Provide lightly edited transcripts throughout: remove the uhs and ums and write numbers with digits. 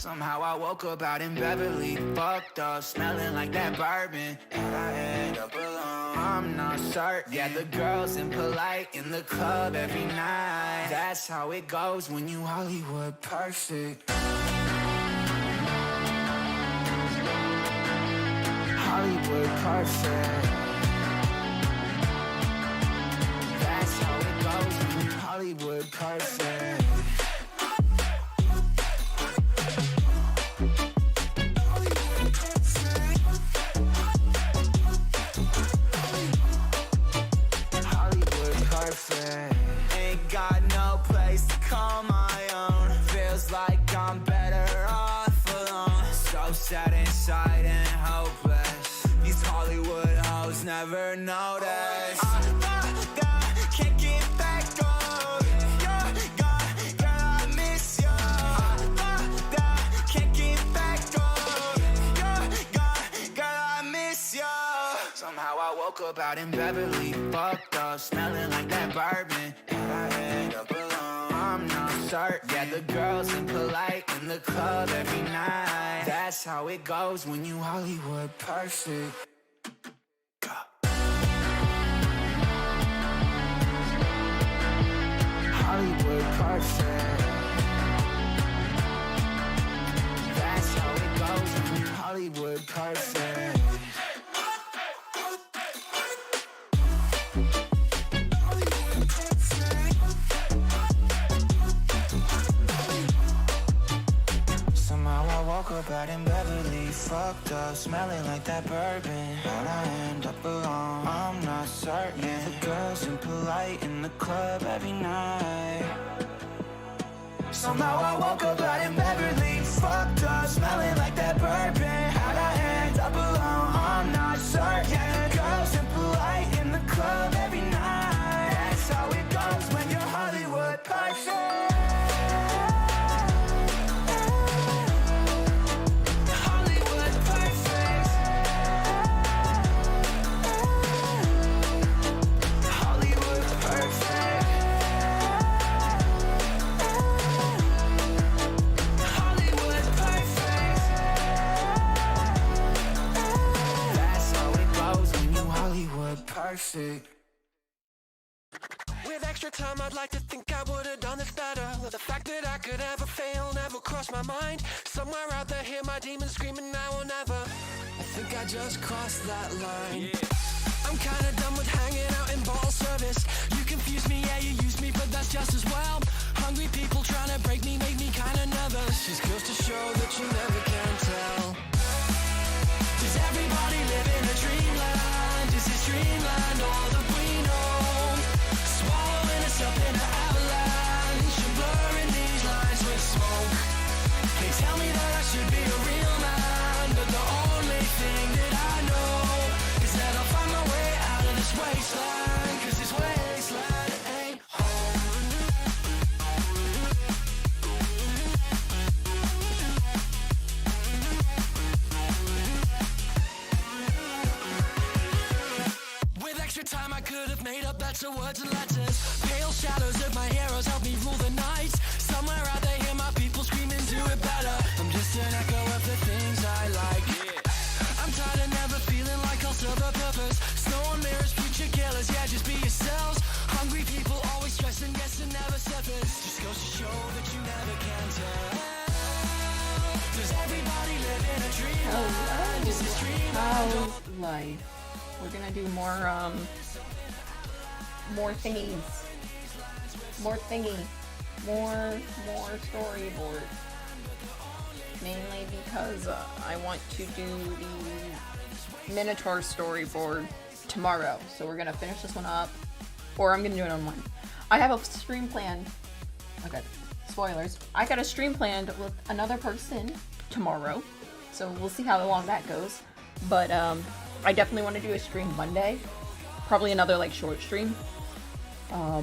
Somehow I woke up out in Beverly, fucked up, smelling like that bourbon, and I end up alone. I'm not certain. Yeah, the girls impolite in the club every night. That's how it goes when you Hollywood perfect. Hollywood perfect. That's how it goes when you Hollywood perfect. Ain't got no place to call my own. Feels like I'm better off alone. So sad inside and hopeless. These Hollywood hoes never notice. Can't get back on. Girl, I miss you. Can't get back on. Girl, I miss you. Somehow I woke up out in Beverly, fucked up, smelling like that bourbon, and I end up alone. I'm not certain. Yeah, the girls impolite in the club every night. That's how it goes when you Hollywood perfect. Hollywood perfect. That's how it goes when you Hollywood perfect. Woke up out in Beverly, fucked up, smelling like that bourbon, how'd I end up alone? I'm not certain. Yeah, the girls impolite in the club every night. Somehow I woke up out in Beverly, fucked up, smelling like that bourbon, how'd I end up alone? I'm not certain. Yeah, the girls impolite in the club every night. That's how it goes when you're Hollywood perfect. Perfect. With extra time, I'd like to think I would have done this better. The fact that I could ever fail never crossed my mind. Somewhere out there, hear my demons screaming now or never. I think I just crossed that line. I'm kinda done with hanging out in bottle service. You confuse me, yeah, you use me, but that's just as well. Hungry people trying to break me make me kinda nervous. Just goes to show that you never can tell. Does everybody live in a dreamland? Is this dreamland all that we know? Swallowing us up in an avalanche and blurring these lines with smoke. They tell me that I should be a real man, but the only thing that I know is that I'll find my way out of this wasteland, 'cause this wasteland ain't home. Time I could have made up better words and letters. Pale shadows of my heroes help me rule the night. Somewhere out there hear my people screaming, do it better. I'm just an echo of the things I like. I'm tired of never feeling like I'll serve a purpose. Snow and mirrors, future killers, yeah, just be yourselves. Hungry people always stressing, yes, and never surface. Just goes to show that you never can tell. Does everybody live in a dreamland? Is this dreamland? How's life? We're gonna do more thingies. More storyboard. Mainly because I want to do the Minotaur storyboard tomorrow. So we're gonna finish this one up, or I'm gonna do it on one. I have a stream planned. Okay, spoilers. I got a stream planned with another person tomorrow. So we'll see how long that goes. But I definitely want to do a stream Monday. Probably another like short stream. I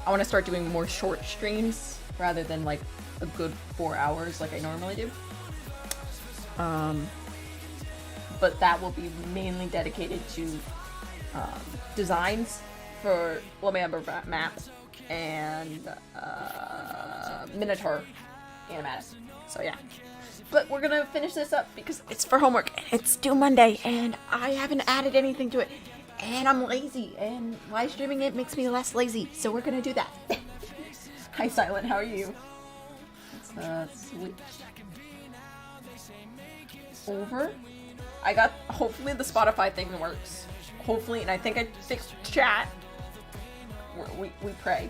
want to start doing more short streams rather than like a good 4 hours like I normally do. But that will be mainly dedicated to designs for Love Amber Map and Minotaur animatic. So yeah. But we're gonna finish this up because it's for homework and it's due Monday and I haven't added anything to it. And I'm lazy and live streaming it makes me less lazy. So we're gonna do that. Hi Silent, how are you? Let's switch over. I got, hopefully the Spotify thing works. Hopefully, and I think I fixed chat. We pray.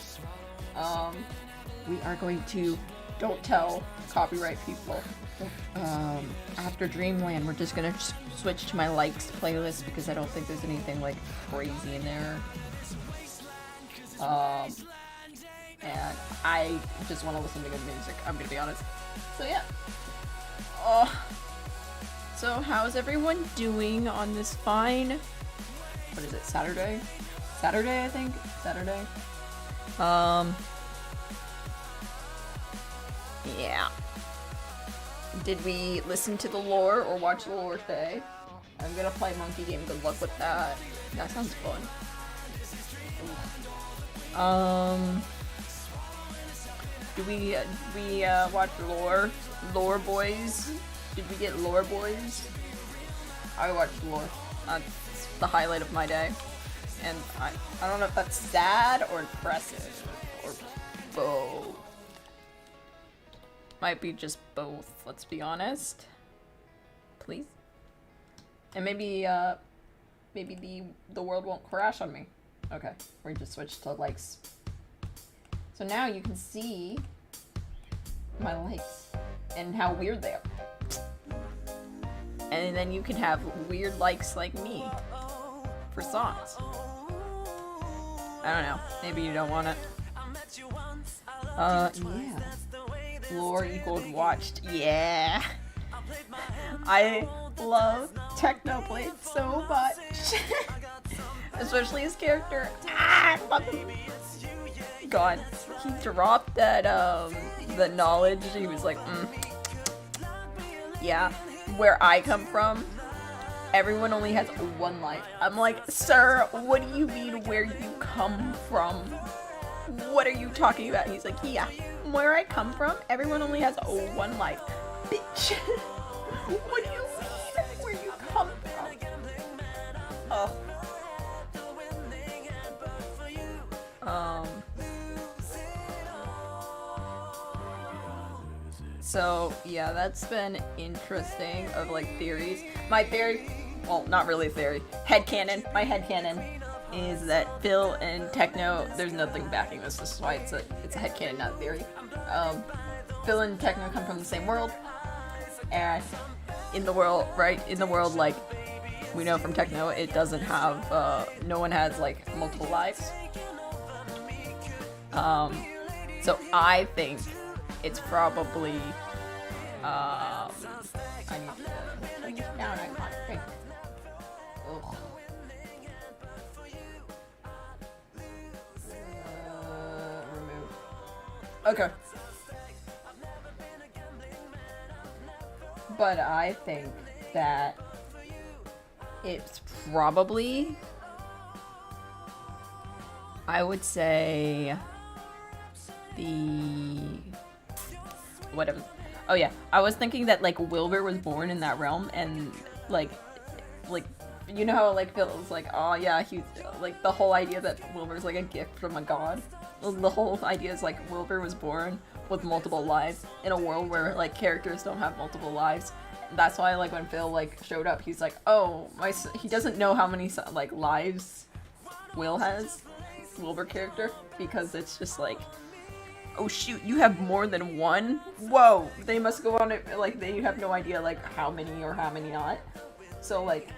We are going to, don't tell copyright people. After Dreamland, we're just gonna switch to my likes playlist because I don't think there's anything like crazy in there. And I just want to listen to good music, I'm gonna be honest. So yeah. So how's everyone doing on this fine, what is it, Saturday? Saturday, I think? Saturday? Yeah. Did we listen to the lore or watch the lore today? I'm gonna play Monkey Game, good luck with that. That sounds fun. Do we watch lore? Lore Boys? Did we get Lore Boys? I watched lore. That's the highlight of my day. And I don't know if that's sad or impressive or both. Might be just both, let's be honest. Please. And maybe the world won't crash on me. Okay, we just switched to likes. So now you can see my likes and how weird they are. And then you can have weird likes like me for songs. I don't know. Maybe you don't want it. Yeah. Lore equaled watched. Yeah. I love Technoblade so much. Especially his character. Ah, fuck him. God. He dropped that, the knowledge. He was like, yeah. Where I come from, everyone only has one life. I'm like, sir, what do you mean where you come from? What are you talking about? He's like, yeah, where I come from, everyone only has one life. Bitch. What do you mean where you come from? Oh. So, yeah, that's been interesting of, like, theories. My theory, well, not really a theory, headcanon, my headcanon is that Phil and Techno, there's nothing backing this is why it's a headcanon, not a theory. Phil and Techno come from the same world, and in the world, like, we know from Techno, it doesn't have, no one has, like, multiple lives. So I think it's probably, I need to turn this down, I can't think. Ugh. Remove. Okay. But I think that it's probably, I would say, whatever. Oh yeah, I was thinking that like Wilbur was born in that realm, and like you know how like Phil's like, oh yeah, he's like the whole idea that Wilbur's like a gift from a god. The whole idea is like Wilbur was born with multiple lives in a world where like characters don't have multiple lives. That's why like when Phil like showed up, he's like, oh he doesn't know how many like lives Will has, Wilbur character, because it's just like, oh shoot, you have more than one? Whoa, they must go on it, like, they have no idea, like, how many or how many not. So, like,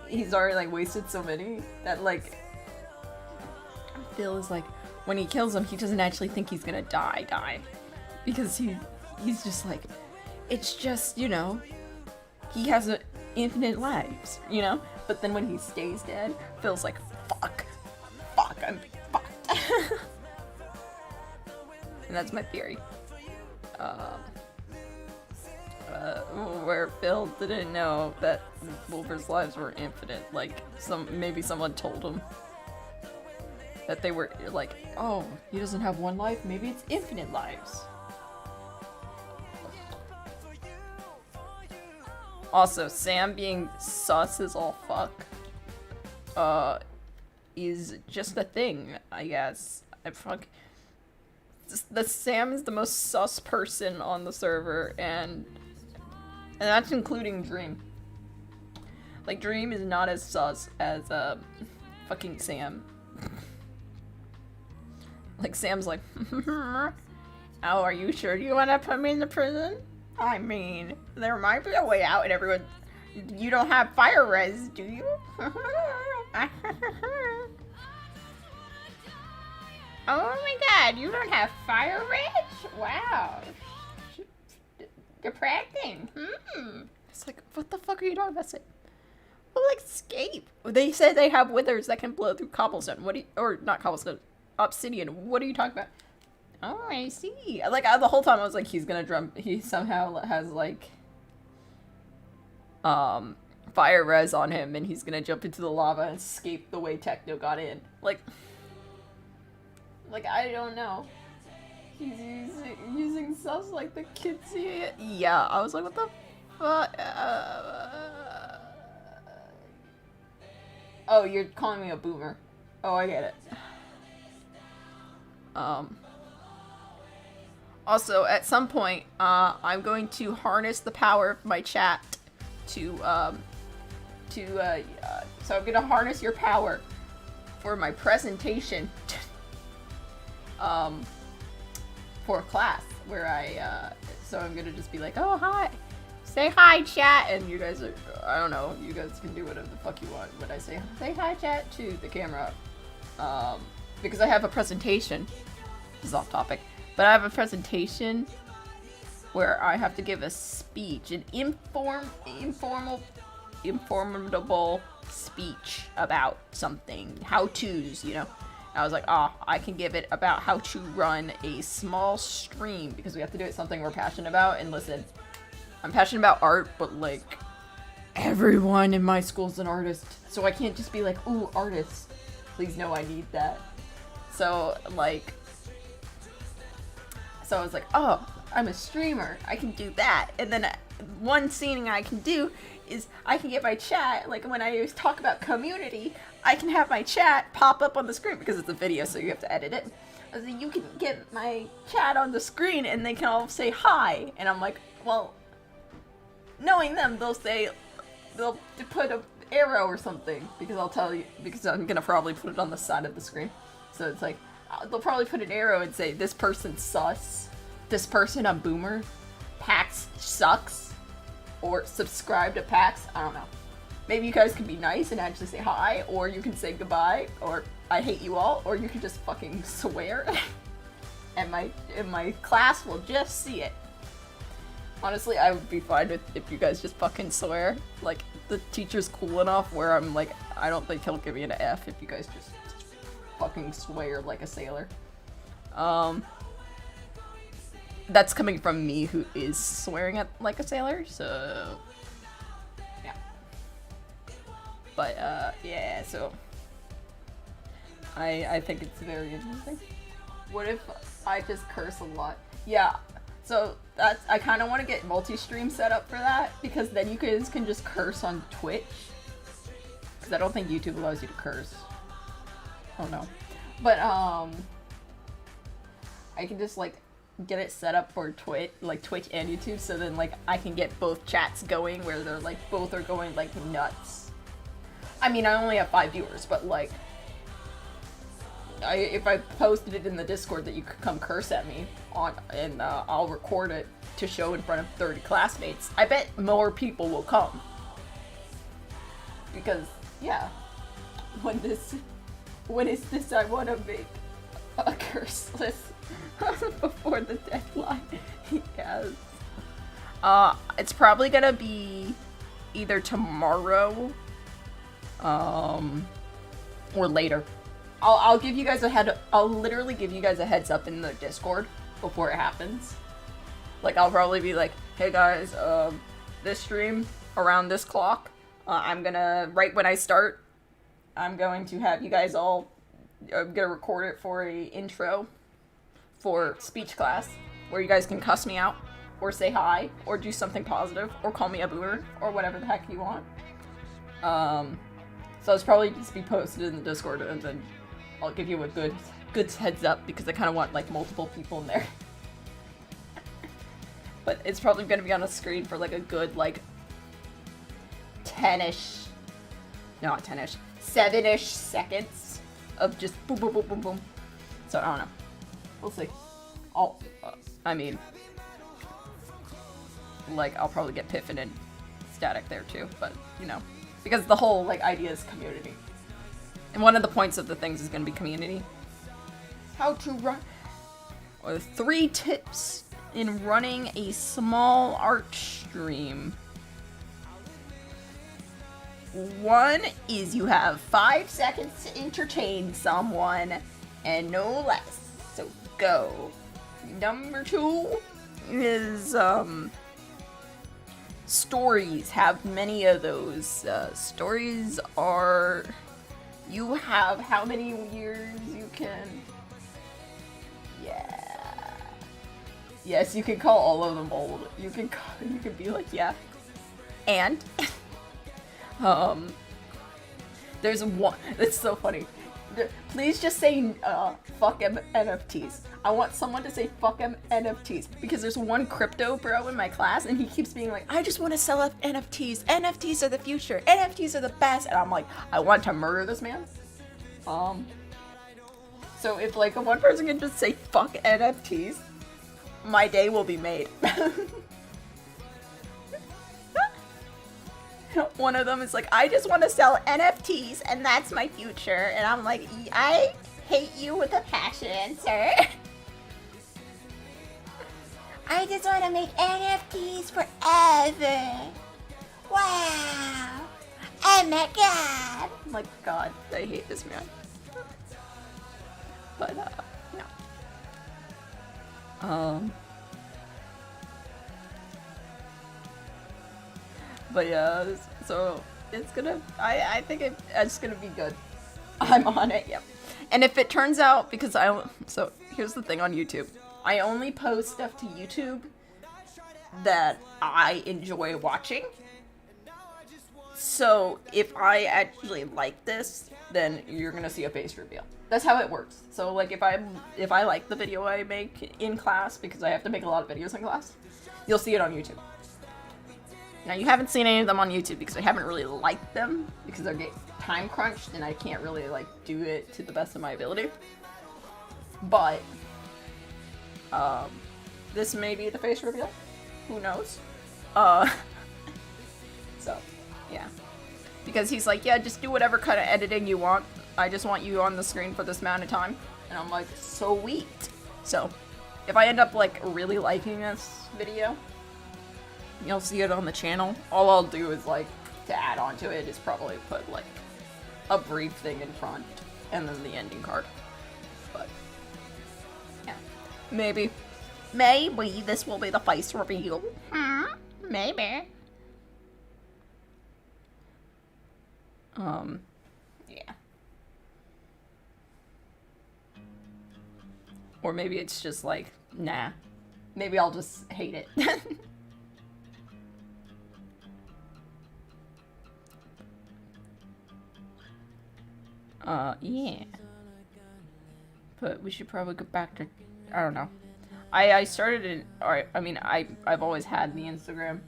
he's already, like, wasted so many that, like, Phil is, like, when he kills him, he doesn't actually think he's gonna die. Because he's just, like, it's just, you know, he has infinite lives, you know? But then when he stays dead, Phil's like, fuck, I'm fucked. And that's my theory. Where Phil didn't know that Wilbur's lives were infinite. Like, maybe someone told him that they were like, oh, he doesn't have one life? Maybe it's infinite lives. Also, Sam being sus as all fuck, is just a thing, I guess. The Sam is the most sus person on the server, and that's including Dream. Like, Dream is not as sus as, fucking Sam. Like, Sam's like, oh, are you sure you want to put me in the prison? I mean, there might be a way out, and everyone, you don't have fire res, do you? Oh my god, you don't have fire res? Wow. Depressing. It's like, what the fuck are you talking about? Well, like, escape. They said they have withers that can blow through cobblestone. What do you, or not cobblestone, obsidian. What are you talking about? Oh, I see. Like, the whole time I was like, he's gonna drum. He somehow has, like, fire res on him, and he's gonna jump into the lava and escape the way Techno got in. Like, I don't know. He's using stuff like the kids see it. Yeah, I was like, what the fuck? Oh, you're calling me a boomer. Oh, I get it. Also, at some point, I'm going to harness the power of my chat so I'm gonna harness your power for my presentation, for class, where so I'm gonna just be like, oh, hi, say hi, chat, and you guys are, I don't know, you guys can do whatever the fuck you want when I say hi, chat, to the camera, because I have a presentation. This is off topic. But I have a presentation where I have to give a speech, an informative speech about something, how-tos, you know. I was like, I can give it about how to run a small stream, because we have to do it something we're passionate about. And listen, I'm passionate about art, but like, everyone in my school's an artist, so I can't just be like, ooh, artist. Please no, I need that. So like, so I was like, oh, I'm a streamer, I can do that. And then one thing I can do is I can get my chat, like when I talk about community, I can have my chat pop up on the screen, because it's a video, so you have to edit it. So you can get my chat on the screen and they can all say hi. And I'm like, well, knowing them, they'll put an arrow or something, because I'll tell you, because I'm gonna probably put it on the side of the screen. So it's like, they'll probably put an arrow and say, this person's sus, this person a boomer, PAX sucks, or subscribe to PAX, I don't know. Maybe you guys can be nice and actually say hi, or you can say goodbye, or I hate you all, or you can just fucking swear, and my class will just see it. Honestly, I would be fine with if you guys just fucking swear. Like, the teacher's cool enough where I'm like, I don't think he'll give me an F if you guys just fucking swear like a sailor. That's coming from me, who is swearing at like a sailor, so yeah. But yeah, so I think it's very interesting. What if I just curse a lot? Yeah, so that's, I kind of want to get multi-stream set up for that, because then you guys can just curse on Twitch, because I don't think YouTube allows you to curse. Oh no. But I can just like get it set up for Twitch and YouTube, so then like I can get both chats going where they're like both are going like nuts. I mean, I only have 5 viewers, but like if I posted it in the Discord that you could come curse at me on, and I'll record it to show in front of 30 classmates, I bet more people will come. Because yeah, when is this I want to make a curse list before the deadline? Yes. It's probably gonna be either tomorrow, or later. I'll give you guys I'll literally give you guys a heads up in the Discord before it happens. Like, I'll probably be like, hey guys, this stream around this clock, I'm gonna, right when I start, I'm going to have you guys all, I'm gonna record it for a intro for speech class, where you guys can cuss me out. or say hi, or do something positive, or call me a boomer, or whatever the heck you want. So it's probably just be posted in the Discord, and then I'll give you a good heads up, because I kind of want like multiple people in there. But it's probably going to be on a screen for like a good like 10-ish, not 10-ish, 7-ish seconds of just boom, boom, boom, boom, boom. So I don't know. We'll see. I mean, like, I'll probably get Piffin and Static there too, but, you know, because the whole, like, idea is community. And one of the points of the things is going to be community. How to run, or 3 tips in running a small art stream. 1 is you have 5 seconds to entertain someone, and no less. So go. Number 2 is, stories. Have many of those. Stories are, you have how many years you can, yeah. Yes, you can call all of them old. You can be like, yeah. And, there's one, it's so funny. Please just say, fuck NFTs. I want someone to say fuck NFTs, because there's one crypto bro in my class, and he keeps being like, I just want to sell up NFTs. NFTs are the future. NFTs are the best. And I'm like, I want to murder this man. So if like one person can just say fuck NFTs, my day will be made. One of them is like, I just want to sell NFTs and that's my future. And I'm like, I hate you with a passion, sir. I just want to make NFTs forever. Wow. Oh my god. I'm like, God, I hate this man. But, no. But yeah, so it's gonna, I think it's gonna be good. I'm on it, yep. And if it turns out, because so here's the thing on YouTube. I only post stuff to YouTube that I enjoy watching. So if I actually like this, then you're gonna see a face reveal. That's how it works. So like if I like the video I make in class, because I have to make a lot of videos in class, you'll see it on YouTube. Now, you haven't seen any of them on YouTube because I haven't really liked them, because they're getting time crunched and I can't really, like, do it to the best of my ability. But, this may be the face reveal. Who knows? So, yeah. Because he's like, yeah, just do whatever kind of editing you want. I just want you on the screen for this amount of time. And I'm like, sweet. So, if I end up, like, really liking this video, you'll see it on the channel. All I'll do is, like, to add on to it is probably put, like, a brief thing in front and then the ending card. But, yeah. Maybe this will be the face reveal. Maybe. Yeah. Or maybe it's just like, nah. Maybe I'll just hate it. Yeah. But we should probably go back to, I don't know. I started it, or, I mean, I've always had the Instagram,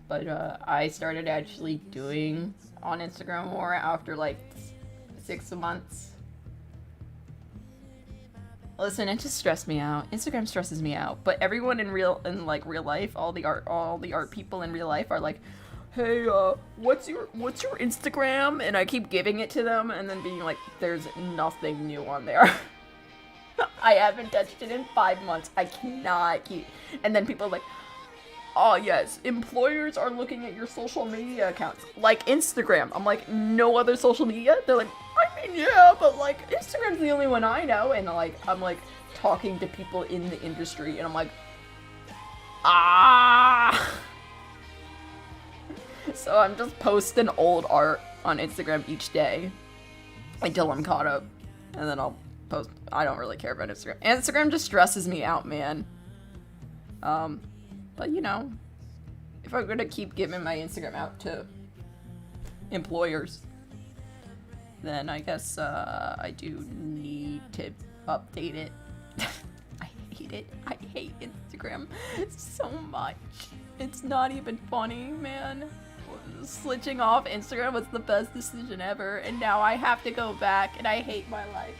but, I started actually doing on Instagram more after, like, 6 months. Listen, it just stressed me out. Instagram stresses me out, but everyone in real life, all the art people in real life are like, hey, what's your Instagram? And I keep giving it to them and then being like, there's nothing new on there. I haven't touched it in 5 months. I cannot keep. And then people are like, oh yes, employers are looking at your social media accounts. Like Instagram. I'm like, no other social media? They're like, I mean, yeah, but like, Instagram's the only one I know. And like, I'm like talking to people in the industry and I'm like, ah. So I'm just posting old art on Instagram each day until I'm caught up. And then I'll post. I don't really care about Instagram. Instagram just stresses me out, man. But But you know, if I'm gonna keep giving my Instagram out to employers, then I guess I do need to update it. I hate it. I hate Instagram so much. It's not even funny, man. Switching off Instagram was the best decision ever, and now I have to go back, and I hate my life.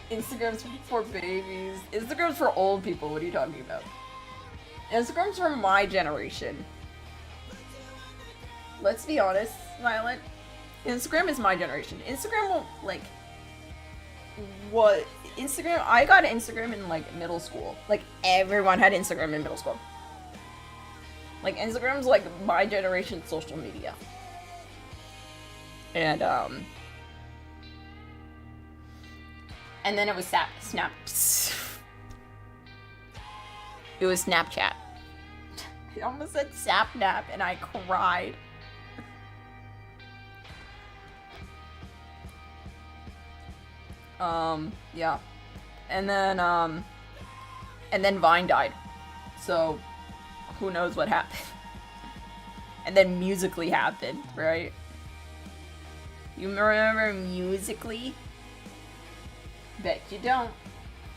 Instagram's for babies. Instagram's for old people. What are you talking about? Instagram's for my generation. Let's be honest, Violet. Instagram is my generation. Instagram won't, like... What? Instagram... I got Instagram in, like, middle school. Like, everyone had Instagram in middle school. Like, Instagram's, like, my generation's social media. And then it was It was Snapchat. I almost said Sapnap, and I cried. Yeah. And then Vine died. So, who knows what happened. And then Musical.ly happened, right? You remember Musical.ly? Bet you don't.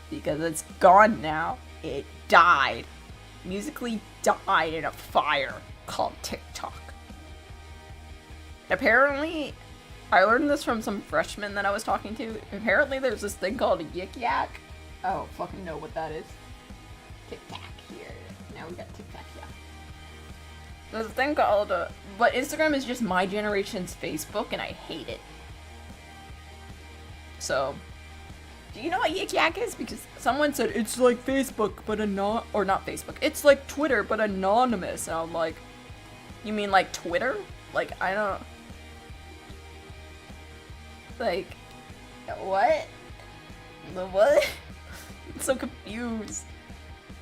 Because it's gone now. It died. Musical.ly died in a fire called TikTok. Apparently, I learned this from some freshmen that I was talking to. Apparently there's this thing called a Yik Yak. I don't fucking know what that is. TikTok here. Now we got TikTok, yeah. There's a thing called, but Instagram is just my generation's Facebook, and I hate it. So, do you know what Yik Yak is? Because someone said it's like Facebook, but not Facebook. It's like Twitter, but anonymous. And I'm like, you mean like Twitter? Like, I don't... Like, what? The what? I'm so confused.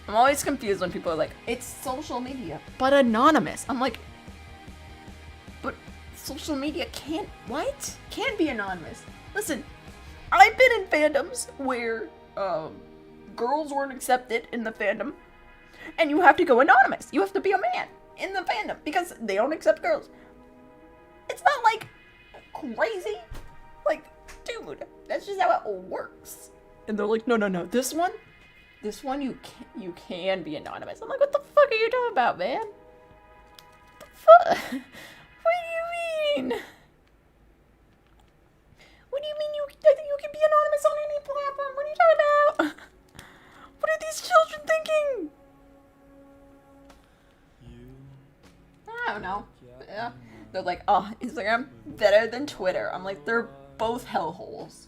I'm always confused when people are like, it's social media, but anonymous. I'm like, but social media can't be anonymous. Listen, I've been in fandoms where girls weren't accepted in the fandom, and you have to go anonymous. You have to be a man in the fandom because they don't accept girls. It's not like crazy. Like, dude, that's just how it works. And they're like, no, this one you can be anonymous. I'm like, what the fuck are you talking about, man? What the fuck? What do you mean? What do you mean you can be anonymous on any platform? What are you talking about? What are these children thinking? I don't know. Yeah. They're like, oh, Instagram better than Twitter. I'm like, they're both hellholes.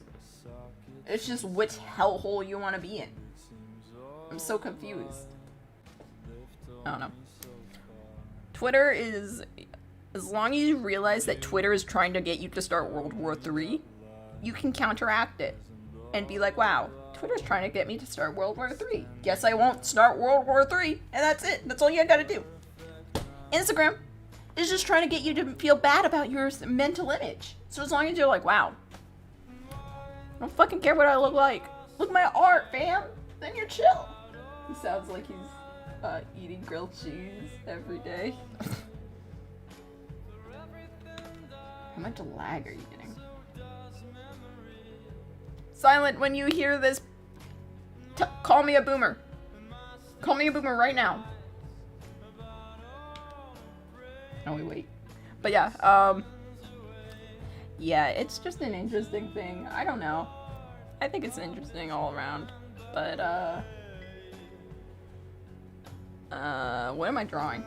It's just which hellhole you want to be in. I'm so confused. I don't know. Twitter is... As long as you realize that Twitter is trying to get you to start World War III, you can counteract it. And be like, wow, Twitter's trying to get me to start World War III. Guess I won't start World War III. And that's it. That's all you gotta do. Instagram is just trying to get you to feel bad about your mental image. So as long as you're like, wow, I don't fucking care what I look like. Look at my art, fam. Then you're chill. He sounds like he's eating grilled cheese every day. How much lag are you getting? Silent, when you hear this, call me a boomer. Call me a boomer right now. Oh, wait. But yeah, yeah, it's just an interesting thing. I don't know. I think it's interesting all around. But, what am I drawing?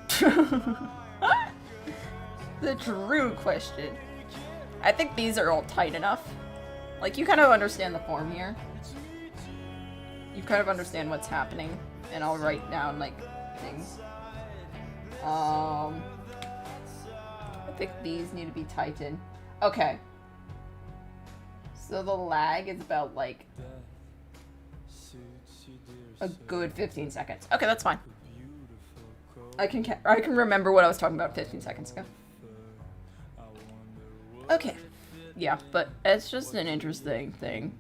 The true question. I think these are all tight enough. Like, you kind of understand the form here. You kind of understand what's happening. And I'll write down, like, things. I think these need to be tightened. Okay. So the lag is about, like, a good 15 seconds. Okay, that's fine. I can remember what I was talking about 15 seconds ago. Okay. Yeah, but it's just an interesting thing.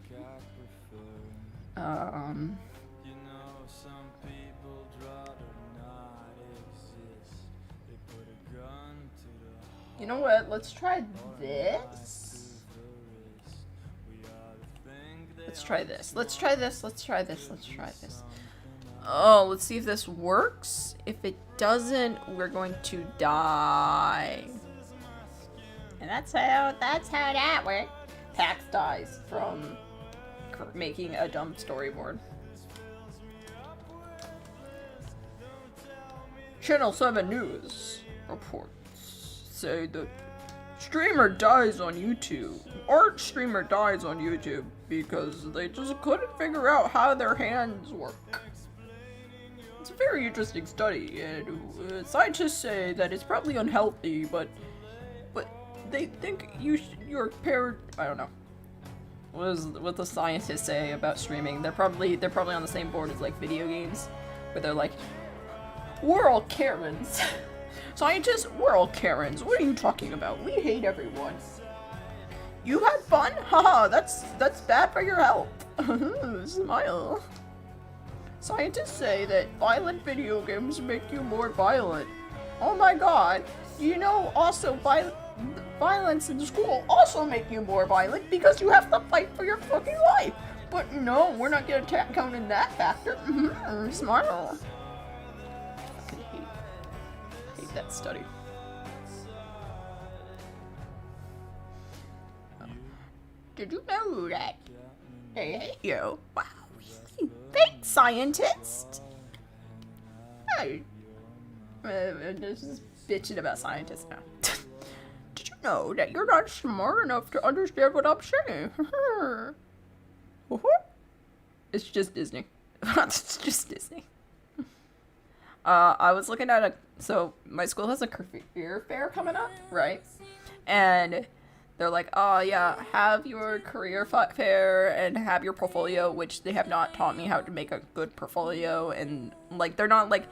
You know what? Let's try this. Let's try this. Let's try this. Let's try this. Let's try this. Oh, let's see if this works. If it doesn't, we're going to die. And that's how that works. Pax dies from making a dumb storyboard. Channel 7 News reports say the streamer dies on YouTube. Art streamer dies on YouTube because they just couldn't figure out how their hands work. It's a very interesting study, and scientists say that it's probably unhealthy, but they think your parent. I don't know. What the scientists say about streaming? They're probably on the same board as like video games, where they're like, we're all Karens. Scientists, we're all Karens. What are you talking about? We hate everyone. You had fun? Haha, that's bad for your health. Smile. Scientists say that violent video games make you more violent. Oh my god. You know, also violence in school also make you more violent because you have to fight for your fucking life. But no, we're not gonna count in that factor. Smile. I hate that study. Did you know that they hate you? Wow. Thanks, scientist! Hey. This is bitching about scientists now. Did you know that you're not smart enough to understand what I'm saying? It's just Disney. It's just Disney. I was looking at so my school has a career fair coming up, right? And they're like, oh yeah, have your career fair and have your portfolio, which they have not taught me how to make a good portfolio. And like, they're not like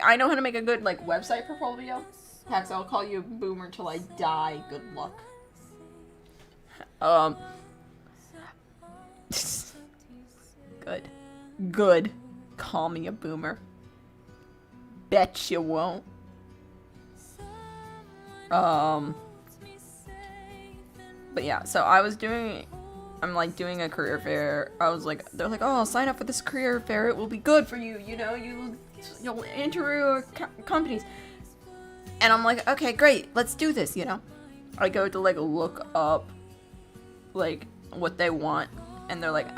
I know how to make a good like website portfolio. Hex, I'll call you a boomer till I die. Good luck. Good. Call me a boomer. Bet you won't. But yeah, so I'm like doing a career fair. They're like, oh, sign up for this career fair. It will be good for you. You know, you'll enter companies. And I'm like, okay, great. Let's do this, you know. I go to like look up like what they want. And they're like,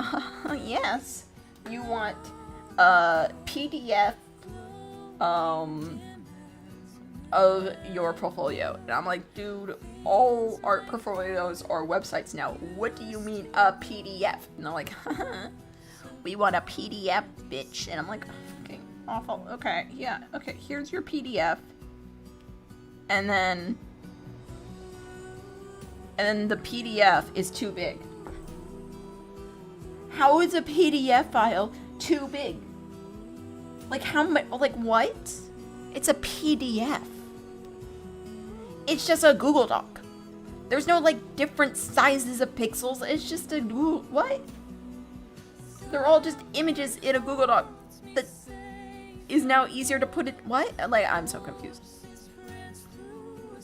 yes, you want a PDF of your portfolio. And I'm like, dude, all art portfolios are websites now. What do you mean a PDF? And they're like, we want a PDF, bitch. And I'm like, okay, awful. Okay, yeah, okay, here's your PDF. And then the PDF is too big. How is a PDF file too big? Like how much, like what? It's a PDF. It's just a Google Doc. There's no like different sizes of pixels. It's just a Google, what? They're all just images in a Google Doc that is now easier to put it, what? Like, I'm so confused.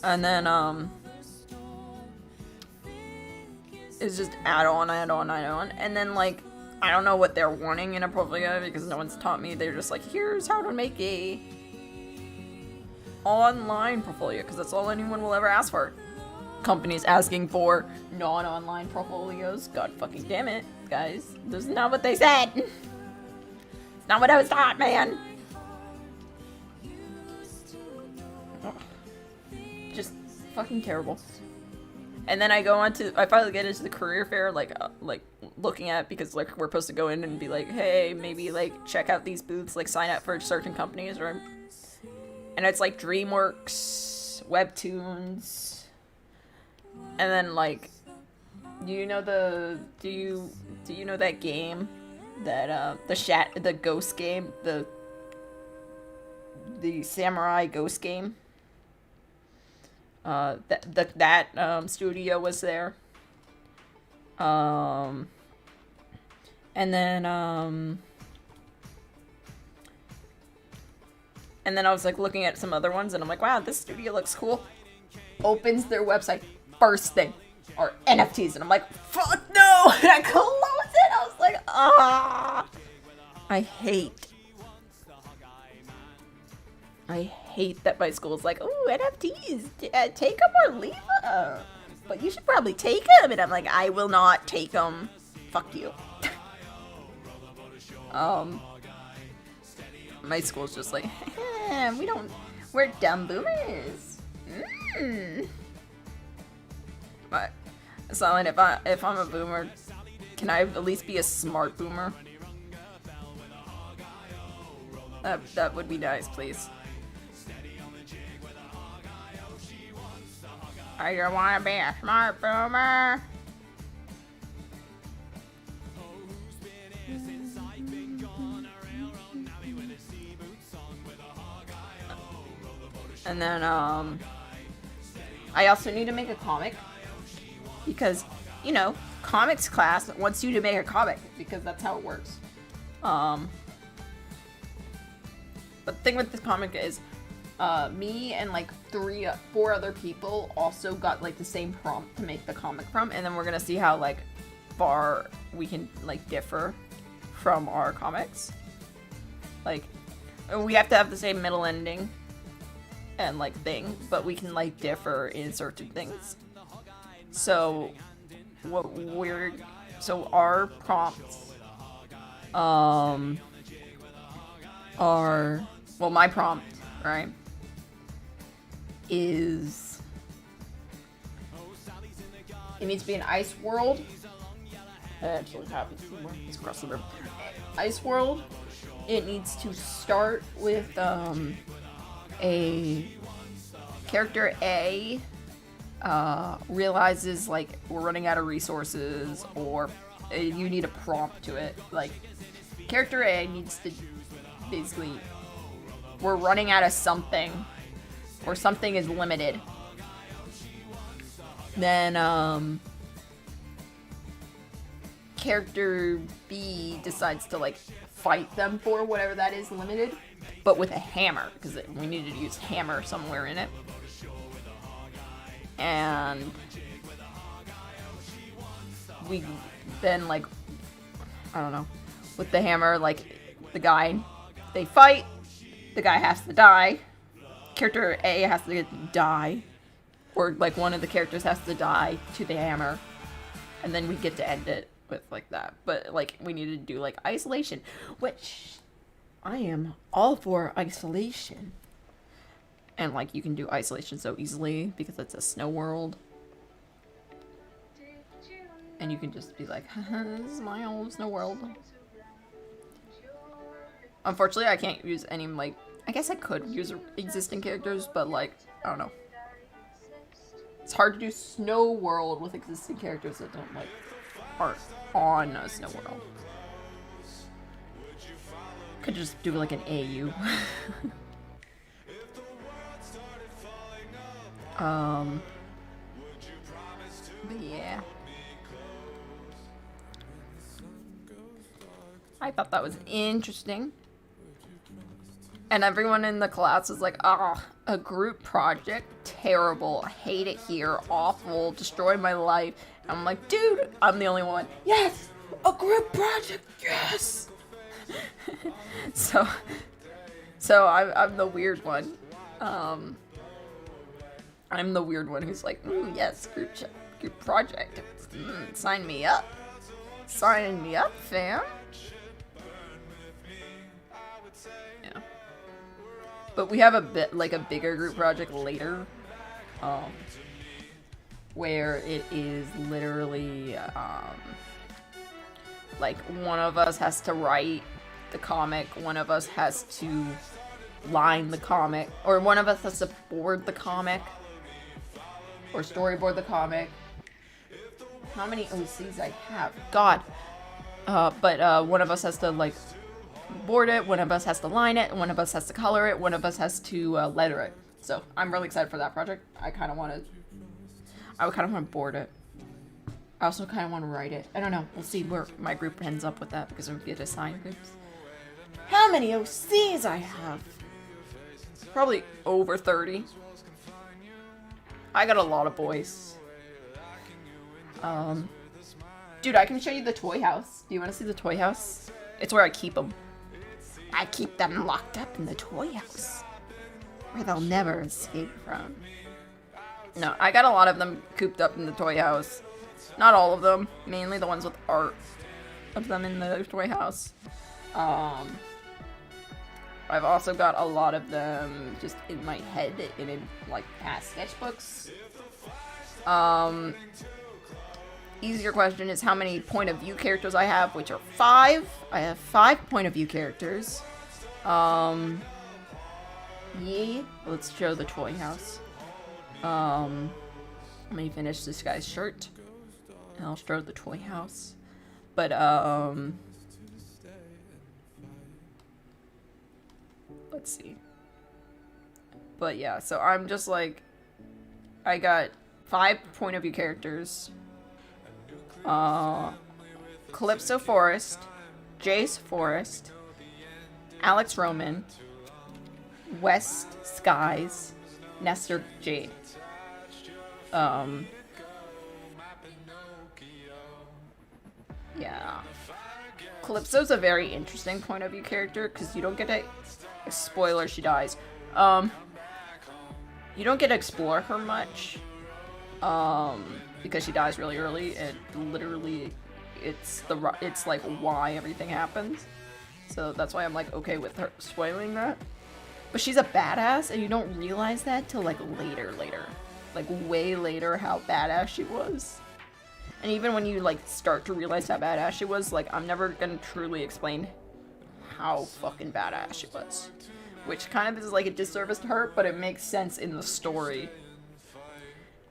And then, it's just add on. And then, like, I don't know what they're wanting in a portfolio because no one's taught me. They're just like, here's how to make a online portfolio, because that's all anyone will ever ask for. Companies asking for non-online portfolios. God fucking damn it, guys. This is not what they said. It's not what I was taught, man. Just fucking terrible. And then I finally get into the career fair, like looking at, because like we're supposed to go in and be like, hey, maybe like check out these booths, like sign up for certain companies, or, and it's like DreamWorks, Webtoons, and then like, do you know that game, that the ghost game, the samurai ghost game? That studio was there. And then I was like looking at some other ones and I'm like, wow, this studio looks cool. opens their website, first thing are NFTs, and I'm like, fuck no! And I closed it. I was like, ah, I hate that my school's like, oh, NFTs, take them or leave them, but you should probably take them. And I'm like, I will not take them. Fuck you. My school's just like, we're dumb boomers. But Silent, if I'm a boomer, can I at least be a smart boomer? That would be nice, please. I don't want to be a smart boomer. And then, I also need to make a comic. Because, you know, comics class wants you to make a comic. Because that's how it works. But the thing with this comic is, me and like 4 other people also got like the same prompt to make the comic from, and then we're gonna see how like far we can like differ from our comics. Like, we have to have the same middle ending and like thing, but we can like differ in certain things. So our prompts are, well, my prompt, right, is, it needs to be an ice world. I actually have it somewhere. It's across the room. Ice world. It needs to start with a character A realizes like we're running out of resources, or you need a prompt to it. Like, character A needs to basically, we're running out of something, or something is limited. Then character B decides to like fight them for whatever that is limited, but with a hammer, because we needed to use hammer somewhere in it. And we then, like, I don't know, with the hammer, like, they fight, the guy has to die, character A has to die, or like one of the characters has to die to the hammer, and then we get to end it with like that. But like, we need to do like isolation, which I am all for isolation. And like, you can do isolation so easily because it's a snow world. And you can just be like, this is my old snow world. Unfortunately, I can't use any, like, I guess I could use existing characters, but like, I don't know. It's hard to do snow world with existing characters that don't like aren't on a snow world. Could just do like an AU. But yeah. I thought that was interesting. And everyone in the class was like, ah, a group project? Terrible. Hate it here. Awful. Destroyed my life. And I'm like, dude, I'm the only one. Yes! A group project! Yes! So I'm the weird one. I'm the weird one who's like, yes, group project. Sign me up. Sign me up, fam. Yeah. But we have a bit, like a bigger group project later. Where it is literally, like, one of us has to write the comic, one of us has to line the comic, or one of us has to board the comic, or storyboard the comic. How many OCs I have? God. But one of us has to, like, board it, one of us has to line it, one of us has to color it, one of us has to letter it. So I'm really excited for that project. I kind of want to board it. I also kind of want to write it. I don't know. We'll see where my group ends up with that, because we get assigned groups. How many OCs I have? Probably over 30. I got a lot of boys. Dude, I can show you the toy house. Do you want to see the toy house? It's where I keep them. I keep them locked up in the toy house, where they'll never escape from. No, I got a lot of them cooped up in the toy house. Not all of them. Mainly the ones with art of them in the toy house. I've also got a lot of them just in my head and in, like, past sketchbooks. Easier question is how many point of view characters I have, which are 5. I have 5 point of view characters. Yeah. Let's show the toy house. Let me finish this guy's shirt. And I'll show the toy house. But, let's see. But yeah, so I'm just like, I got 5 point of view characters. Calypso Forest, Jace Forest, Alex Roman, West Skies, Nestor Jade. Yeah. Calypso's a very interesting point of view character because you don't get to, spoiler, she dies. You don't get to explore her much. Because she dies really early, and literally, it's like why everything happens. So that's why I'm like okay with her spoiling that. But she's a badass, and you don't realize that till like later, like way later how badass she was. And even when you like start to realize how badass she was, like I'm never gonna truly explain how fucking badass she was, which kind of is like a disservice to her, but it makes sense in the story.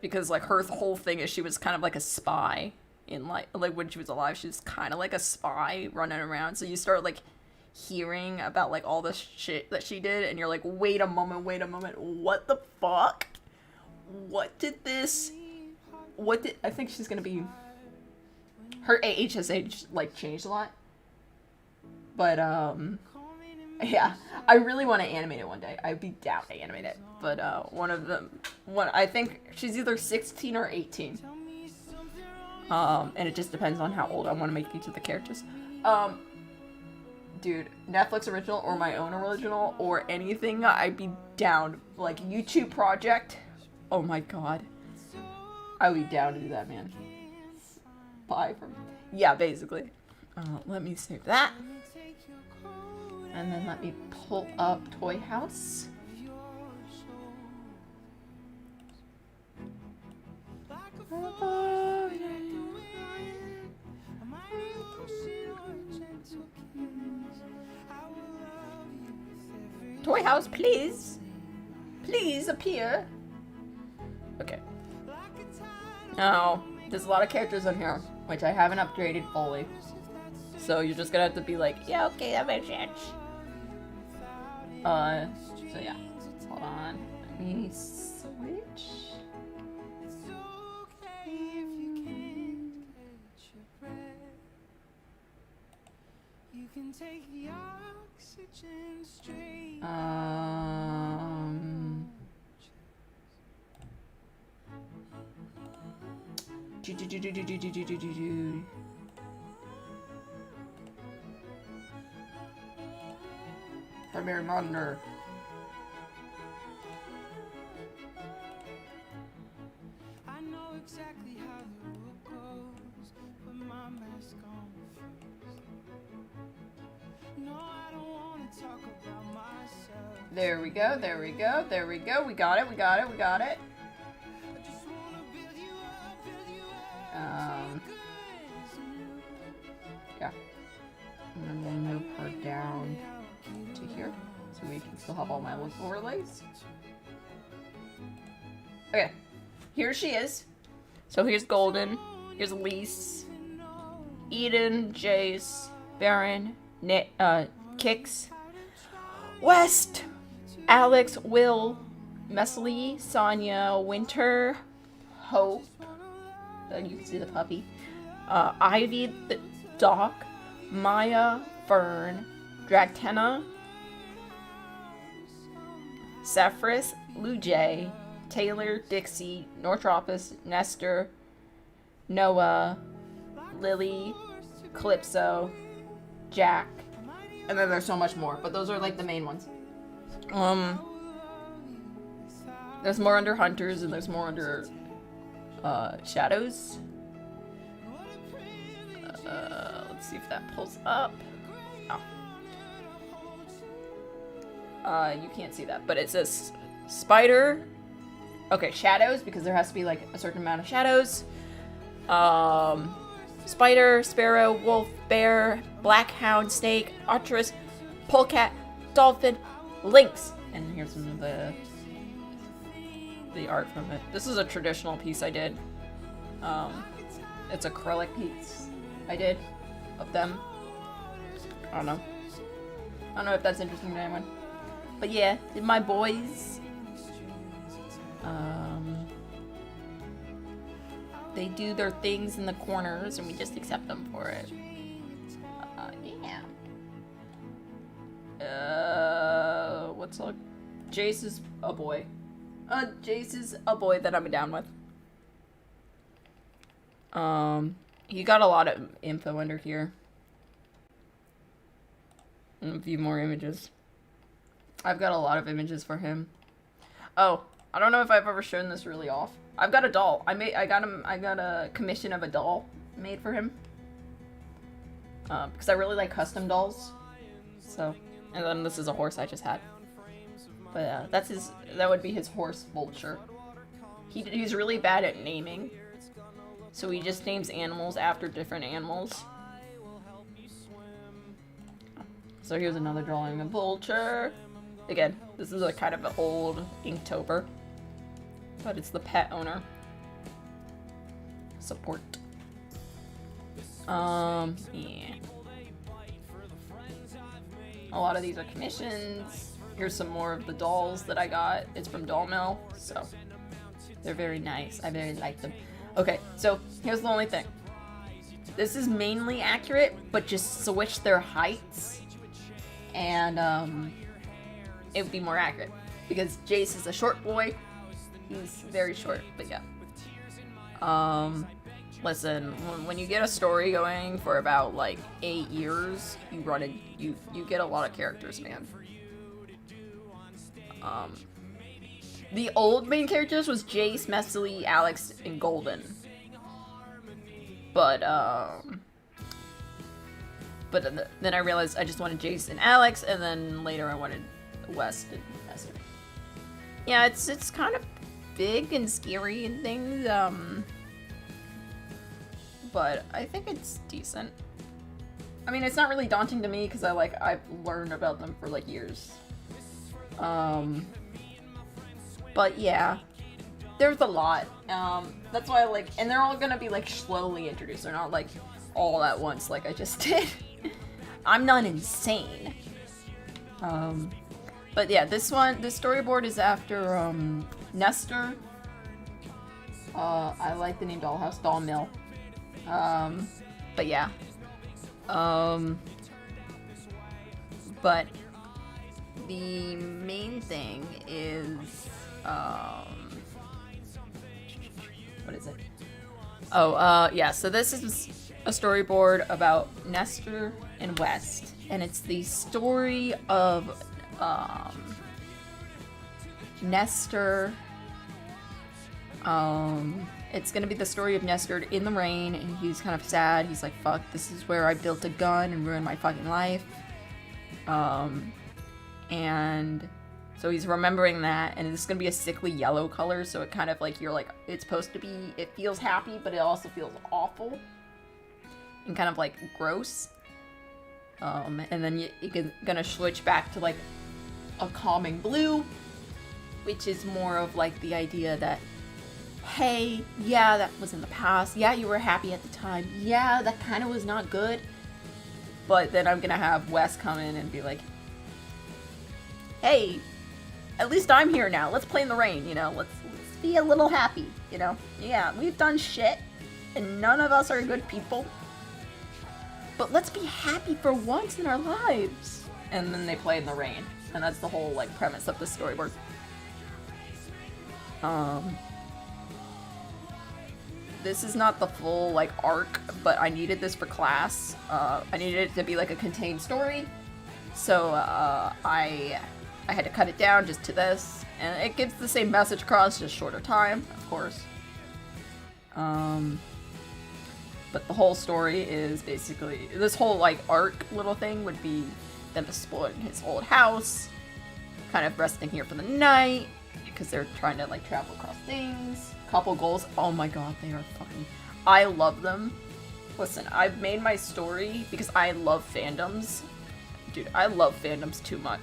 Because, like, her whole thing is she was kind of like a spy in, like when she was alive, she was kind of like a spy running around. So you start, like, hearing about, like, all the shit that she did, and you're like, wait a moment, what the fuck? I think she's gonna be, her age has changed a lot. But, yeah, I really want to animate it one day. I'd be down to animate it. But, I think she's either 16 or 18. And it just depends on how old I want to make each of the characters. Dude, Netflix original or my own original or anything, I'd be down. Like, YouTube project. Oh my god. I would be down to do that, man. Buy from... Yeah, basically. Let me save that. And then let me pull up Toy House. Toy House, please. Please appear. Okay. Now, there's a lot of characters on here, which I haven't upgraded fully. So you're just gonna have to be like, yeah, okay, that makes sense. So yeah. Hold on. Let me switch. Primary monitor. I know exactly how the rule goes. Put my mask on first. No, I don't want to talk about myself. There we go. We got it. Yeah. I'm gonna move her down to here, so we can still have all my overlays. Okay, here she is. So here's Golden, here's Elise, Eden, Jace, Baron, Kix, West, Alex, Will, Messley, Sonia, Winter, Hope, you can see the puppy, Ivy, the Doc, Maya, Fern, Dragtena, Zephyrus, Lujay, Taylor, Dixie, Nortropus, Nestor, Noah, Lily, Calypso, Jack, and then there's so much more, but those are like the main ones. There's more under Hunters, and there's more under Shadows. Let's see if that pulls up. Oh. You can't see that, but it says Spider. Okay, Shadows, because there has to be like a certain amount of shadows. Spider, Sparrow, Wolf, Bear, Black Hound, Snake, Arcturus, Polecat, Dolphin, Lynx. And here's some of the art from it. This is a traditional piece I did. It's acrylic piece I did of them. I don't know if that's interesting to anyone. But yeah, my boys. They do their things in the corners and we just accept them for it. Yeah. What's up? Jace is a boy. Jace is a boy that I'm down with. He got a lot of info under here. And a few more images. I've got a lot of images for him. Oh, I don't know if I've ever shown this really off. I've got a doll. I got a commission of a doll made for him. Because I really like custom dolls. So, and then this is a horse I just had. But that would be his horse, Vulture. He's really bad at naming. So he just names animals after different animals. So here's another drawing of Vulture. Again, this is a kind of an old Inktober. But it's the pet owner. Support. Yeah. A lot of these are commissions. Here's some more of the dolls that I got. It's from Doll Mill, so they're very nice. I very like them. Okay, so here's the only thing. This is mainly accurate, but just switch their heights, and it would be more accurate. Because Jace is a short boy. He's very short, but yeah. Listen, when you get a story going for about like 8 years, you get a lot of characters, man. The old main characters was Jace, Messily, Alex, and Golden. But then I realized I just wanted Jace and Alex, and then later I wanted West and Esther. Yeah, it's kind of big and scary and things, but I think it's decent. I mean, it's not really daunting to me because I've learned about them for like years. But yeah, there's a lot. That's why and they're all gonna be like slowly introduced. They're not like all at once like I just did. I'm not insane. But yeah, this storyboard is after Nestor. I like the name Dollhouse, Doll Mill. But yeah. But the main thing is, what is it? Oh, yeah, so this is a storyboard about Nestor and West, and it's the story of, Nestor. It's gonna be the story of Nestor in the rain, and he's kind of sad. He's like, fuck, this is where I built a gun and ruined my fucking life. And so he's remembering that, and it's gonna be a sickly yellow color, so it kind of like, it's supposed to be, it feels happy, but it also feels awful. And kind of like gross. And then you're gonna switch back to like a calming blue, which is more of like the idea that, hey, yeah, that was in the past. Yeah, you were happy at the time. Yeah, that kind of was not good. But then I'm gonna have Wes come in and be like, hey, at least I'm here now. Let's play in the rain, you know? Let's be a little happy, you know? Yeah, we've done shit, and none of us are good people. But let's be happy for once in our lives. And then they play in the rain. And that's the whole, like, premise of the storyboard. This is not the full, like, arc, but I needed this for class. I needed it to be, like, a contained story. So, I had to cut it down just to this. And it gives the same message across, just shorter time, of course. But the whole story is basically... This whole, like, arc little thing would be them exploring his old house. Kind of resting here for the night. Because they're trying to, like, travel across things. Couple goals. Oh my god, they are funny. I love them. Listen, I've made my story because I love fandoms. Dude, I love fandoms too much.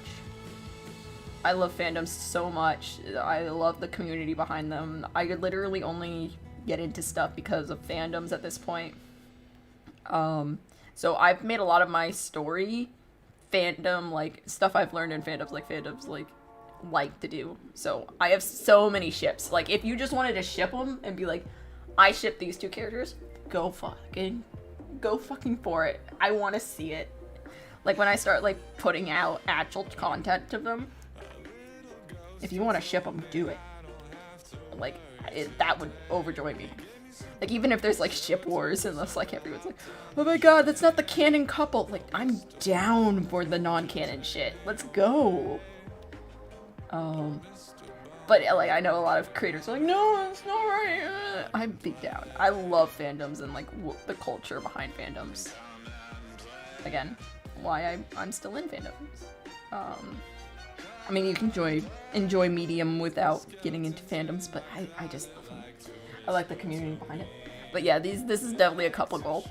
I love fandoms so much. I love the community behind them. I could literally only get into stuff because of fandoms at this point. So I've made a lot of my story fandom, like, stuff I've learned in fandoms, like to do. So I have so many ships. Like, if you just wanted to ship them and be like, I ship these two characters, go fucking for it. I want to see it. Like, when I start, like, putting out actual content to them, if you want to ship them, do it. Like, that would overjoy me. Like, even if there's, like, ship wars and that's, like, everyone's like, oh my god, that's not the canon couple. Like, I'm down for the non-canon shit. Let's go. But, like, I know a lot of creators are like, no, it's not right. I'm big down. I love fandoms and, like, the culture behind fandoms. Again, why I'm still in fandoms. I mean, you can enjoy medium without getting into fandoms, but I just love them. I like the community behind it. But yeah, this is definitely a couple goal.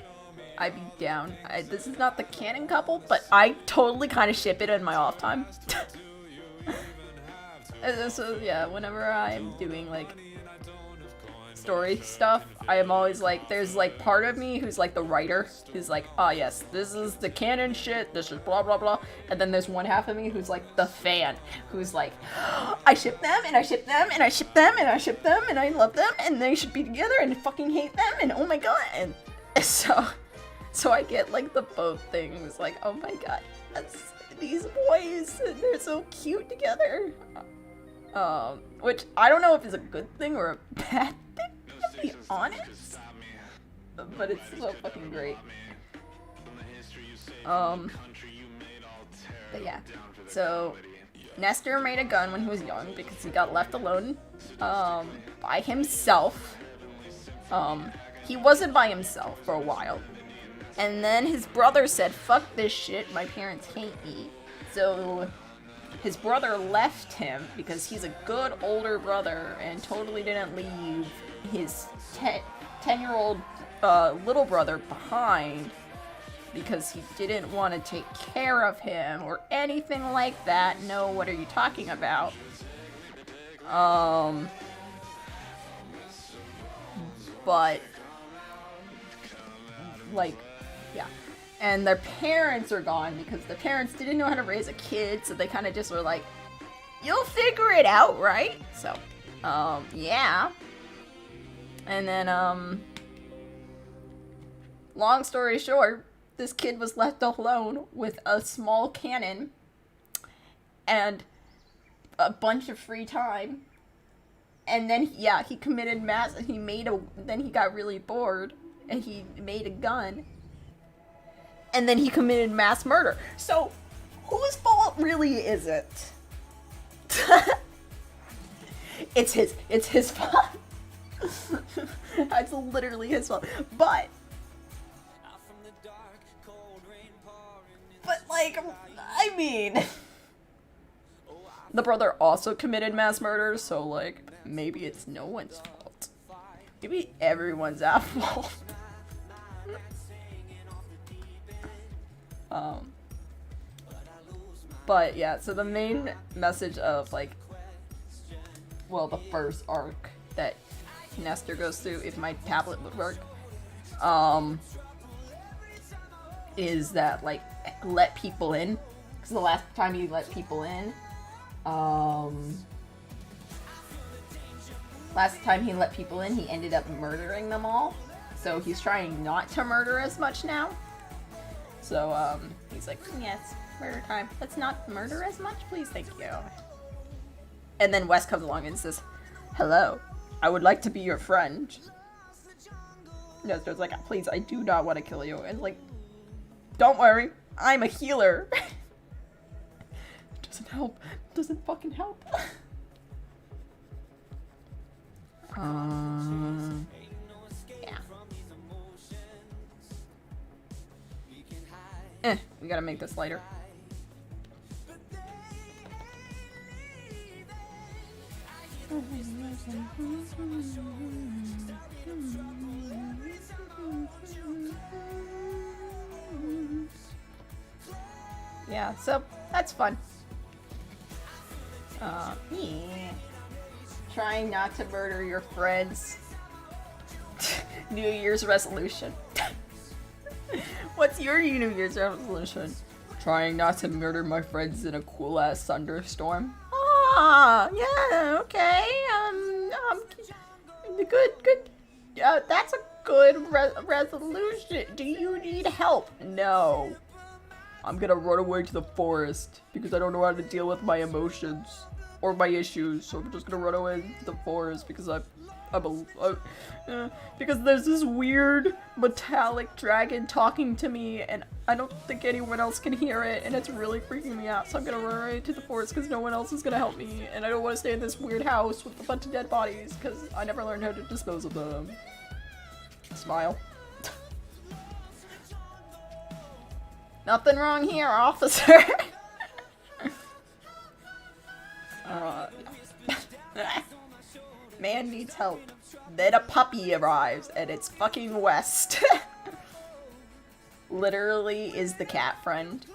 I'd be down. This is not the canon couple, but I totally kind of ship it in my off time. So yeah, whenever I'm doing, like, story stuff, I am always like, there's, like, part of me who's, like, the writer, who's like, oh yes, this is the canon shit, this is blah blah blah, and then there's one half of me who's, like, the fan, who's like, I ship them, and I ship them, and I ship them, and I ship them, and I love them, and they should be together, and I fucking hate them, and oh my god, and so I get, like, the both things, like, oh my god, these boys, they're so cute together. Which I don't know if it's a good thing or a bad thing, to be honest. But it's so fucking great. But yeah. So, Nestor made a gun when he was young because he got left alone, by himself. He wasn't by himself for a while. And then his brother said, fuck this shit, my parents hate me. So... his brother left him because he's a good older brother and totally didn't leave his 10-year-old little brother behind because he didn't want to take care of him or anything like that. No, what are you talking about? But, like, yeah. And their parents are gone because the parents didn't know how to raise a kid, so they kind of just were like, you'll figure it out, right? So, yeah. And then, long story short, this kid was left alone with a small cannon and a bunch of free time. And then, yeah, he committed then he got really bored and he made a gun. And then he committed mass murder. So, whose fault really is it? It's his fault. It's literally his fault. But, like, I mean, the brother also committed mass murder, so, like, maybe it's no one's fault. Maybe everyone's at fault. But yeah, so the main message of, like, well, the first arc that Nestor goes through, if my tablet would work, is that, like, let people in. Because the last time he let people in, he ended up murdering them all. So he's trying not to murder as much now. So, he's like, yes, murder time. Let's not murder as much, please, thank you. And then Wes comes along and says, Hello, I would like to be your friend. Nestor's like, please, I do not want to kill you. And like, don't worry, I'm a healer. Doesn't help. Doesn't fucking help. Yeah. We gotta make this lighter. Yeah, so that's fun. Yeah. Trying not to murder your friends. New Year's resolution. What's your New Year's resolution? Trying not to murder my friends in a cool ass thunderstorm. Ah, yeah, okay. Good. That's a good resolution. Do you need help? No. I'm gonna run away to the forest because I don't know how to deal with my emotions or my issues. So I'm just gonna run away to the forest because because there's this weird metallic dragon talking to me and I don't think anyone else can hear it and it's really freaking me out. So I'm gonna run away to the forest because no one else is gonna help me and I don't want to stay in this weird house with a bunch of dead bodies because I never learned how to dispose of them. Smile. Nothing wrong here, officer. Man needs help. Then a puppy arrives, and it's fucking West. Literally is the cat friend.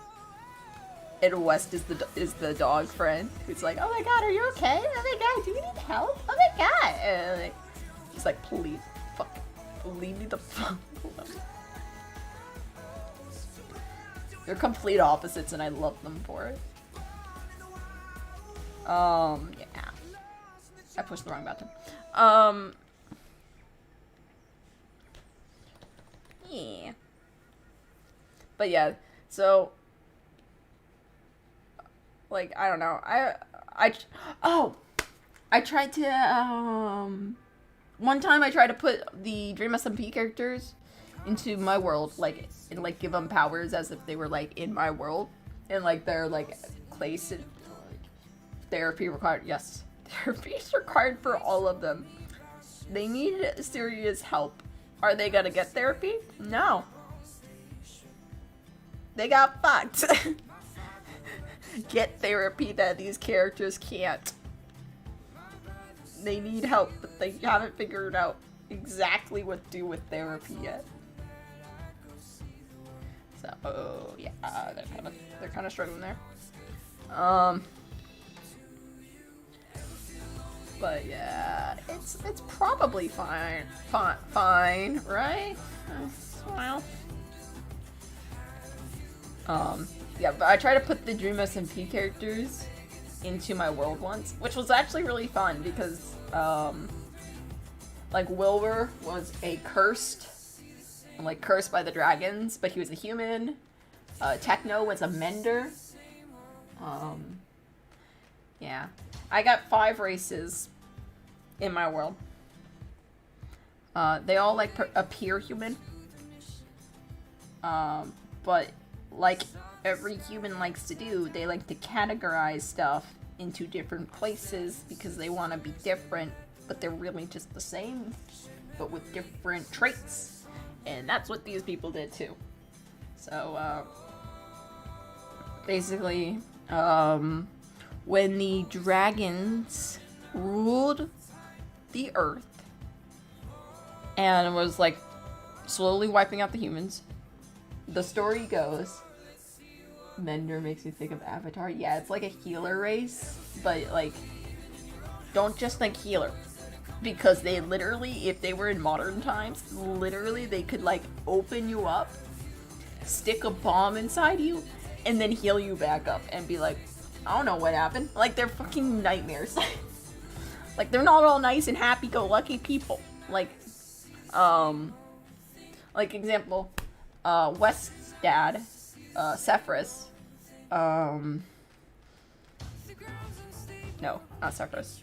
And West is the dog friend. Who's like, oh my god, are you okay? Oh my god, do you need help? Oh my god. And he's like, please, fuck, leave me the fuck alone. They're complete opposites and I love them for it. Yeah. I pushed the wrong button. Yeah. But yeah, so like, I don't know. I tried to, one time I tried to put the Dream SMP characters into my world, like, and like give them powers as if they were like in my world, and like they're like place in therapy required. Yes, therapy is required for all of them. They need serious help. Are they gonna get therapy? No. They got fucked. Get therapy that these characters can't. They need help, but they haven't figured out exactly what to do with therapy yet. So yeah, they're kind of struggling there. But yeah, it's probably fine, right? Well, yeah, but I tried to put the Dream SMP characters into my world once, which was actually really fun because, like, Wilbur was a cursed by the dragons, but he was a human. Techno was a mender. Yeah. I got 5 races in my world. They all, like, appear human. But, like every human likes to do, they like to categorize stuff into different places because they want to be different, but they're really just the same, but with different traits. And that's what these people did too. So, basically, when the dragons ruled the earth and was like slowly wiping out the humans, the story goes, Mender makes me think of Avatar. Yeah, it's like a healer race, but like, don't just think healer. Because they literally, if they were in modern times, literally they could like open you up, stick a bomb inside you, and then heal you back up and be like, I don't know what happened. Like, they're fucking nightmares. Like, they're not all nice and happy-go-lucky people. Like example, West's dad, Sephiroth, no, not Sephiroth.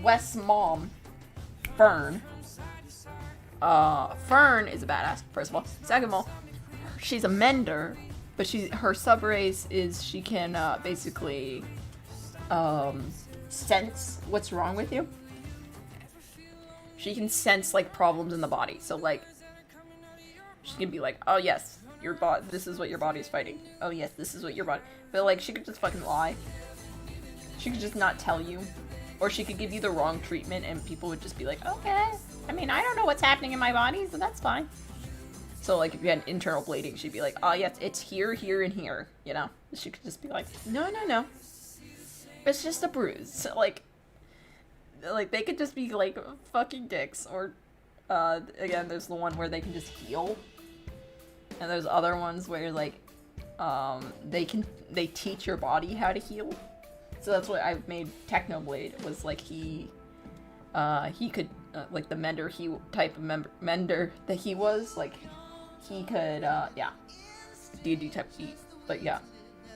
Wes's mom, Fern. Fern is a badass, first of all. Second of all, she's a mender, but her subrace is she can basically sense what's wrong with you. She can sense like problems in the body. So like she can be like, oh yes, this is what your body's fighting. Oh yes, this is what your body. But like she could just fucking lie. She could just not tell you. Or she could give you the wrong treatment and people would just be like, okay. I mean, I don't know what's happening in my body, so that's fine. So like if you had internal bleeding, she'd be like, oh yes, it's here, here, and here, you know? She could just be like, no. It's just a bruise. So, like they could just be like fucking dicks. Or again, there's the one where they can just heal. And there's other ones where like they teach your body how to heal. So that's what I've made Technoblade, was like he could like the mender type of mender that he was, like he could yeah, D&D type E, but yeah,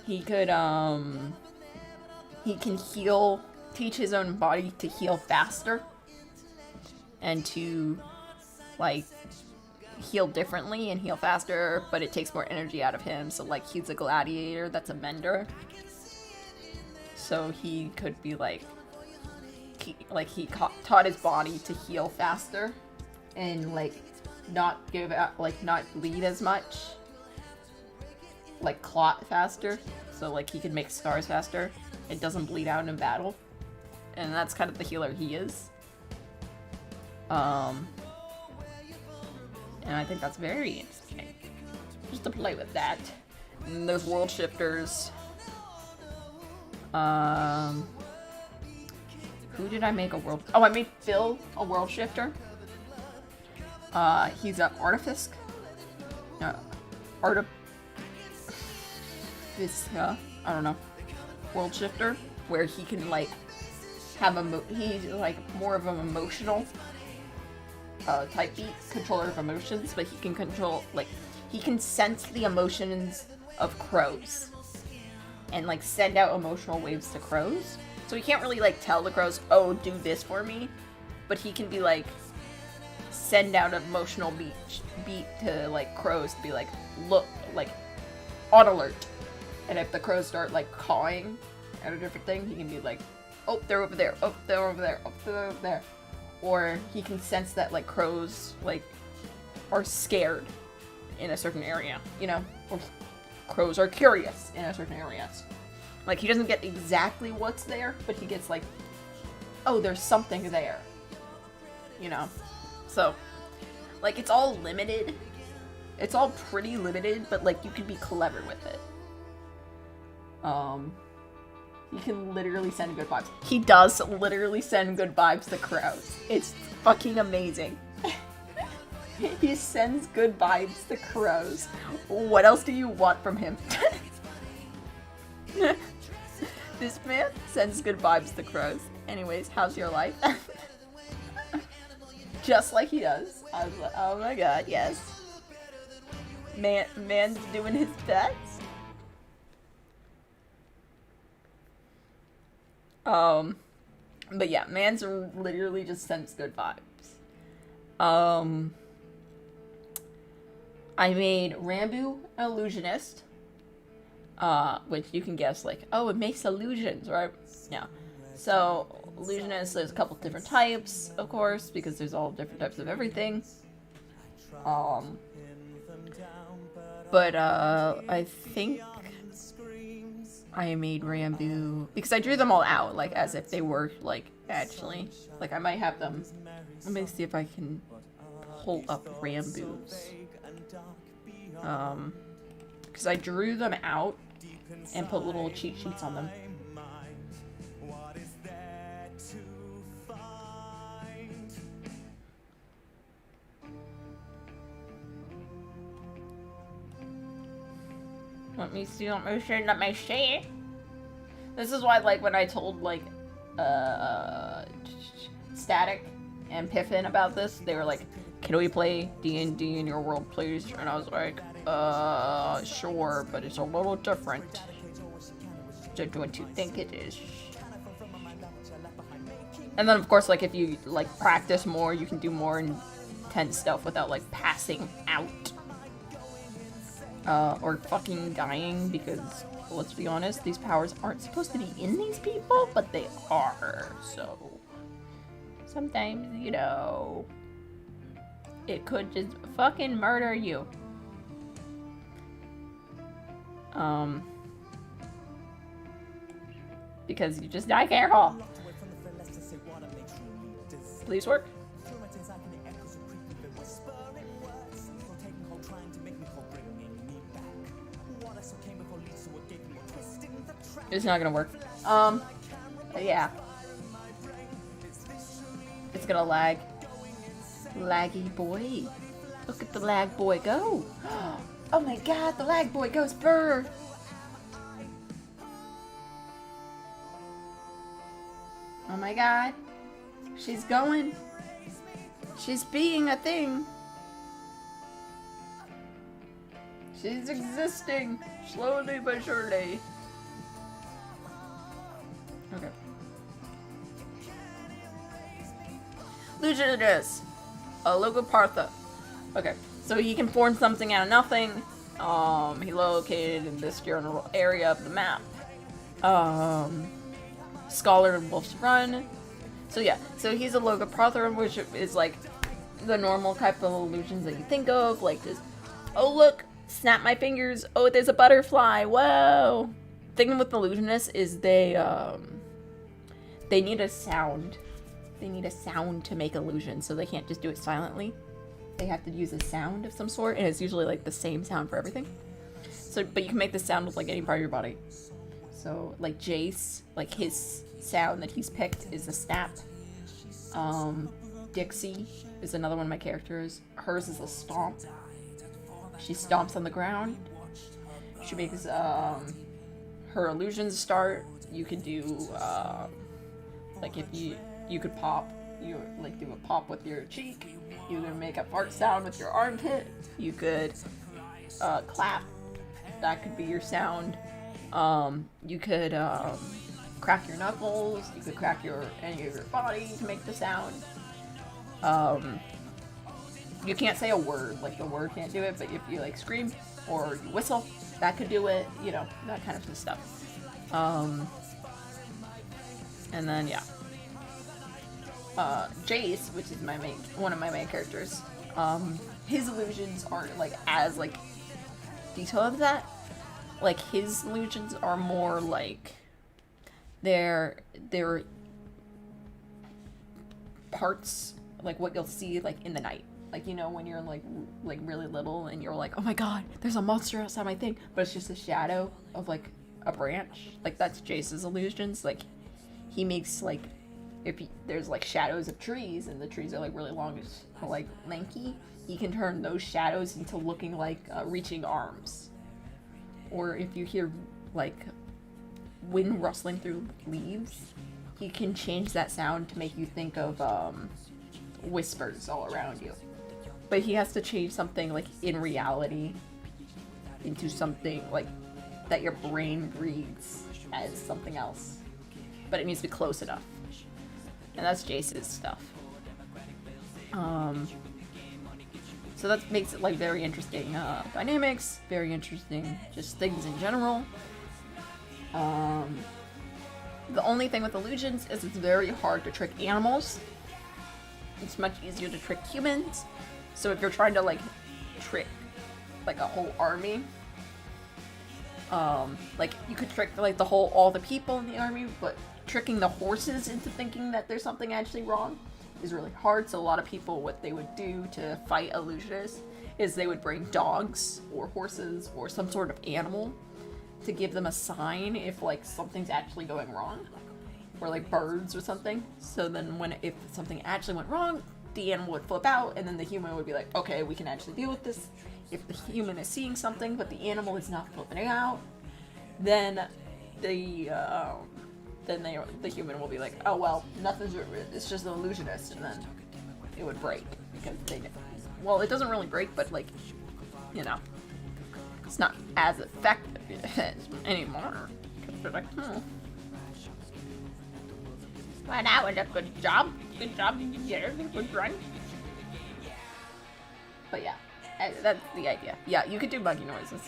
he could he can teach his own body to heal faster and to like heal differently and heal faster, but it takes more energy out of him. So like he's a gladiator that's a mender, so he could be like he taught his body to heal faster and like not give out, like not bleed as much, like clot faster, so like he can make scars faster. It doesn't bleed out in battle, and that's kind of the healer he is. And I think that's very interesting, just to play with that. And there's world shifters. Who did I make a world? Oh, I made Phil a world shifter. He's an artifice. Artifice. I don't know. World shifter, where he can like have he's like more of an emotional type beat, controller of emotions, but he can control, like, he can sense the emotions of crows and like send out emotional waves to crows. So he can't really like tell the crows, oh, do this for me, but he can be like send out an emotional beat to like crows to be like, look, like on alert. And if the crows start like cawing at a different thing, he can be like, oh, they're over there, oh, they're over there, oh, they're over there. Or he can sense that like crows like are scared in a certain area, you know, or crows are curious in a certain area. Like he doesn't get exactly what's there, but he gets like, oh, there's something there, you know. So like it's all limited. It's all pretty limited, but like you can be clever with it. He can literally send good vibes. He does literally send good vibes to crows. It's fucking amazing. He sends good vibes to crows. What else do you want from him? This man sends good vibes to crows. Anyways, how's your life? Just like he does. I was like, oh my god, yes. Man's doing his best. But yeah, man's literally just sends good vibes. I made Rambu an illusionist, which you can guess like, oh, it makes illusions, right? Yeah. So illusionist, there's a couple different types, of course, because there's all different types of everything. But I think I made Rambu because I drew them all out like as if they were like actually, like I might have them. Let me see if I can pull up Rambus. Because I drew them out and put little cheat sheets on them. Let me see. This is why, like, when I told, like, Static and Piffin about this, they were like, can we play D&D in your world, please? And I was like, sure, but it's a little different. What you think it is? And then of course, like, if you like practice more, you can do more intense stuff without like passing out. Or fucking dying, because let's be honest, these powers aren't supposed to be in these people, but they are, so sometimes, you know, it could just fucking murder you. Because you just die careful. Please work. It's not gonna work. Yeah. It's gonna lag. Laggy boy. Look at the lag boy go. Oh my god, the lag boy goes first. Oh my god. She's going. She's being a thing. She's existing. Slowly but surely. Okay. Lucianus. Logopartha. Okay, so he can form something out of nothing. He located in this general area of the map. Scholar and Wolf's Run. So yeah, so he's a Logopartha, which is like the normal type of illusions that you think of, like just, oh look, snap my fingers, oh there's a butterfly, whoa. Thing with illusionists is they need a sound. They need a sound to make illusions, so they can't just do it silently. They have to use a sound of some sort, and it's usually like the same sound for everything. So, but you can make the sound with like any part of your body. So, like Jace, like his sound that he's picked is a snap. Dixie is another one of my characters. Hers is a stomp. She stomps on the ground. She makes her illusions start. You could do like if you could pop, you like do a pop with your cheek. You could make a fart sound with your armpit. You could clap. That could be your sound. You could crack your knuckles. You could crack any of your body to make the sound. You can't say a word, like the word can't do it, but if you like scream or you whistle, that could do it. You know, that kind of stuff. And then yeah. Jace, which is one of my main characters, his illusions aren't like as like detailed as that. Like his illusions are more like they're parts, like what you'll see like in the night. Like, you know, when you're like really little and you're like, oh my god, there's a monster outside my thing, but it's just a shadow of like a branch. Like that's Jace's illusions. Like he makes like there's like shadows of trees and the trees are like really long, like lanky, he can turn those shadows into looking like reaching arms. Or if you hear like wind rustling through leaves, he can change that sound to make you think of whispers all around you. But he has to change something like in reality into something like that your brain reads as something else. But it needs to be close enough. And that's Jace's stuff. So that makes it like very interesting dynamics, very interesting just things in general. The only thing with illusions is it's very hard to trick animals. It's much easier to trick humans. So if you're trying to like trick like a whole army, like you could trick like all the people in the army, but tricking the horses into thinking that there's something actually wrong is really hard. So a lot of people, what they would do to fight illusionists is they would bring dogs or horses or some sort of animal to give them a sign if like something's actually going wrong, or like birds or something. So then if something actually went wrong, the animal would flip out, and then the human would be like, okay, we can actually deal with this. If the human is seeing something but the animal is not flipping out, then the human will be like, oh well, it's just an illusionist, and then it would break because it doesn't really break, but like, you know, it's not as effective anymore. Because they're like, Well, that was a good job. Good job, engineer. Good run. But yeah, that's the idea. Yeah, you could do monkey noises.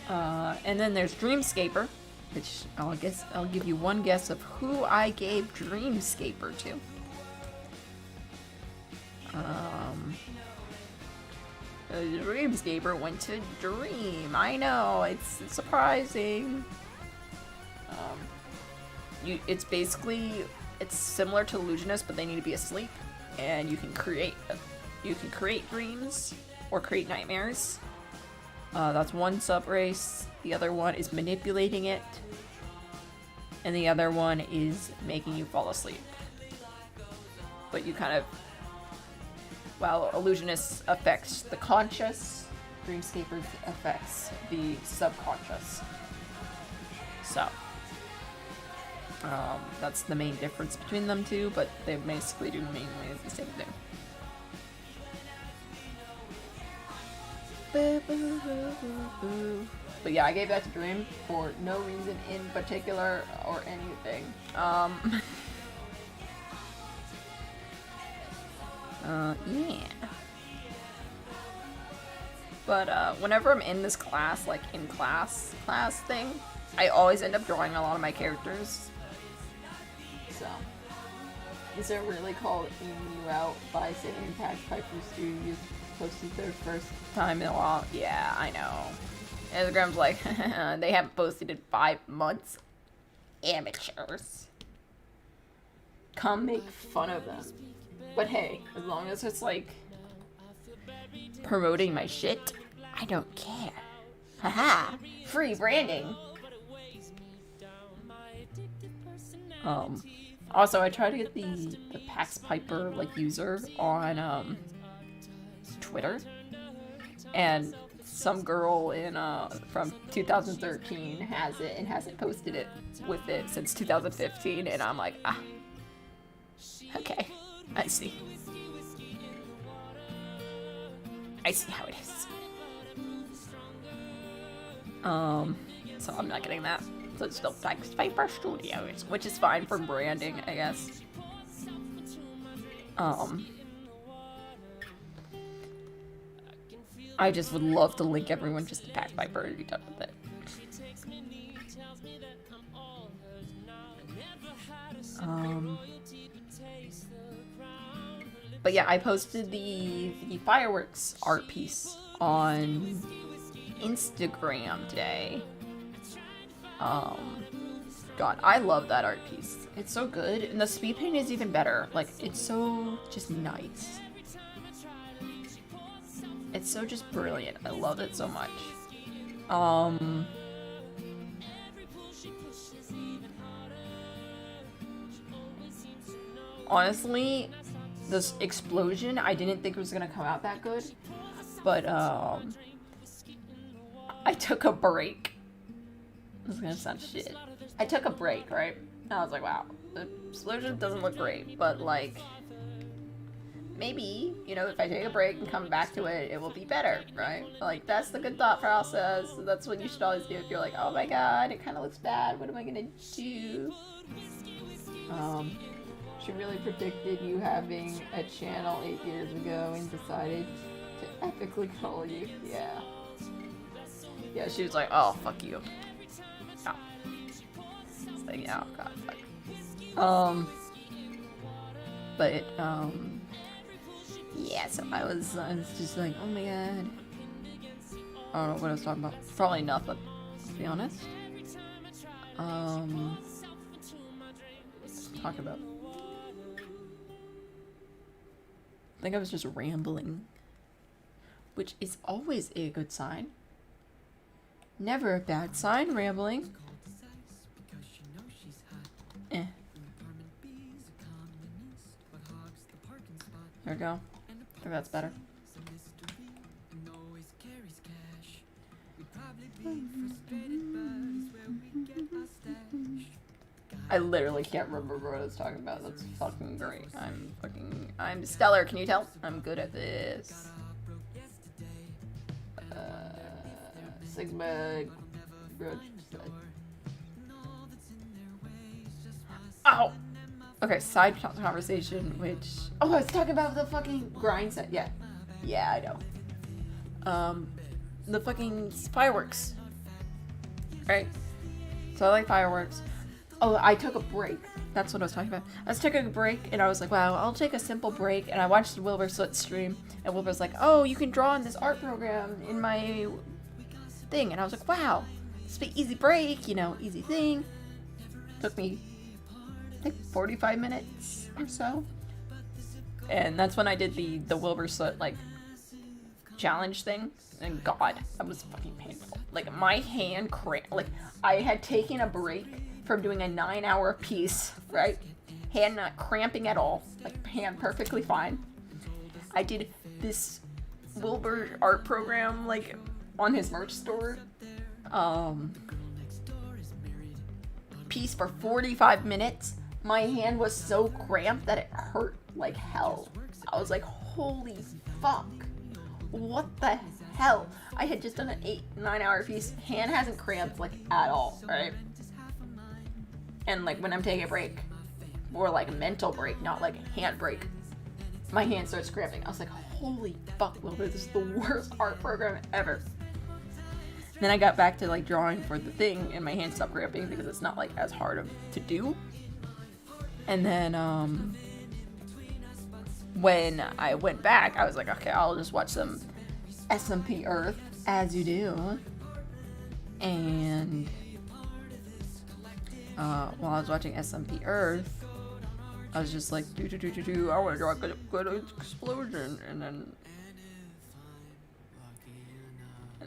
And then there's Dreamscaper, which I'll give you one guess of who I gave Dreamscaper to. Dreamscaper went to Dream. I know, it's surprising. It's basically, it's similar to Illusionist, but they need to be asleep, and you can create dreams or create nightmares. That's one sub-race. The other one is manipulating it, and the other one is making you fall asleep. But you kind of, while Illusionist affects the conscious, Dreamscaper affects the subconscious. So, that's the main difference between them two, but they basically do mainly the same thing. But yeah, I gave that to Dream for no reason in particular or anything. Yeah. But whenever I'm in this class, like in class thing, I always end up drawing a lot of my characters. So, is it really called aiming you out by saying Impact Piper Studios posted their first time in a while? Yeah, I know. Instagram's like, they haven't posted in 5 months. Amateurs. Come make fun of them. But hey, as long as it's like promoting my shit, I don't care. Haha, free branding. Also, I tried to get the Pax Piper like user on Twitter, and some girl in from 2013 has it and hasn't posted it with it since 2015, and I'm like, okay, I see how it is. So I'm not getting that. So it's still Pax Piper Studios, which is fine for branding, I guess. I just would love to link everyone just to Pax Piper and be done with it. But yeah, I posted the fireworks art piece on Instagram today. God, I love that art piece. It's so good, and the speed paint is even better. Like, it's so just nice. It's so just brilliant. I love it so much. Honestly, this explosion, I didn't think it was gonna come out that good, but I took a break. This is gonna sound shit. I took a break, right? And I was like, wow, the explosion doesn't look great, but like, maybe, you know, if I take a break and come back to it, it will be better, right? Like, that's the good thought process. That's what you should always do if you're like, oh my god, it kind of looks bad. What am I gonna do? She really predicted you having a channel 8 years ago and decided to epically troll you. Yeah. Yeah, she was like, oh, fuck you. Oh. It's like, oh god, fuck. But yeah, so I was just like, oh my god. I don't know what I was talking about. Probably nothing, to be honest. Let's talk about. I think I was just rambling, which is always a good sign. Never a bad sign, rambling. There we go. I think that's better. I literally can't remember what I was talking about. That's fucking great. I'm stellar. Can you tell? I'm good at this. Sigma. Oh! Okay, side conversation, which... Oh, I was talking about the fucking grind set. Yeah. Yeah, I know. The fucking fireworks. Right? So I like fireworks. Oh, I took a break. That's what I was talking about. I was taking a break, and I was like, wow, I'll take a simple break. And I watched Wilbur Soot stream, and Wilbur's like, oh, you can draw in this art program in my thing. And I was like, wow, this will be easy break, you know, easy thing. Took me, I think, 45 minutes or so. And that's when I did the Wilbur Soot, like, challenge thing. And God, that was fucking painful. Like, my hand cramped. Like, I had taken a break from doing a 9-hour piece, right? Hand not cramping at all. Like, hand perfectly fine. I did this Wilbur art program, like, on his merch store. Piece for 45 minutes. My hand was so cramped that it hurt like hell. I was like, holy fuck. What the hell? I had just done an 8-9 hour piece. Hand hasn't cramped like at all, right? And like when I'm taking a break, or like a mental break, not like a hand break, my hand starts cramping. I was like, holy fuck, Wilbur, this is the worst art program ever. And then I got back to like drawing for the thing, and my hand stopped cramping because it's not like as hard to do. And then when I went back, I was like, okay, I'll just watch some SMP Earth, as you do. And while I was watching SMP Earth, I was just like, I want to draw a good explosion, and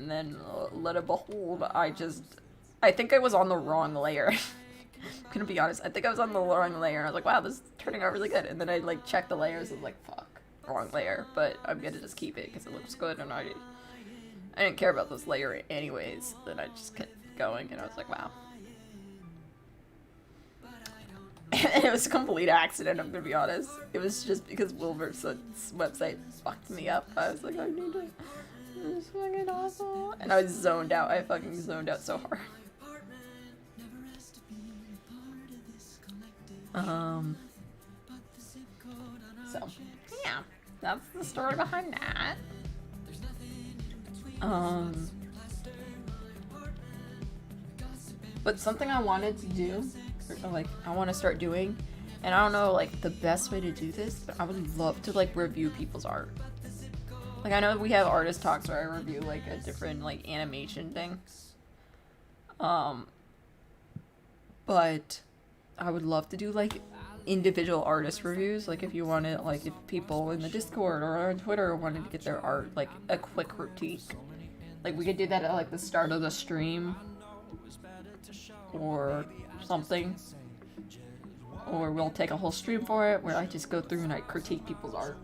then let it behold, I think I was on the wrong layer. I'm gonna be honest, I think I was on the wrong layer, and I was like, wow, this is turning out really good. And then I like checked the layers and like, fuck, wrong layer, but I'm gonna just keep it because it looks good, and I didn't care about this layer anyways. Then I just kept going, and I was like, wow. And it was a complete accident, I'm gonna be honest. It was just because Wilbur's website fucked me up. I was like, I need to... It's fucking awful. And I was zoned out. I fucking zoned out so hard. So, yeah. That's the story behind that. But something I wanted to do, or like, I want to start doing, and I don't know, like, the best way to do this, but I would love to, like, review people's art. Like, I know we have artist talks where I review, like, a different, like, animation thing. But I would love to do, like, individual artist reviews. Like, if you wanted, like, if people in the Discord or on Twitter wanted to get their art, like, a quick critique. Like, we could do that at, like, the start of the stream. Or something. Or we'll take a whole stream for it, where I just go through and I critique people's art.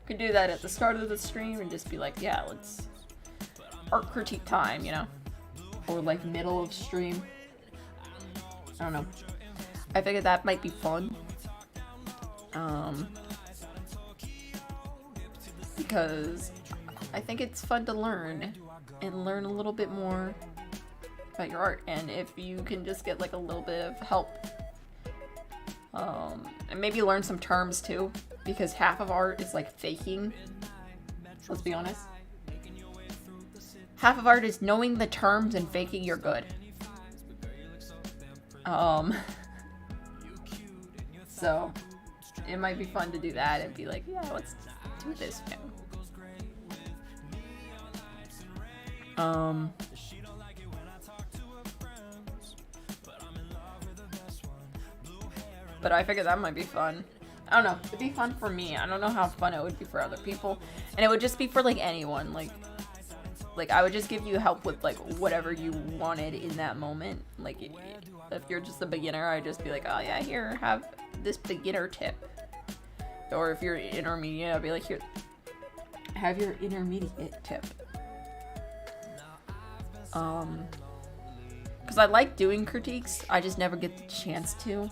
We could do that at the start of the stream and just be like, yeah, let's art critique time, you know? Or like middle of stream. I don't know. I figured that might be fun. Because I think it's fun to learn and learn a little bit more about your art. And if you can just get like a little bit of help, and maybe learn some terms too, because half of art is like faking. Let's be honest. Half of art is knowing the terms and faking you're good. So it might be fun to do that and be like, yeah, let's do this now. But I figured that might be fun. I don't know. It'd be fun for me. I don't know how fun it would be for other people. And it would just be for, like, anyone. Like I would just give you help with, like, whatever you wanted in that moment. Like, if you're just a beginner, I'd just be like, oh, yeah, here, have this beginner tip. Or if you're intermediate, I'd be like, here, have your intermediate tip. Because I like doing critiques. I just never get the chance to.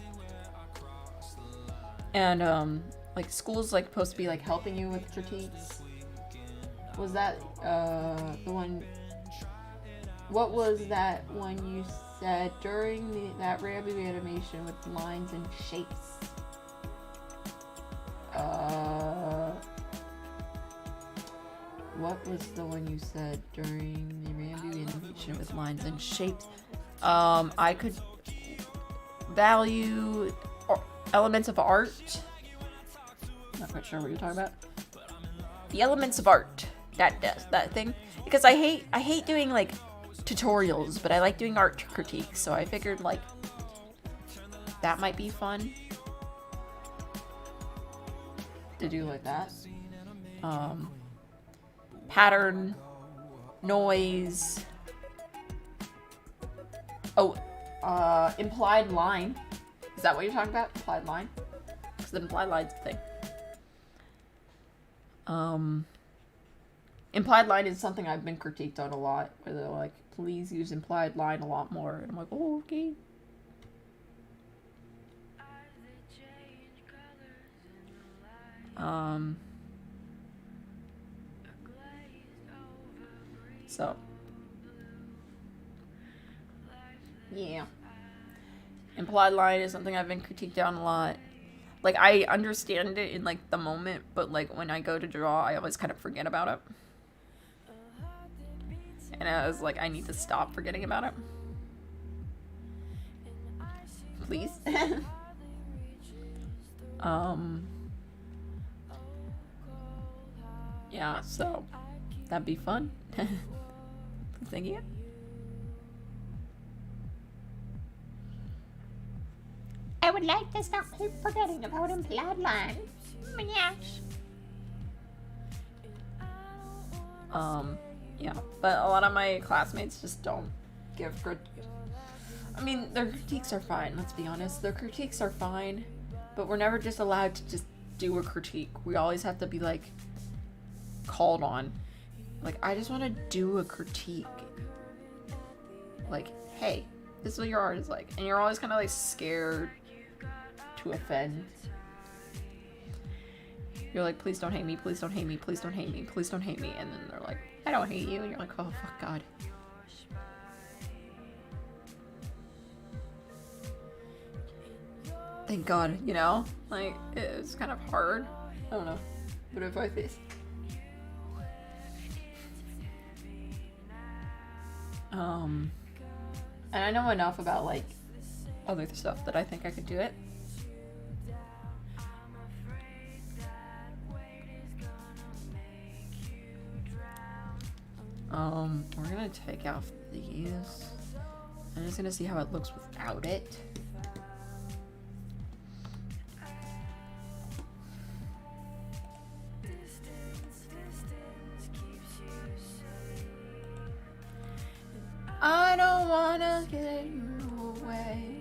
And, like, school's, like, supposed to be, like, helping you with critiques. Was that, the one... What was that one you said during that Rambo animation with lines and shapes. What was the one you said during the Rambo animation with lines and shapes? I could value elements of art. Not quite sure what you're talking about. The elements of art. That thing. Because I hate doing like tutorials, but I like doing art critiques, so I figured like that might be fun to do like that. Pattern, noise. Oh, implied line. Is that what you're talking about? Implied line? Because the implied line's a thing. Implied line is something I've been critiqued on a lot, where they're like, please use implied line a lot more. And I'm like, oh, okay. So. Yeah. Implied line is something I've been critiqued on a lot. Like, I understand it in, like, the moment, but, like, when I go to draw, I always kind of forget about it. And I was like, I need to stop forgetting about it. Please. Yeah, so that'd be fun. Thank you. I would like to stop forgetting about implied lines. Yes. Yeah, but a lot of my classmates just don't give good. I mean, their critiques are fine, let's be honest. Their critiques are fine, but we're never just allowed to just do a critique. We always have to be, like, called on. Like, I just want to do a critique. Like, hey, this is what your art is like. And you're always kind of, like, scared to offend. You're like, please don't hate me, please don't hate me, please don't hate me, please don't hate me. And then they're like, I don't hate you. And you're like, oh, fuck God. Thank God, you know? Like, it's kind of hard. I don't know. What if I face? And I know enough about, like, other stuff that I think I could do it. We're gonna take off these. I'm just gonna see how it looks without it. I don't wanna get you away.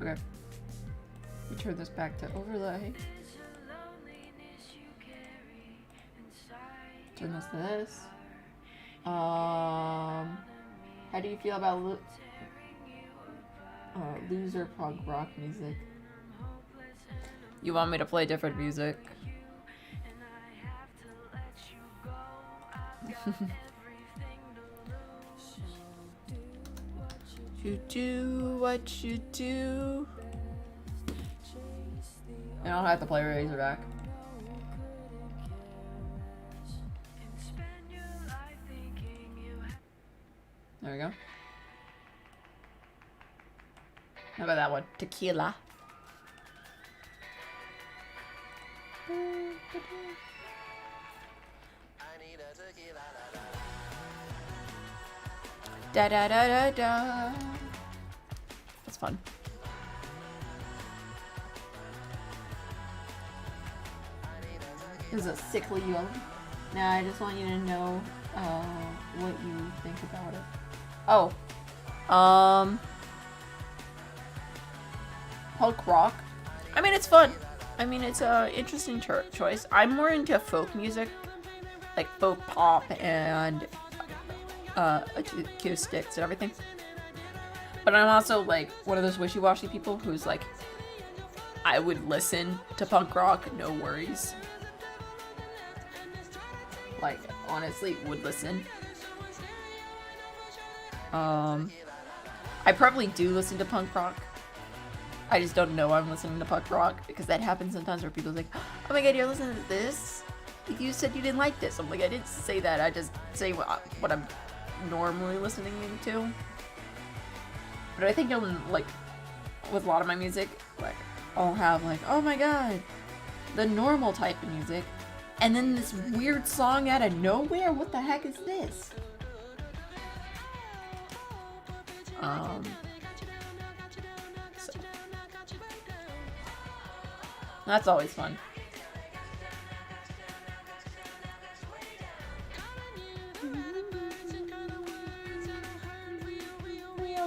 Okay. We turn this back to overlay. Turn this to this. How do you feel about loser prog rock music? You want me to play different music? You do what you do. I don't have to play Razorback. There we go. How about that one? Tequila. Da da da da da. That's fun. This is a sickly young. Now I just want you to know what you think about it. Oh. Punk rock. I mean, it's fun. I mean, it's a interesting choice. I'm more into folk music, like folk pop and acoustics and everything. But I'm also like one of those wishy-washy people who's like, I would listen to punk rock, no worries. Like, honestly, would listen. I probably do listen to punk rock. I just don't know I'm listening to punk rock, because that happens sometimes where people's like, oh my god, you're listening to this? You said you didn't like this. I'm like, I didn't say that. I just say what I'm normally listening to. But I think like, with a lot of my music, like, I'll have like, oh my god, the normal type of music, and then this weird song out of nowhere. What the heck is this? So that's always fun.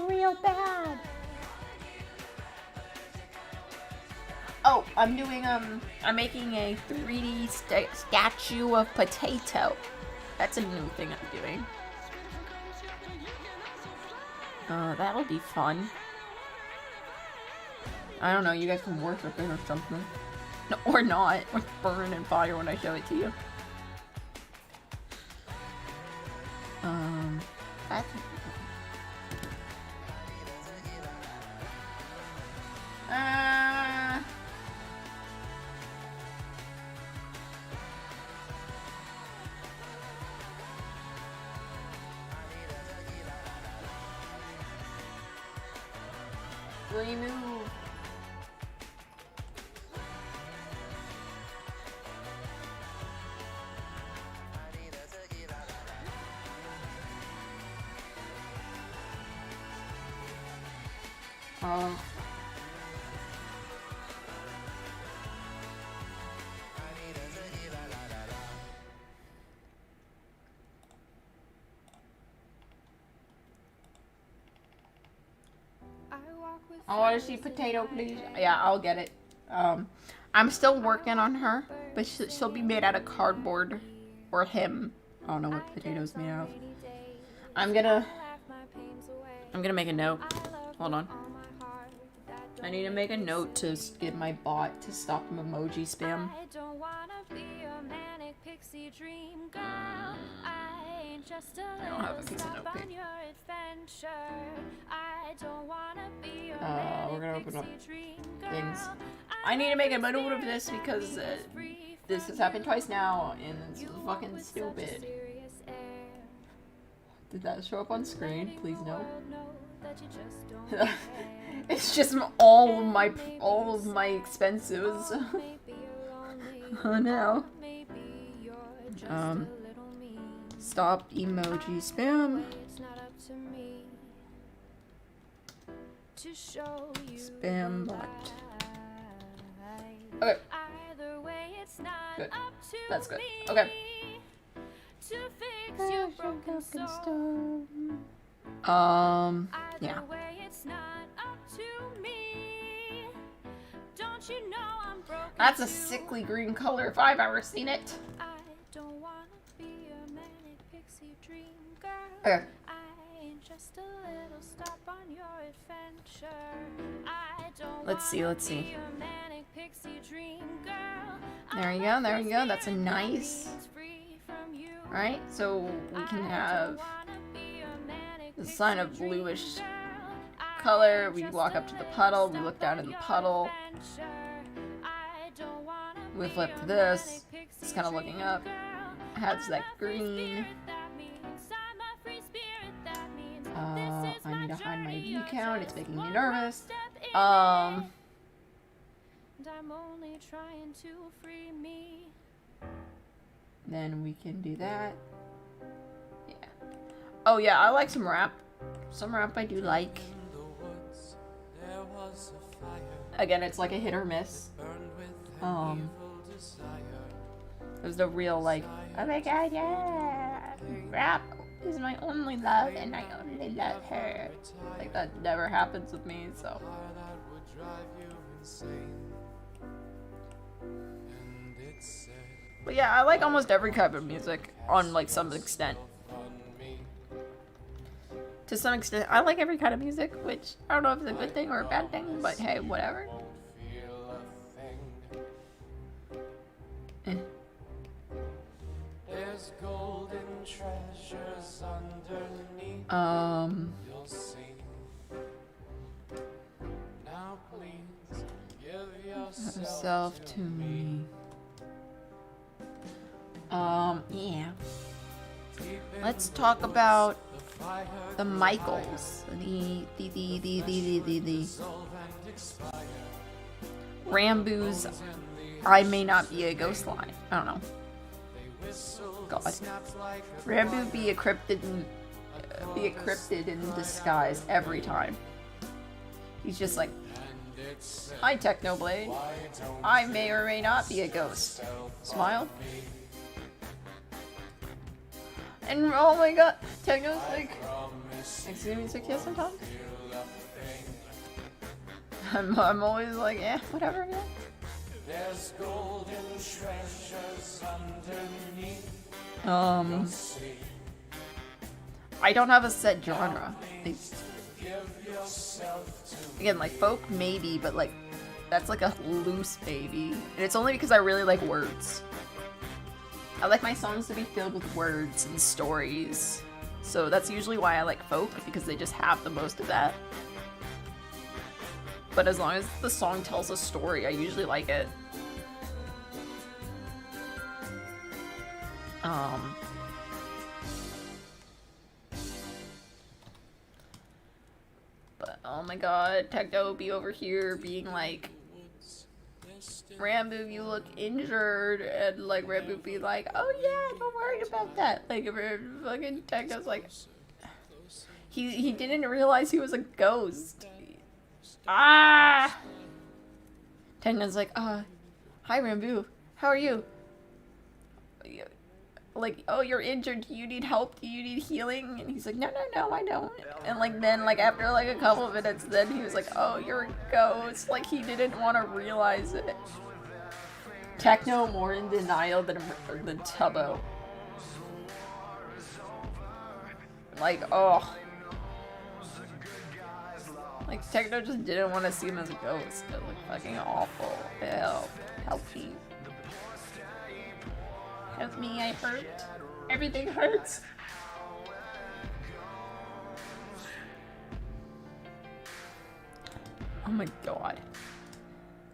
Real bad. Oh, I'm doing I'm making a 3D statue of potato. That's a new thing I'm doing. That'll be fun. I don't know, you guys can worship it or something. No, or not. Or burn in fire when I show it to you. That's... remove. I want to see potato, please. Yeah, I'll get it. I'm still working on her, but she'll be made out of cardboard or him. I don't know what potato's made out of. I'm gonna make a note. Hold on. I need to make a note to get my bot to stop emoji spam. I don't have a piece of note page. We're gonna open up things. I need to make a note of this because this has happened twice now, and it's fucking stupid. Did that show up on screen? Please no. It's just all of my expenses. Oh no. Stop emoji spam. Spam bot. Okay. Good. That's good. Okay. Yeah. That's a sickly green color if I've ever seen it. Okay. Let's see. There you go. That's a nice. Right? So we can have the sign of bluish color. We walk up to the puddle. We look down in the puddle. We flip to this. It's kind of looking up. It has that green. I need to hide my view count. It's making me nervous. Then we can do that. Yeah. Oh yeah, I like some rap. Some rap I do like. Again, it's like a hit or miss. There's no real like, oh my god, yeah, rap is my only love and I only love her. Like that never happens with me, so. But yeah, I like almost every type of music on like some extent. To some extent, I like every kind of music, which I don't know if it's a good thing or a bad thing, but hey, whatever. golden treasures underneath. You'll see. Now please give yourself to me. Yeah. Let's talk about the Michaels. The Rambu's I may not be a ghost line. I don't know. God. Rambu be a cryptid in disguise every time. He's just like, hi Technoblade. I may or may not be a ghost. Smile. And oh my god, Techno's like, excuse me, sick yes sometimes. I'm always like, yeah, whatever, yeah. There's golden treasures underneath. I don't have a set genre. Again, like folk maybe, but like that's like a loose maybe. And it's only because I really like words. I like my songs to be filled with words and stories. So that's usually why I like folk, because they just have the most of that. But as long as the song tells a story, I usually like it. But oh my god, Techno be over here being like, Rambu, you look injured, and like Rambu be like, oh yeah, don't worry about that. Like fucking Techno's like, he didn't realize he was a ghost. Ah! Techno's like, hi Rambu, how are you? Like, oh, you're injured, do you need help, do you need healing? And he's like, no, I don't. And like then like after like a couple of minutes, then he was like, oh, you're a ghost. Like he didn't want to realize it. Techno more in denial than Tubbo. Like, oh. Like Techno just didn't want to see him as a ghost. It looked fucking awful. Help me. Help me, I hurt. Everything hurts. Oh my god.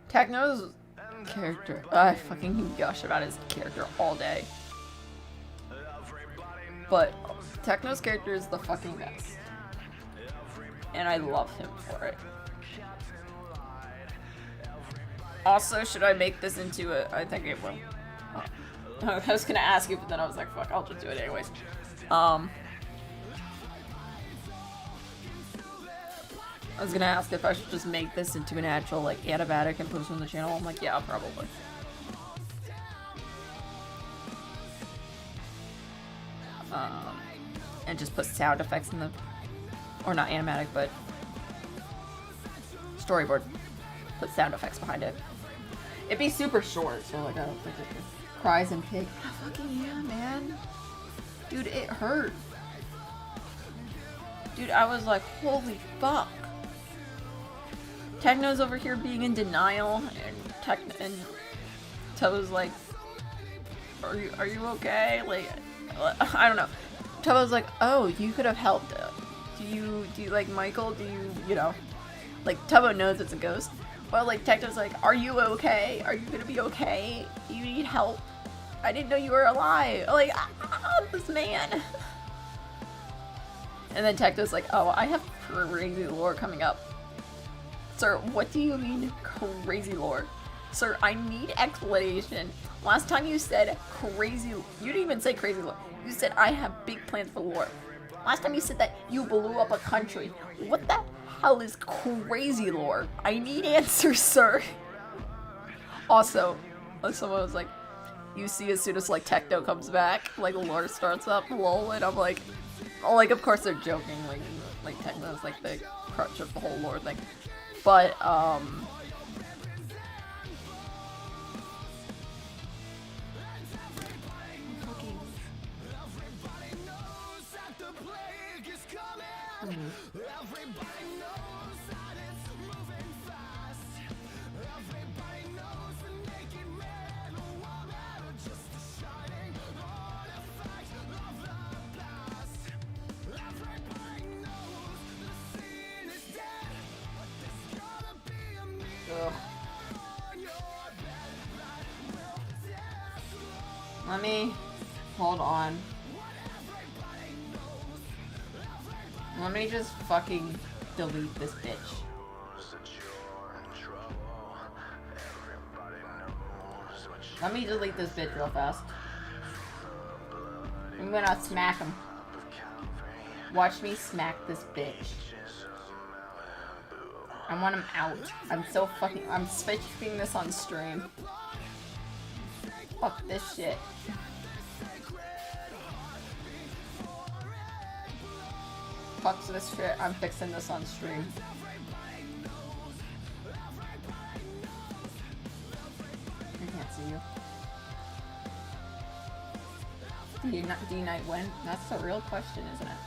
Techno's character. I fucking gush about his character all day. But Techno's character is the fucking best. And I love him for it. Also, should I make this into a... I think it will. I was gonna ask you, but then I was like, fuck, I'll just do it anyways. I was gonna ask if I should just make this into an actual, like, animatic and post on the channel. I'm like, yeah, probably. And just put sound effects in the... Or not animatic, but... storyboard. Put sound effects behind it. It'd be super short, so, like, I don't think it could... Cries and pig. Oh, fucking yeah, man. Dude, it hurt. Dude, I was like, holy fuck. Techno's over here being in denial, and Tubbo's like, are you okay? Like, I don't know. Tubbo's like, oh, you could have helped. Do you like Michael? Do you know? Like, Tubbo knows it's a ghost. But like, Techno's like, are you okay? Are you gonna be okay? You need help. I didn't know you were alive. Like, this man. And then Techno's like, oh, I have crazy lore coming up. Sir, what do you mean crazy lore? Sir, I need explanation. Last time you said crazy, you didn't even say crazy lore. You said I have big plans for lore. Last time you said that you blew up a country. What the hell is crazy lore? I need answers, sir. Also, someone was like, you see as soon as like Techno comes back, like lore starts up, lol, and I'm like, oh, like of course they're joking, like Techno's like the crutch of the whole lore thing. But Let me... Hold on. Let me just fucking delete this bitch. Let me delete this bitch real fast. I'm gonna smack him. Watch me smack this bitch. I want him out. I'm so fucking... I'm switching this on stream. Fuck this shit. Fuck this shit. I'm fixing this on stream. I can't see you. Do you not win? That's the real question, isn't it?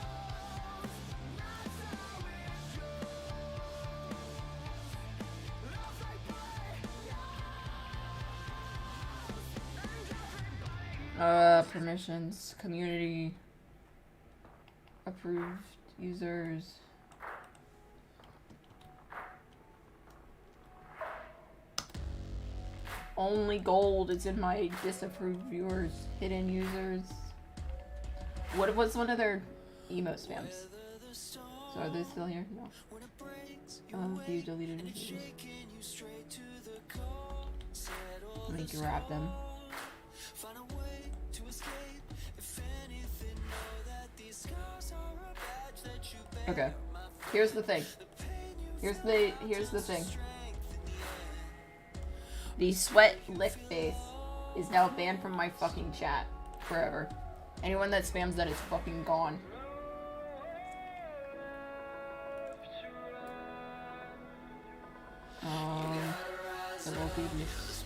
Permissions, community, approved users. Only gold is in my disapproved viewers, hidden users. What was one of their emo spams? So are they still here? No. View deleted images. Let me grab them. Okay. Here's the thing. Here's the thing. The sweat lick face is now banned from my fucking chat forever. Anyone that spams that is fucking gone. So we'll do this.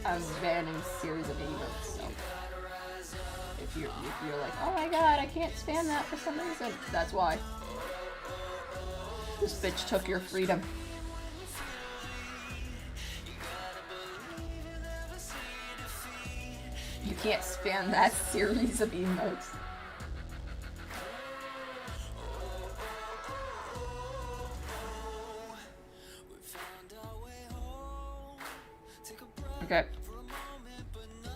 I'm banning series of emotes, so if you're like, oh my god, I can't spam that for some reason, that's why. This bitch took your freedom. You can't spam that series of emotes. Okay.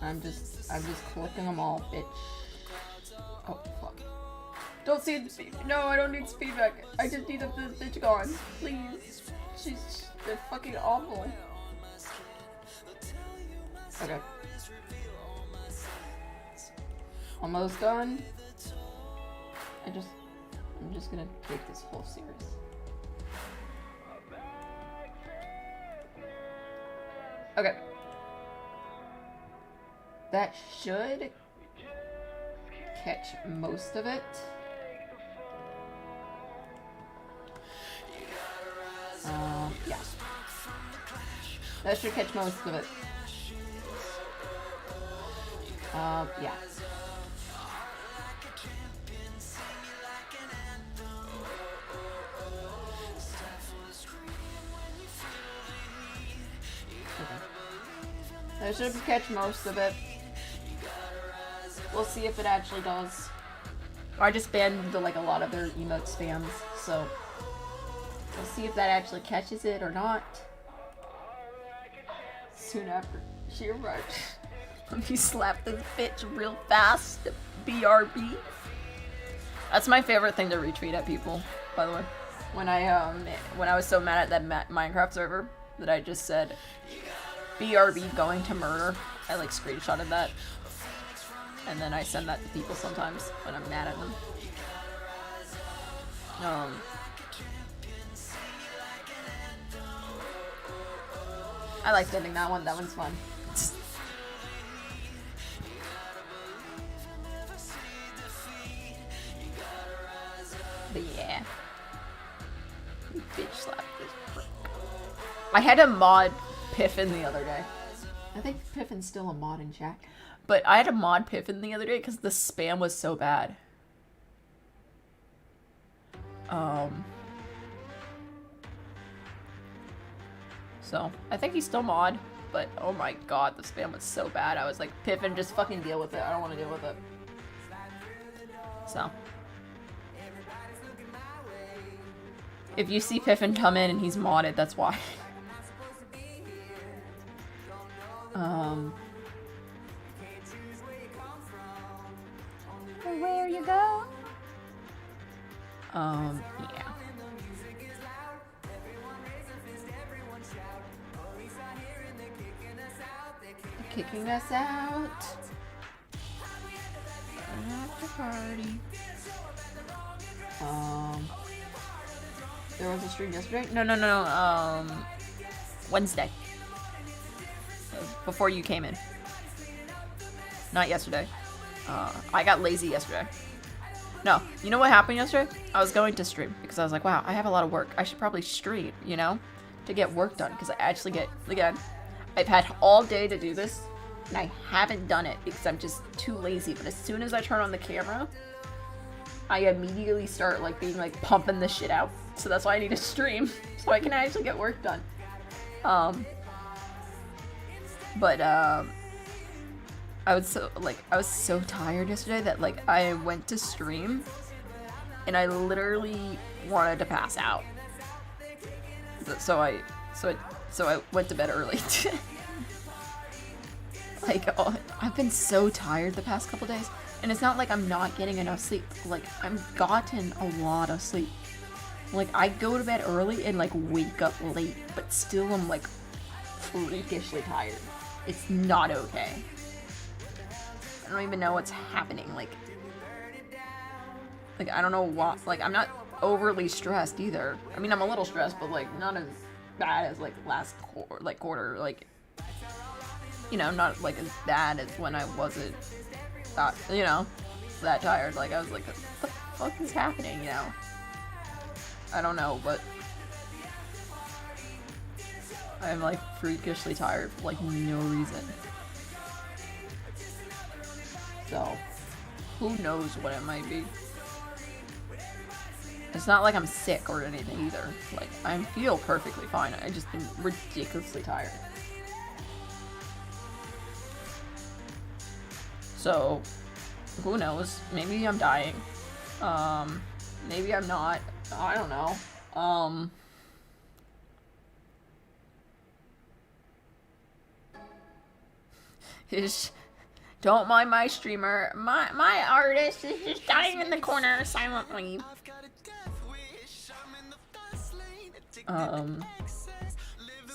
I'm just collecting them all, bitch. Oh, fuck. Don't see the feedback. No, I don't need feedback. I just need the bitch gone. Please. They're fucking awful. Okay. Almost done. I'm just gonna take this whole series. Okay. That should catch most of it. Yeah. That should catch most of it. Yeah. That should catch most of it. We'll see if it actually does. I just banned a lot of their emote spams, so we'll see if that actually catches it or not. Soon after she arrived. Let me slap this bitch real fast. BRB. That's my favorite thing to retweet at people, by the way. When I was so mad at that Minecraft server that I just said BRB going to murder. I screenshotted that. And then I send that to people sometimes when I'm mad at them. I like sending that one. That one's fun. But yeah. Bitch slap this prick. I had a mod Piffin the other day. I think Piffin's still a mod in chat. But I had a mod Piffin the other day because the spam was so bad. So, I think he's still mod, but oh my god, the spam was so bad. I was like, Piffin, just fucking deal with it. I don't want to deal with it. So. If you see Piffin come in and he's modded, that's why. Where you go? Yeah. Kicking us out. After party. There was a stream yesterday? No. Wednesday. Before you came in. Not yesterday. I got lazy yesterday. No, you know what happened yesterday? I was going to stream because I was like, wow, I have a lot of work. I should probably stream, you know, to get work done because I actually get, again, I've had all day to do this and I haven't done it because I'm just too lazy. But as soon as I turn on the camera, I immediately start like being like pumping this shit out. So that's why I need to stream so I can actually get work done. I was so tired yesterday that like I went to stream and I literally wanted to pass out. So I went to bed early. Like, oh, I've been so tired the past couple days, and it's not like I'm not getting enough sleep. Like, I've gotten a lot of sleep. Like, I go to bed early and like wake up late, but still I'm like freakishly tired. It's not okay. I don't even know what's happening. Like I don't know what. Like, I'm not overly stressed either. I mean, I'm a little stressed, but like not as bad as like last quarter. Like, you know, not like as bad as when I wasn't, you know, that tired. Like, I was like, what the fuck is happening? You know, I don't know, but I'm like freakishly tired for like no reason. So, who knows what it might be. It's not like I'm sick or anything either. Like, I feel perfectly fine. I just been ridiculously tired. So, who knows? Maybe I'm dying. Maybe I'm not. I don't know. Don't mind my streamer. My artist is just dying in the corner silently.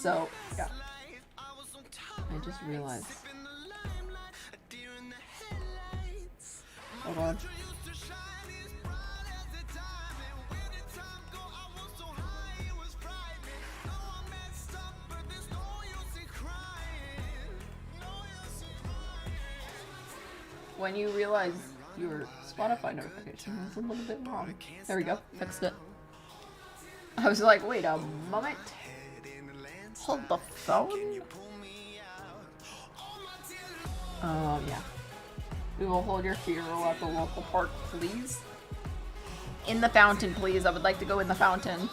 So, yeah. I just realized. Hold on. When you realize your Spotify notification is a little bit wrong. There we go. Fixed it. I was like, wait a moment. Hold the phone? Yeah. We will hold your funeral at the local park, please. In the fountain, please. I would like to go in the fountain.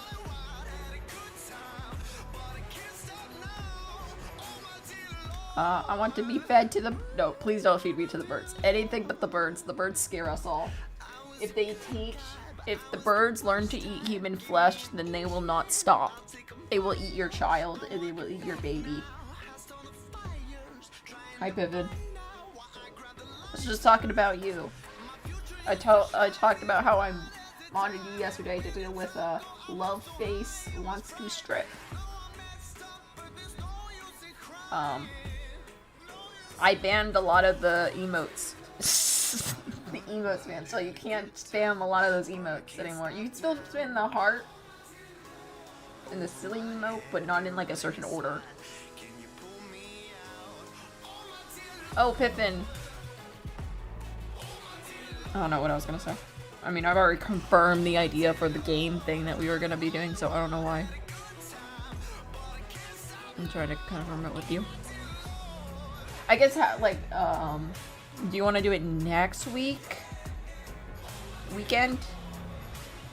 I want to be fed to the... No, please don't feed me to the birds. Anything but the birds. The birds scare us all. If the birds learn to eat human flesh, then they will not stop. They will eat your child, and they will eat your baby. Hi, Piven. I was just talking about you. I talked about how I wanted you yesterday to deal with a love face wants to strip. I banned a lot of the emotes. The emotes, man. So you can't spam a lot of those emotes anymore. You can still spam the heart and the silly emote, but not in like a certain order. Oh, Pippin. I don't know what I was gonna say. I mean, I've already confirmed the idea for the game thing that we were gonna be doing, so I don't know why. I'm trying to confirm it with you. I guess, do you want to do it next weekend?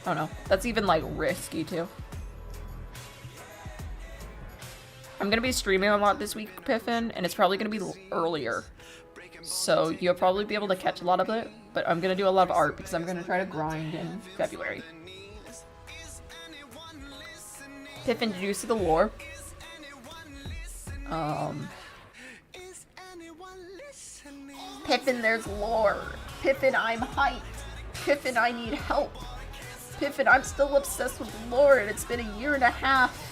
Oh no, that's even, like, risky, too. I'm gonna be streaming a lot this week, Piffin, and it's probably gonna be earlier. So you'll probably be able to catch a lot of it, but I'm gonna do a lot of art because I'm gonna try to grind in February. Piffin, did you see the lore? Piffin, there's lore. Piffin, I'm hyped. Piffin, I need help. Piffin, I'm still obsessed with lore, and it's been a year and a half.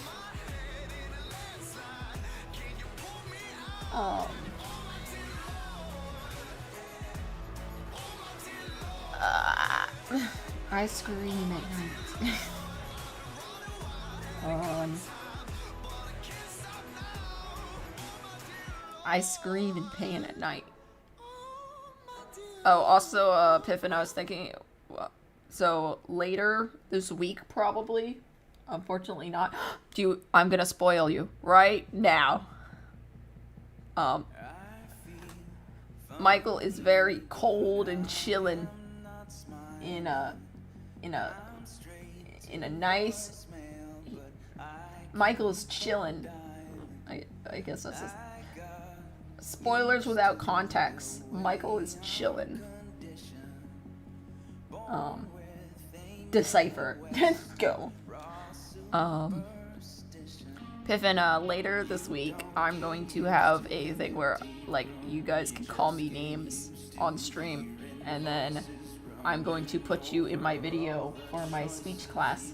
I scream at night. I scream in pain at night. Oh, also, Piffin, I was thinking, so later this week, probably, unfortunately not, I'm gonna spoil you right now. Michael is very cold and chillin' in a nice, Michael's chillin', I guess that's a, spoilers without context. Michael is chillin'. Decipher. Go. Piffin, later this week, I'm going to have a thing where, like, you guys can call me names on stream, and then I'm going to put you in my video for my speech class.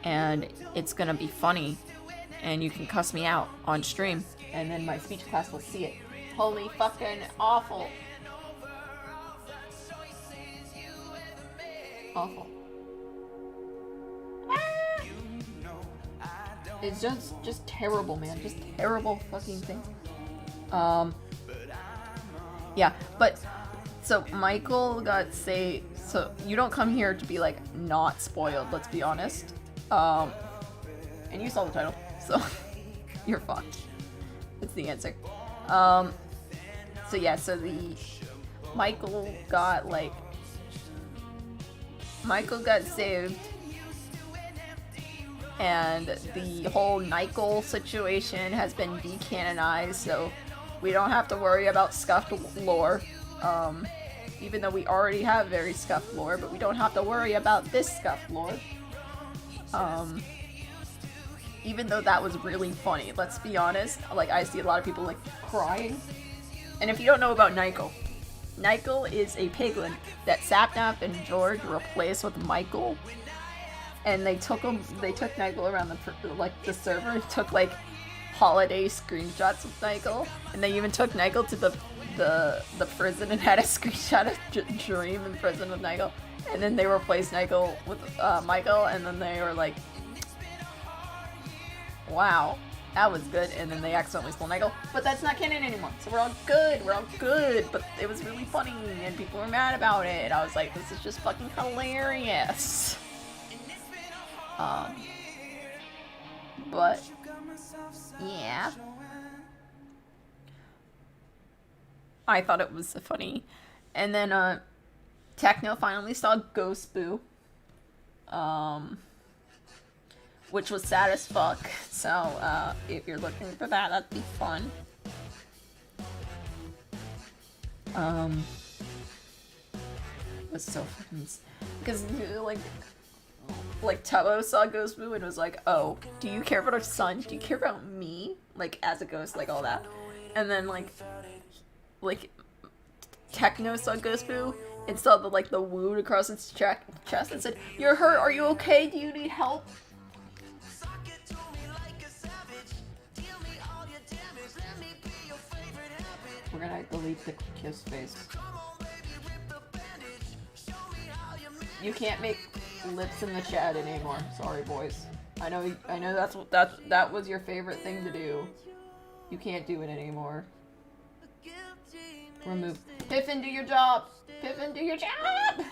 And it's gonna be funny, and you can cuss me out on stream, and then my speech class will see it. Holy fucking awful. Awful. It's just terrible, man. Just terrible fucking thing. Yeah, but so Michael got so you don't come here to be like not spoiled, let's be honest. And you saw the title, so you're fucked. That's the answer. So yeah, so Michael got saved, and the whole Michael situation has been decanonized, so we don't have to worry about scuffed lore. Even though we already have very scuffed lore, but we don't have to worry about this scuffed lore. Even though that was really funny, let's be honest. Like, I see a lot of people like crying. And if you don't know about Nykel, Nykel is a piglin that Sapnap and George replaced with Michael. And they took Nykel around the server and took like holiday screenshots of Nykel. And they even took Nykel to the prison and had a screenshot of Dream in prison with Nykel. And then they replaced Nykel with Michael, and then they were like, wow, that was good. And then they accidentally stole Nykel. But that's not canon anymore, so we're all good. But it was really funny, and people were mad about it. I was like, this is just fucking hilarious. But yeah, I thought it was funny. And then Techno finally saw Ghost Boo, which was sad as fuck. So if you're looking for that, that'd be fun. It was so fucking, because like Tubbo saw Ghost Boo and was like, oh, do you care about our son? Do you care about me? Like, as a ghost, like, all that. And then, like, Techno saw Ghost Boo and saw the wound across its chest and said, you're hurt, are you okay? Do you need help? We're gonna delete the kiss face. You can't make lips in the chat anymore. Sorry, boys. I know that was your favorite thing to do. You can't do it anymore. Remove. Piffin, do your job. Piffin, do your job.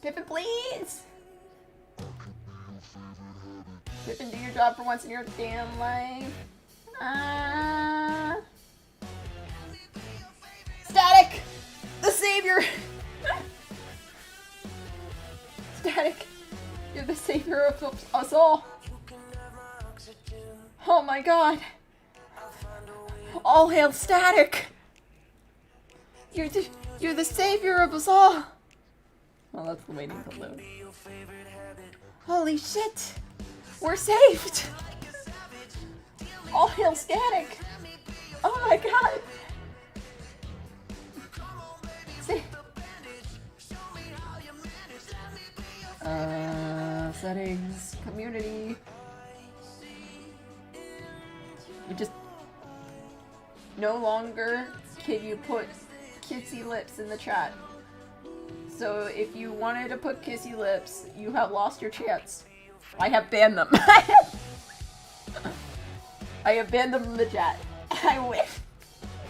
Piffin, please. Piffin, do your job for once in your damn life. Static, the savior. Static, you're the savior of us all. Oh my god. All hail Static. You're the savior of us all. Well, that's waiting to load. Holy shit. We're saved. All hail Static. Oh my god! See? Settings, community. You just no longer can you put kissy lips in the chat. So if you wanted to put kissy lips, you have lost your chance. I have banned them. I have banned them from the chat. I win.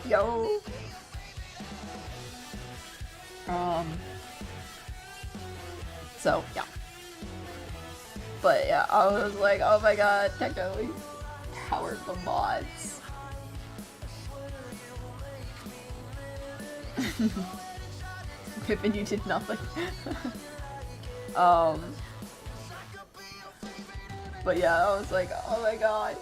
Yo. So yeah. But yeah, I was like, oh my god, Techno is powerful mods. Pippin, you did nothing. But yeah, I was like, oh my god.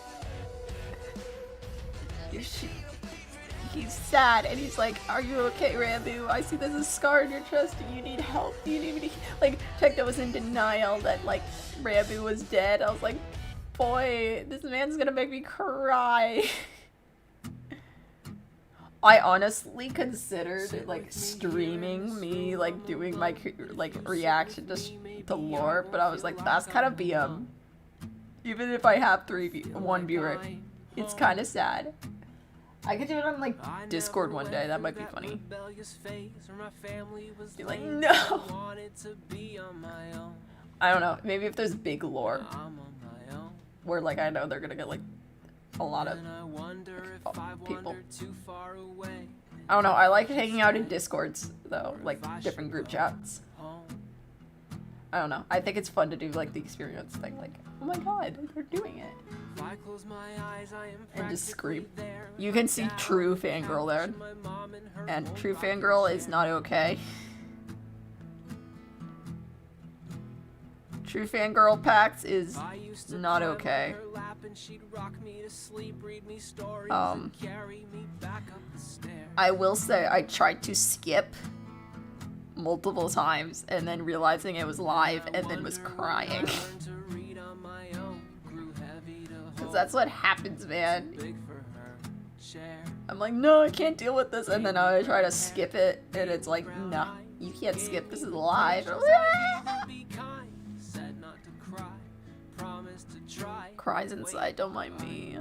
He's sad, and he's like, are you okay, Rambo? I see there's a scar in your chest, and you need help. Do you need me to... Like, Techno was in denial that, like, Rambo was dead. I was like, boy, this man's gonna make me cry. I honestly considered, like, streaming me, like, doing my, like, reaction to lore, but I was like, that's kind of BM. Even if I have one viewer, it's kind of sad. I could do it on, like, Discord one day. That might be funny. Be like, no! I don't know. Maybe if there's big lore. Where, like, I know they're gonna get, like, a lot of people. I don't know. I like hanging out in Discords, though. Like, different group chats. I don't know. I think it's fun to do, like, the experience thing. Like, oh my god, they're doing it. And just scream. You can see True Fangirl there. And True Fangirl is not okay. True Fangirl Pax is not okay. I will say I tried to skip multiple times and then realizing it was live and then was crying. Cause that's what happens, man. I'm like, no, I can't deal with this, and then I try to skip it and it's like, no, you can't skip, this is live. Cries inside, don't mind me.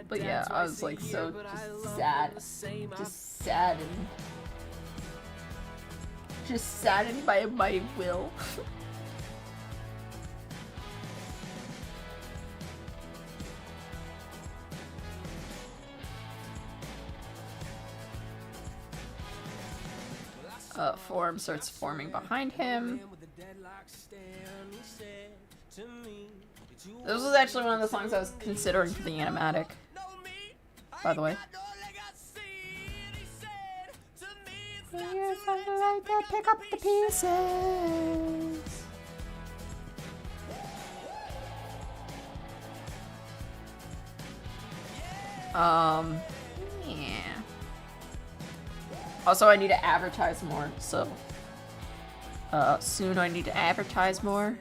But yeah, I was like so just saddened by my will. Form starts forming behind him. This was actually one of the songs I was considering for the animatic, by the way. Pick up the pieces. Yeah. Also, I need to advertise more, so soon I need to advertise more,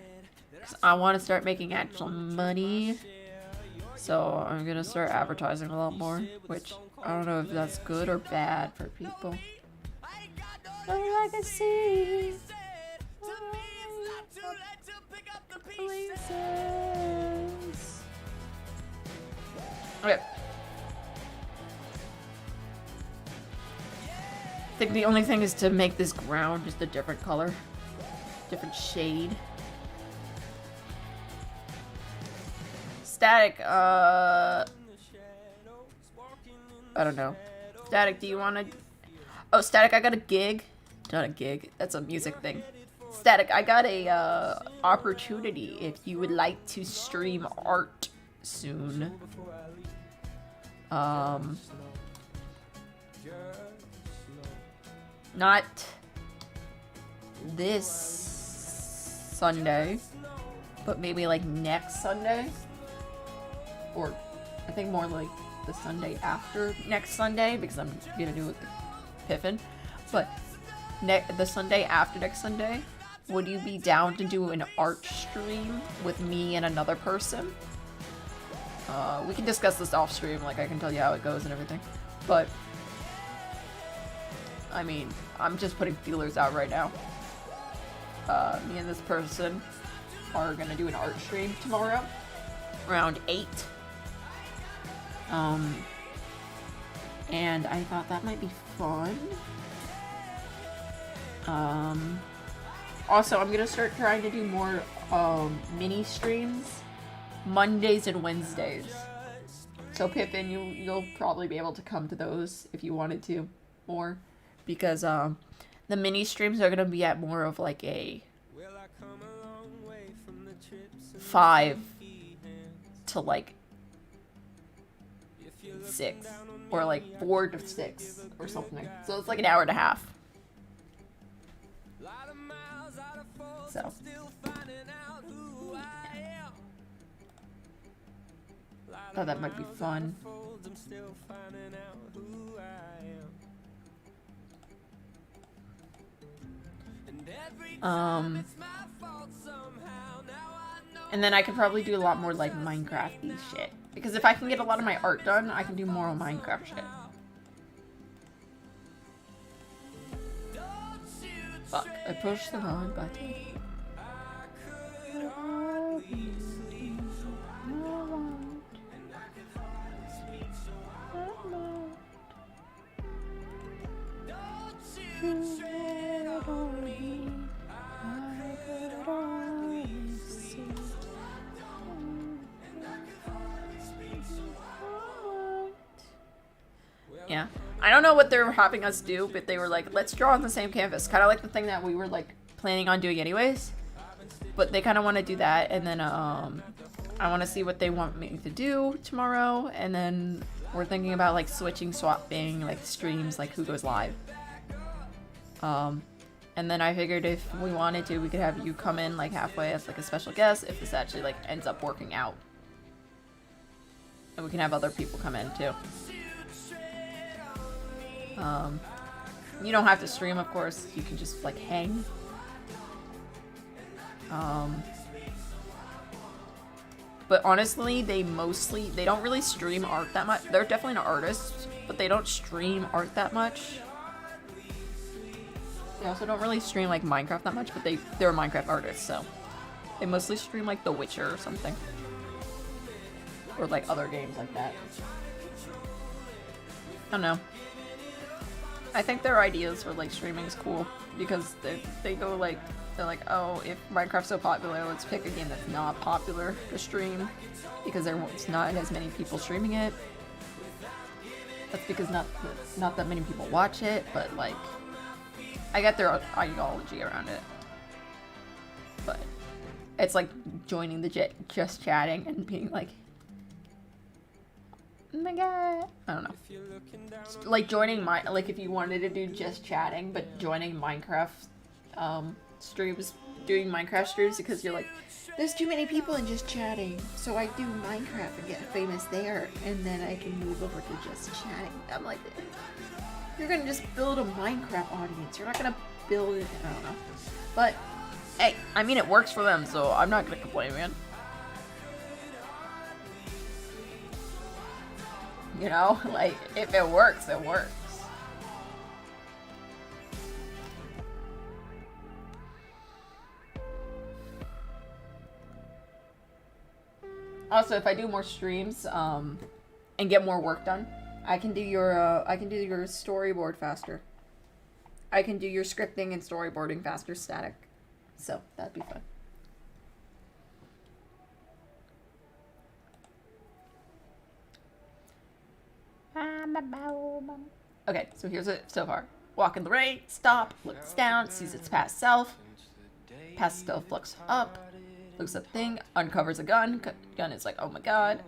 because I want to start making actual money, so I'm gonna start advertising a lot more, which I don't know if that's good or bad for people. I can see. Okay. I think the only thing is to make this ground just a different color. Different shade. Static, I don't know. Static, do you want to... Oh, Static, I got a gig. Not a gig. That's a music thing. Static, I got a opportunity if you would like to stream art soon. Not this Sunday, but maybe like next Sunday, or I think more like the Sunday after next Sunday, because I'm gonna do it with Piffin, but the Sunday after next Sunday, would you be down to do an art stream with me and another person? We can discuss this off stream, like I can tell you how it goes and everything. But, I mean, I'm just putting feelers out right now. Me and this person are gonna do an art stream tomorrow, around 8. And I thought that might be fun. Also, I'm gonna start trying to do more mini streams Mondays and Wednesdays. So Pippin, you'll probably be able to come to those if you wanted to more, because the mini streams are gonna be at more of like a 5 to like 6, or like 4 to 6 or something. So it's like an hour and a half. So thought that might be fun. And then I could probably do a lot more like Minecraft-y shit. Because if I can get a lot of my art done, I can do more Minecraft shit. Fuck, I pushed the wrong button. Yeah. I don't know what they're having us do, but they were like, let's draw on the same canvas. Kind of like the thing that we were like planning on doing anyways. But they kind of want to do that, and then I want to see what they want me to do tomorrow, and then we're thinking about like swapping like streams, like who goes live. And then I figured if we wanted to, we could have you come in like halfway as like a special guest if this actually like ends up working out. And we can have other people come in too. You don't have to stream, of course. You can just like hang. But honestly, they don't really stream art that much. They're definitely an artist, but they don't stream art that much. They also don't really stream like Minecraft that much, but they're Minecraft artists, so they mostly stream like The Witcher or something. Or like other games like that. I don't know. I think their ideas for like streaming is cool because they go like, they're like, oh, if Minecraft's so popular, let's pick a game that's not popular to stream because there's not as many people streaming it. That's because not that many people watch it, but like, I get their ideology around it. But it's like joining the just chatting and being like, oh my god, I don't know. Like joining like if you wanted to do just chatting, but joining Minecraft streams, doing Minecraft streams because you're like, there's too many people in just chatting, so I do Minecraft and get famous there, and then I can move over to just chatting. I'm like, you're gonna just build a Minecraft audience. You're not gonna build it. I don't know. But hey, I mean, it works for them, so I'm not gonna complain, man. You know, like, if it works, it works. Also, if I do more streams, and get more work done, I can do your storyboard faster. I can do your scripting and storyboarding faster static. So, that'd be fun. Okay, so here's it so far. Walk in the rain, stop, looks down, sees its past self. Past self looks up, looks at the thing, uncovers a gun. Gun is like, oh my god,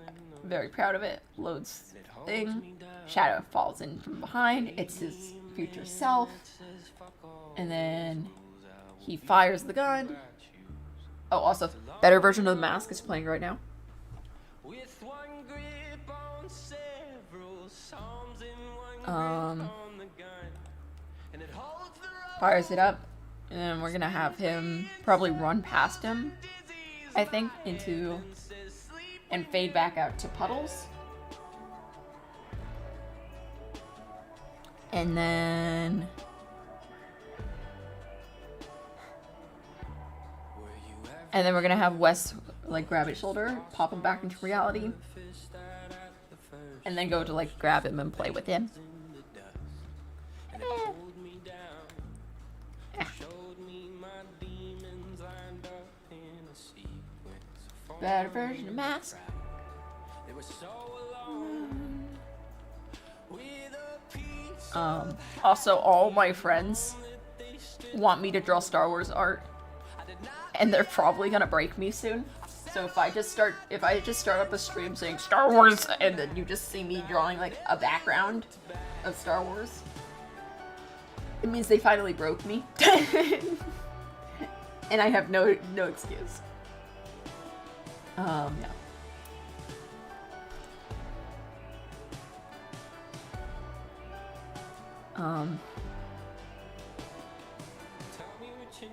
very proud of it. Loads thing. Shadow falls in from behind. It's his future self. And then he fires the gun. Oh, also, better version of the mask is playing right now. Fires it up. And then we're gonna have him probably run past him, I think, and fade back out to puddles. And then we're gonna have Wes like grab his shoulder, pop him back into reality, and then go to like grab him and play with him. Better version of Mask. Also, all my friends want me to draw Star Wars art, and they're probably gonna break me soon. So if I just start up a stream saying Star Wars, and then you just see me drawing like a background of Star Wars, it means they finally broke me, and I have no excuse. No.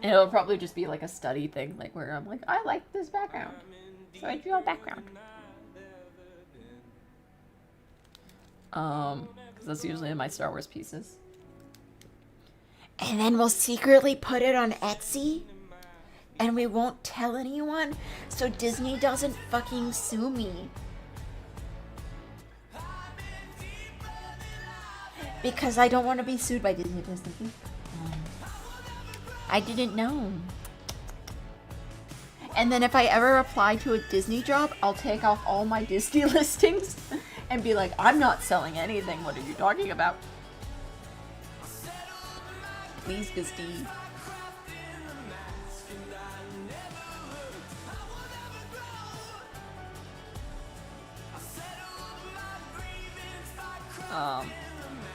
It'll probably just be like a study thing, like where I'm like, I like this background, so I drew a background. Because that's usually in my Star Wars pieces. And then we'll secretly put it on Etsy. And we won't tell anyone, so Disney doesn't fucking sue me. Because I don't want to be sued by Disney. I didn't know. And then if I ever apply to a Disney job, I'll take off all my Disney listings and be like, I'm not selling anything. What are you talking about? Please, Disney.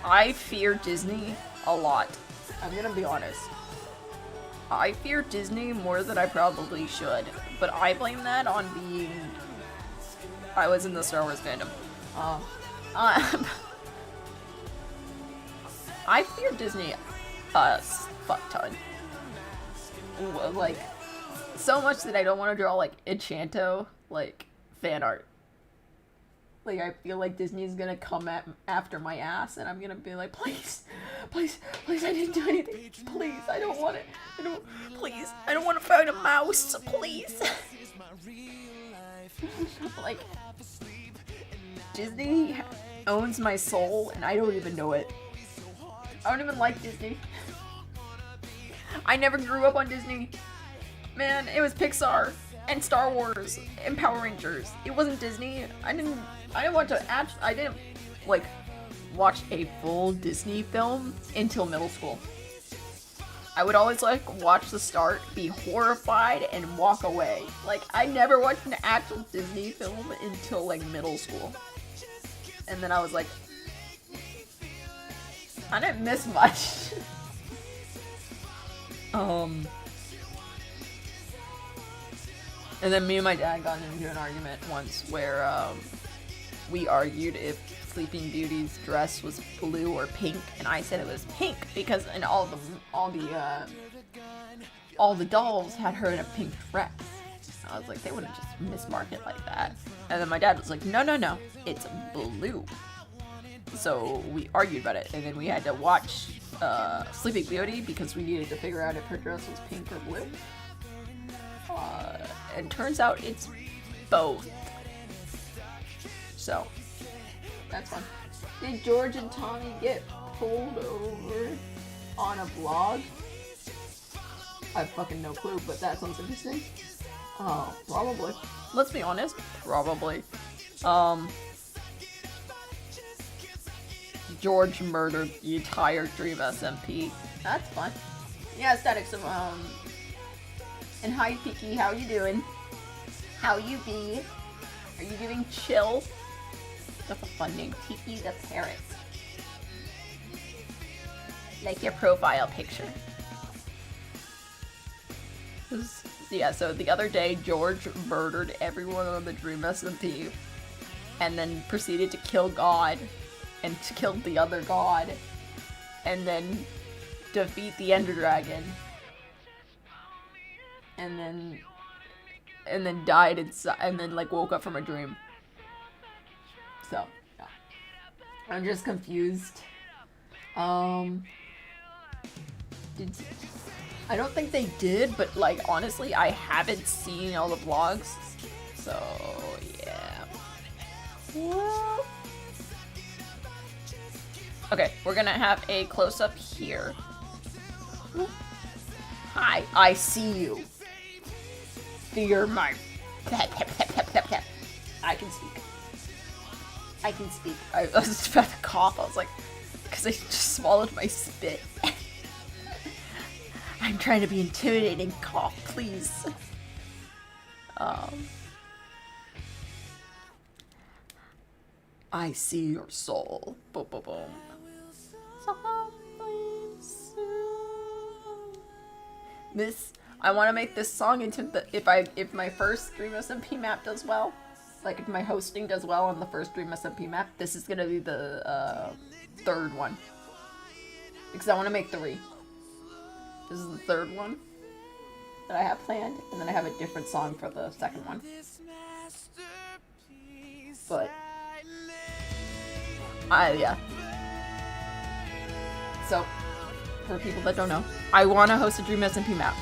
I fear Disney a lot. I'm gonna be honest. I fear Disney more than I probably should, but I blame that on I was in the Star Wars fandom. I fear Disney a fuck ton. Like, so much that I don't want to draw, like, Enchanto, like, fan art. Like, I feel like Disney's gonna come after my ass, and I'm gonna be like, please, please, please, I didn't do anything. Please, I don't want it. Please, I don't want to find a mouse. Please. Like, Disney owns my soul, and I don't even know it. I don't even like Disney. I never grew up on Disney. Man, it was Pixar and Star Wars and Power Rangers. It wasn't Disney. I didn't watch a full Disney film until middle school. I would always like watch the start, be horrified, and walk away. Like, I never watched an actual Disney film until like middle school. And then I was like, I didn't miss much. And then me and my dad got into an argument once where we argued if Sleeping Beauty's dress was blue or pink, and I said it was pink because in all the dolls had her in a pink dress. I was like, they wouldn't just mismark it like that. And then my dad was like, no, it's blue. So we argued about it, and then we had to watch Sleeping Beauty because we needed to figure out if her dress was pink or blue. And turns out it's both. So, that's fun. Did George and Tommy get pulled over on a blog? I have fucking no clue, but that sounds interesting. Oh, probably. Let's be honest, probably. George murdered the entire Dream SMP. That's fun. Yeah, Static, so, and hi, Piki, how you doing? How you be? Are you doing chill? That's a fun name, Tiki the Parrot. Like your profile picture. Yeah, so the other day, George murdered everyone on the Dream SMP, and then proceeded to kill God, and killed the other God, and then defeat the Ender Dragon, and then died inside, and then like woke up from a dream. So yeah. I'm just confused. I don't think they did, but like honestly, I haven't seen all the vlogs, so yeah. Okay, we're gonna have a close-up here. Hi, I see you. Fear my... I can speak. I can speak. I was just about to cough. I was like, because I just swallowed my spit. I'm trying to be intimidating. Cough, please. I see your soul. Boom, boom, boom. This, I want to make this song into the, if my first Dream SMP map does well, like if my hosting does well on the first Dream SMP map, this is gonna be the third one, because I want to make 3. This is the third one that I have planned, and then I have a different song for the second one. But yeah. So, for people that don't know, I want to host a Dream SMP map.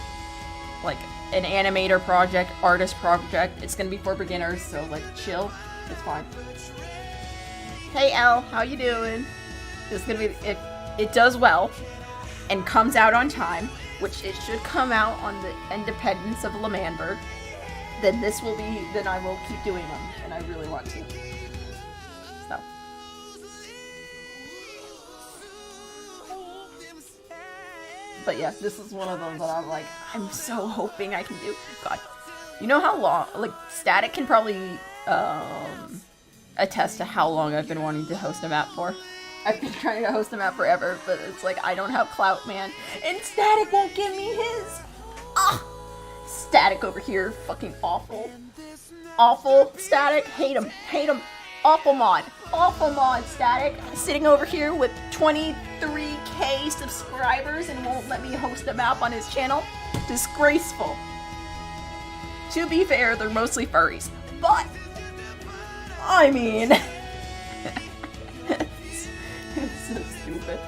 Like, an animator project, artist project. It's gonna be for beginners, so like, chill. It's fine. Hey Elle, how you doing? This is gonna be, if it does well, and comes out on time, which it should come out on the Independence of Lamanberg, then this will be, then I will keep doing them, and I really want to. So. But yeah, this is one of those that I'm like, I'm so hoping I can do. God, you know how long, like, Static can probably attest to how long I've been wanting to host a map for. I've been trying to host a map forever, but it's like, I don't have clout, man. And Static won't give me his. Ah, Static over here, fucking awful. Awful, Static, hate him, hate him. Awful mod, Static, sitting over here with 23k subscribers and won't let me host a map on his channel. Disgraceful. To be fair, they're mostly furries, but I mean, it's so stupid.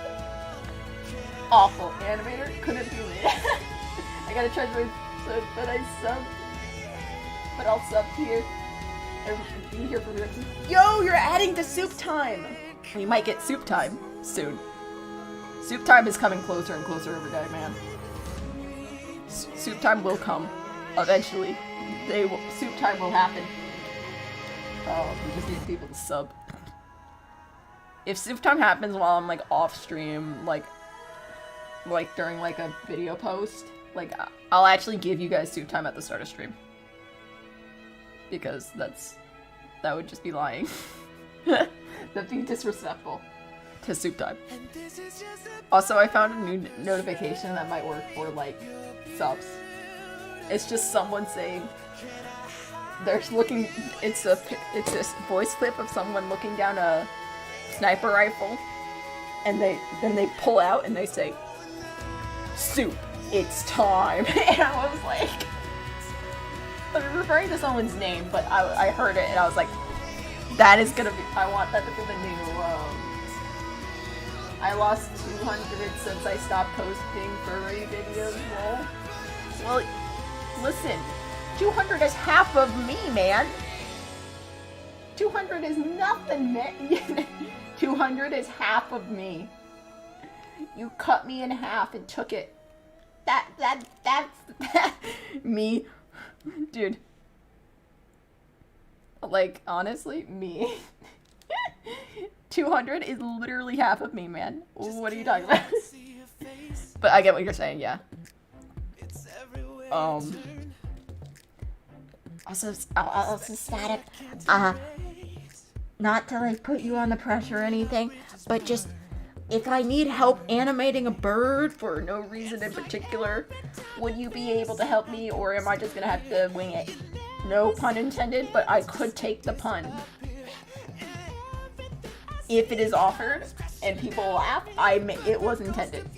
Awful animator, couldn't do it. I gotta try to, but I subbed, but I'll sub here. Be here for reaction. Yo, you're adding to Soup Time! We might get Soup Time soon. Soup Time is coming closer and closer every day, man. Soup Time will come. Eventually. Soup Time will happen. Oh, we just need people to sub. If Soup Time happens while I'm like off stream, like during like a video post, like I'll actually give you guys Soup Time at the start of stream. Because that would just be lying. That'd be disrespectful to Soup Time. Also, I found a new notification that might work for like subs. It's just someone saying they're looking. It's a voice clip of someone looking down a sniper rifle, and then they pull out and they say, "Soup, it's time." And I was like. I'm referring to someone's name, but I heard it and I was like, that is gonna be, I want that to be the new, I lost 200 since I stopped posting furry videos, lol. Well, listen, 200 is half of me, man. 200 is nothing, man. 200 is half of me. You cut me in half and took it. That's me. Dude. Like, honestly, me. 200 is literally half of me, man. What are you talking about? But I get what you're saying, yeah. Also Static, not to like put you on the pressure or anything, but just if I need help animating a bird for no reason in particular, would you be able to help me, or am I just gonna have to wing it? No pun intended, but I could take the pun. If it is offered and people laugh, it was intended.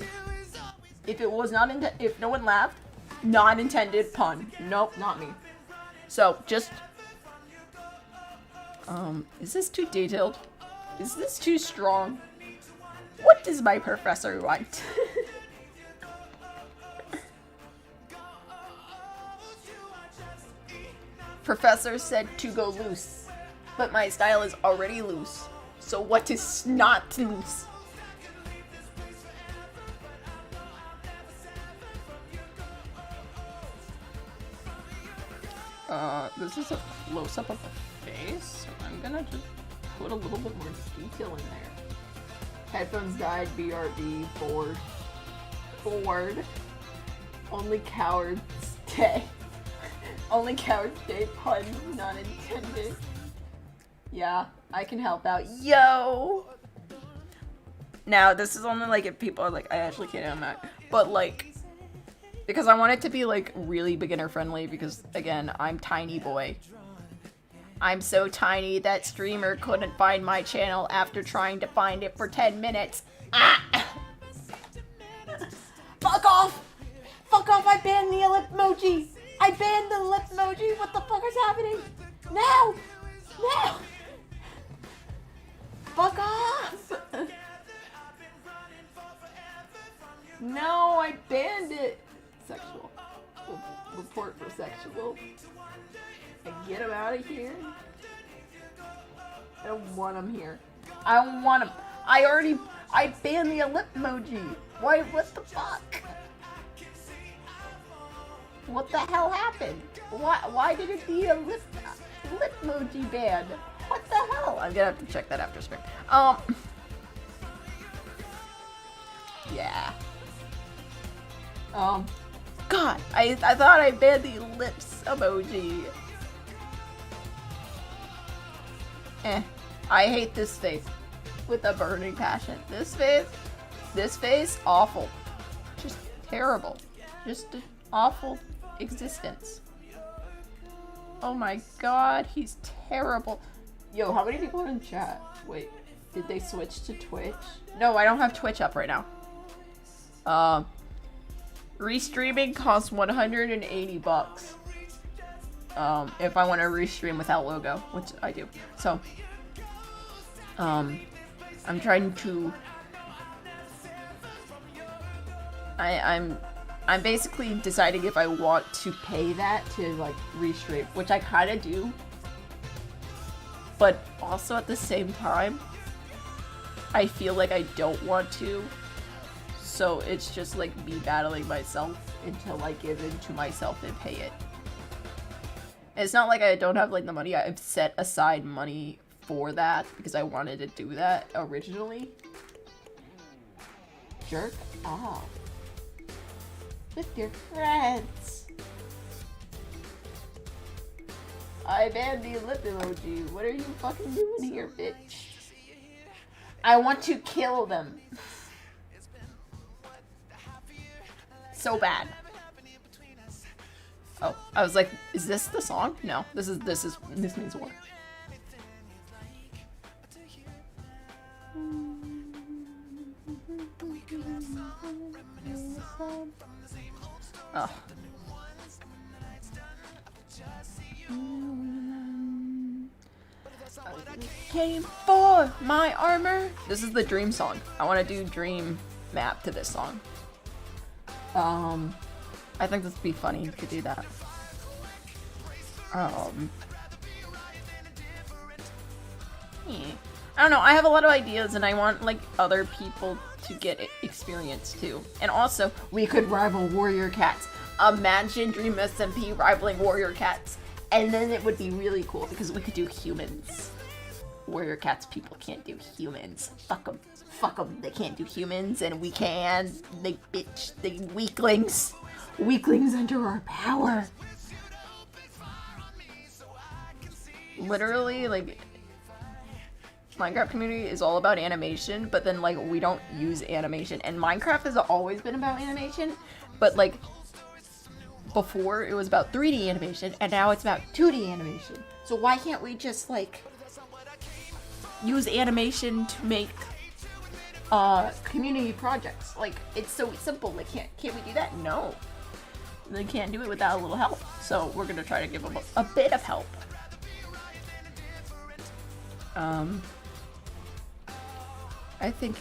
If it was not if no one laughed, Non-intended pun. Nope, not me. So, just... is this too detailed? Is this too strong? What does my professor want? Professor said to go loose, but my style is already loose. So what is not loose? This is a close-up of the face. I'm gonna just put a little bit more detail in there. Headphones died, BRB, bored. Bored. Only cowards stay. Only cowards stay, pun not intended. Yeah, I can help out. Yo! Now, this is only like if people are like, I actually can't am that. But like, because I want it to be like really beginner friendly because again, I'm tiny boy. I'm so tiny that streamer couldn't find my channel after trying to find it for 10 minutes. Ah! Fuck off! Fuck off, I banned the lip emoji! I banned the lip emoji! What the fuck is happening? Now! Now! Fuck off! No, I banned it! Sexual. Report for sexual. Get him out of here. I don't want him here. I don't want him. I banned the lip emoji. Why, what the fuck? What the hell happened? Why did it be a lip emoji ban? What the hell? I'm gonna have to check that after stream. Yeah. God, I thought I banned the lips emoji. I hate this face with a burning passion. This face, awful. Just terrible. Just an awful existence. Oh my god, he's terrible. Yo, how many people are in chat? Wait, did they switch to Twitch? No, I don't have Twitch up right now. Restreaming costs 180 bucks. If I want to restream without logo, which I do. So, I'm trying to... I'm basically deciding if I want to pay that to, like, restream, which I kind of do. But also at the same time, I feel like I don't want to. So it's just like me battling myself until I give in to myself and pay it. It's not like I don't have like the money. I've set aside money for that because I wanted to do that originally. Jerk off with your friends. I banned the lip emoji. What are you fucking doing here, bitch? I want to kill them. So bad. Oh, I was like, is this the song? No, this means war. Oh. Came for my armor. This is the Dream song. I want to do Dream map to this song. I think this would be funny to do that. I don't know, I have a lot of ideas and I want like other people to get experience too. And also, we could rival Warrior Cats. Imagine Dream SMP rivaling Warrior Cats. And then it would be really cool because we could do humans. Warrior Cats people can't do humans. Fuck them. Fuck them. They can't do humans and we can. They bitch. They weaklings. Weaklings under our power. Literally, like, Minecraft community is all about animation, but then, like, we don't use animation. And Minecraft has always been about animation, but, like, before it was about 3D animation, and now it's about 2D animation. So why can't we just, like, use animation to make community projects? Like, it's so simple. Like, can't we do that? No. They can't do it without a little help. So we're gonna try to give them a bit of help. I think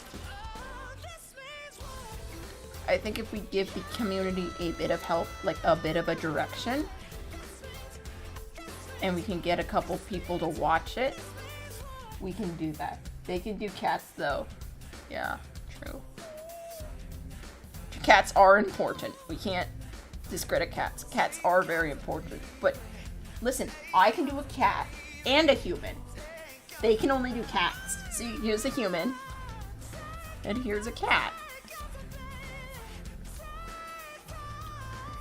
if we give the community a bit of help, like a bit of a direction, and we can get a couple people to watch it, we can do that. They can do cats though. Yeah, true. Cats are important. We can't discredit cats. Cats are very important. But listen, I can do a cat and a human. They can only do cats. See, here's a human, and here's a cat.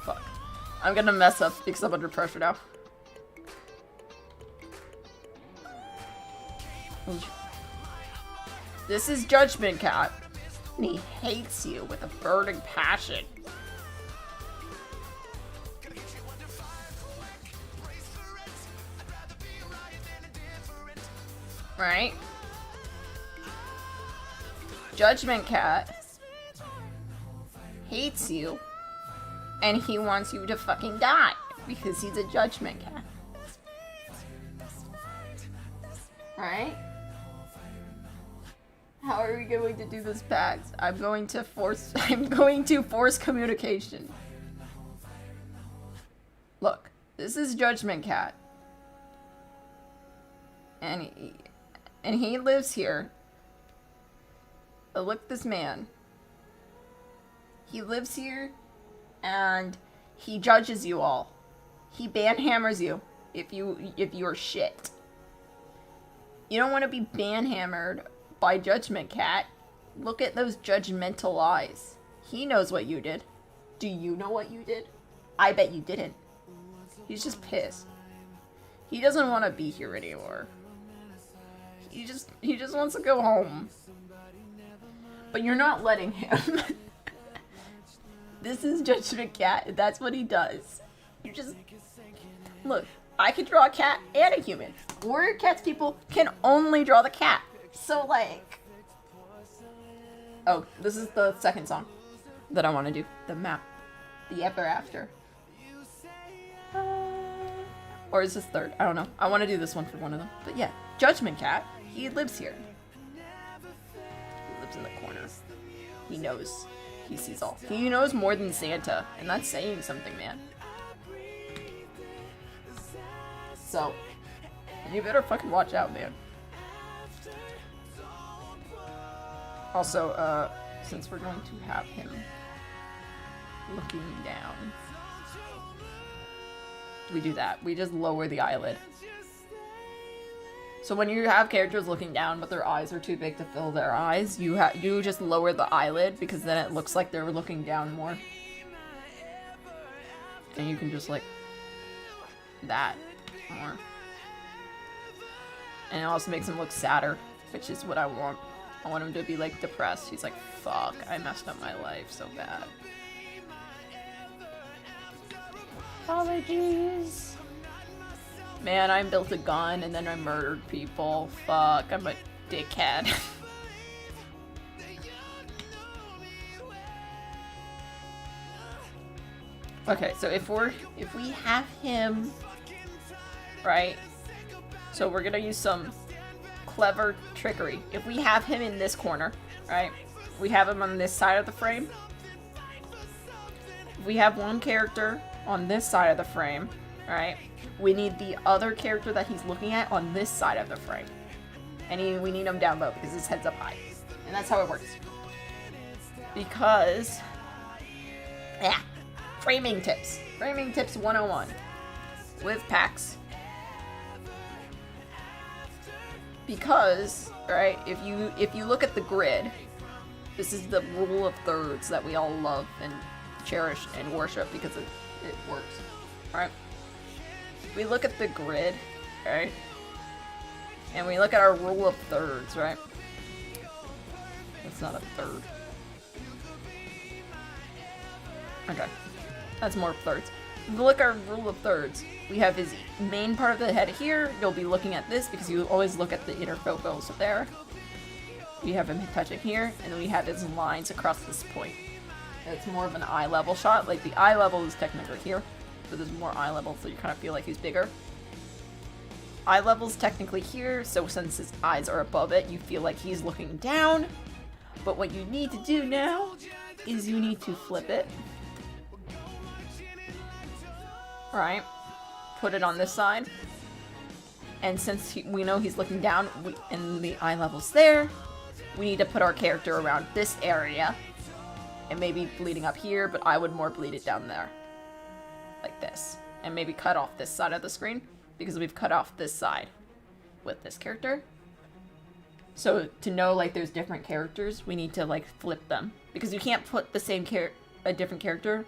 Fuck. I'm gonna mess up because I'm under pressure now. This is Judgment Cat, and he hates you with a burning passion. Right? Judgment Cat hates you, and he wants you to fucking die because he's a Judgment Cat. Right? How are we going to do this pact? I'm going to force communication. Look, this is Judgment Cat. And he lives here. But look, this man. He lives here, and he judges you all. He banhammers you if you're shit. You don't want to be banhammered by Judgment Cat. Look at those judgmental eyes. He knows what you did. Do you know what you did? I bet you didn't. He's just pissed. He doesn't want to be here anymore. He just wants to go home. But you're not letting him. This is Judgment Cat. That's what he does. You just... Look, I can draw a cat and a human. Warrior Cats people can only draw the cat. So, like... Oh, this is the second song that I want to do. The map. The Ever After. Or is this third? I don't know. I want to do this one for one of them. But yeah, Judgment Cat. He lives here. He lives in the corner. He knows. He sees all. He knows more than Santa. And that's saying something, man. So, you better fucking watch out, man. Also, since we're going to have him looking down, we do that. We just lower the eyelid. So when you have characters looking down, but their eyes are too big to fill their eyes, you just lower the eyelid, because then it looks like they're looking down more. And you can just like that more. And it also makes him look sadder, which is what I want. I want him to be like depressed. He's like, fuck, I messed up my life so bad. Apologies. Man, I built a gun and then I murdered people. Fuck, I'm a dickhead. Okay, so if we have him, right? So we're gonna use some clever trickery. If we have him in this corner, right? We have him on this side of the frame. We have one character on this side of the frame, right? We need the other character that he's looking at on this side of the frame. And we need him down low because his head's up high. And that's how it works. Because... yeah. Framing tips. Framing tips 101. With packs. Because, right, if you look at the grid, this is the rule of thirds that we all love and cherish and worship because it works. Right? We look at the grid, right? And we look at our rule of thirds, right? That's not a third. Okay. That's more thirds. Look at our rule of thirds. We have his main part of the head here. You'll be looking at this because you always look at the inner focals there. We have him touching here, and then we have his lines across this point. It's more of an eye level shot. Like, the eye level is technically here, so there's more eye level, so you kind of feel like he's bigger. Eye level's technically here, so since his eyes are above it, you feel like he's looking down. But what you need to do now is you need to flip it. Right? Put it on this side. And since we know he's looking down and the eye level's there, we need to put our character around this area. And maybe bleeding up here, but I would more bleed it down there. Like this. And maybe cut off this side of the screen, because we've cut off this side with this character. So to know, like, there's different characters, we need to, like, flip them. Because you can't put the same a different character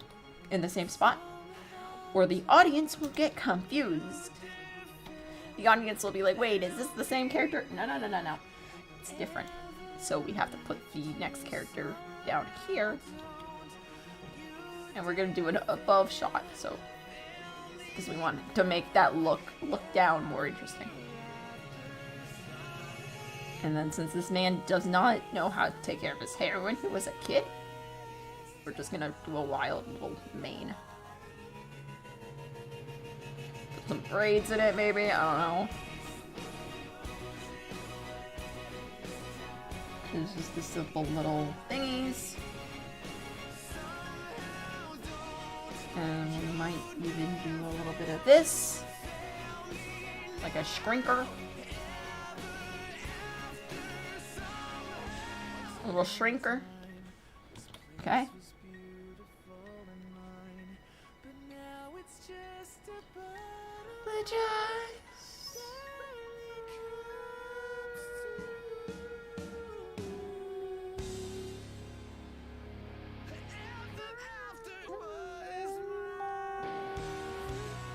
in the same spot, or the audience will get confused. The audience will be like, wait, is this the same character? No. It's different. So we have to put the next character down here. And we're going to do an above shot, so... because we want to make that look down more interesting. And then since this man does not know how to take care of his hair when he was a kid, we're just going to do a wild little mane. Some braids in it, maybe? I don't know. There's just the simple little thingies. And we might even do a little bit of this. Like a shrinker. A little shrinker. Okay.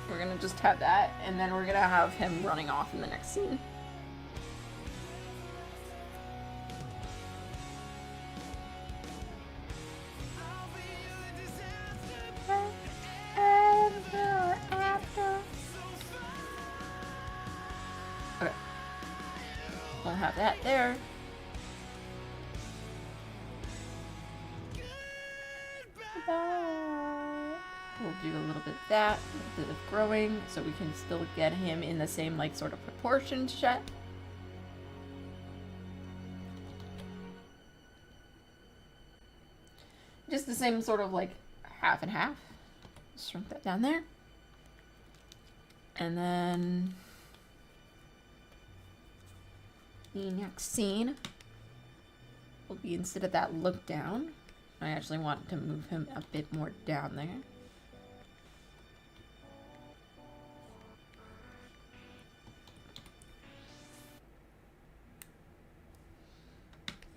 We're gonna just have that, and then we're gonna have him running off in the next scene. Okay. We'll have that there. We'll do a little bit of that, a little bit of growing, so we can still get him in the same, like, sort of proportion shot. Just the same sort of, like, half and half. Shrink that down there. And then the next scene will be, instead of that look down, I actually want to move him a bit more down there.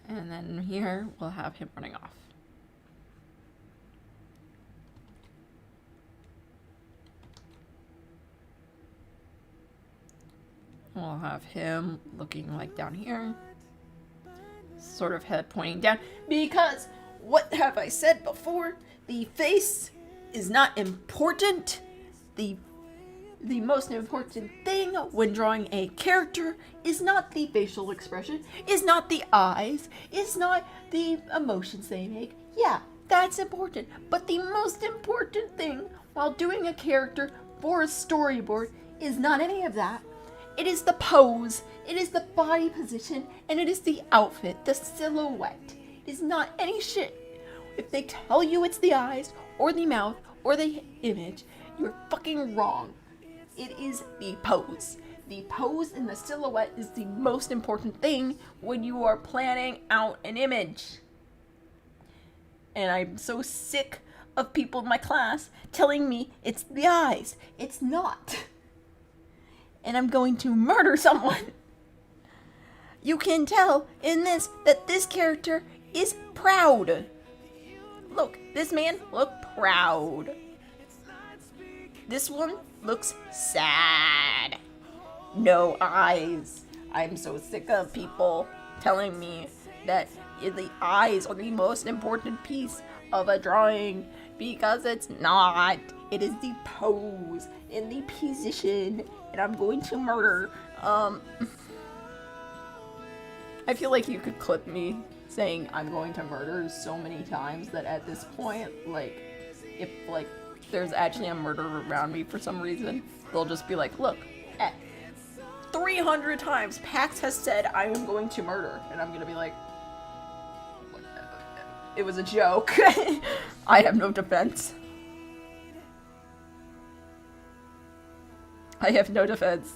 And then here, we'll have him running off. We'll have him looking like down here. Sort of head pointing down. Because, what have I said before? The face is not important. The most important thing when drawing a character is not the facial expression, is not the eyes, is not the emotions they make. Yeah, that's important. But the most important thing while doing a character for a storyboard is not any of that. It is the pose, it is the body position, and it is the outfit, the silhouette. It is not any shit. If they tell you it's the eyes, or the mouth, or the image, you're fucking wrong. It is the pose. The pose and the silhouette is the most important thing when you are planning out an image. And I'm so sick of people in my class telling me it's the eyes. It's not. And I'm going to murder someone. You can tell in this that this character is proud. Look, this man looks proud. This one looks sad. No eyes. I'm so sick of people telling me that the eyes are the most important piece of a drawing, because it's not. It is the pose and the position, and I'm going to murder. I feel like you could clip me saying I'm going to murder so many times that at this point, like, if, like, there's actually a murder around me for some reason, they'll just be like, look, at 300 times Pax has said I am going to murder, and I'm gonna be like, it was a joke. I have no defense. I have no defense.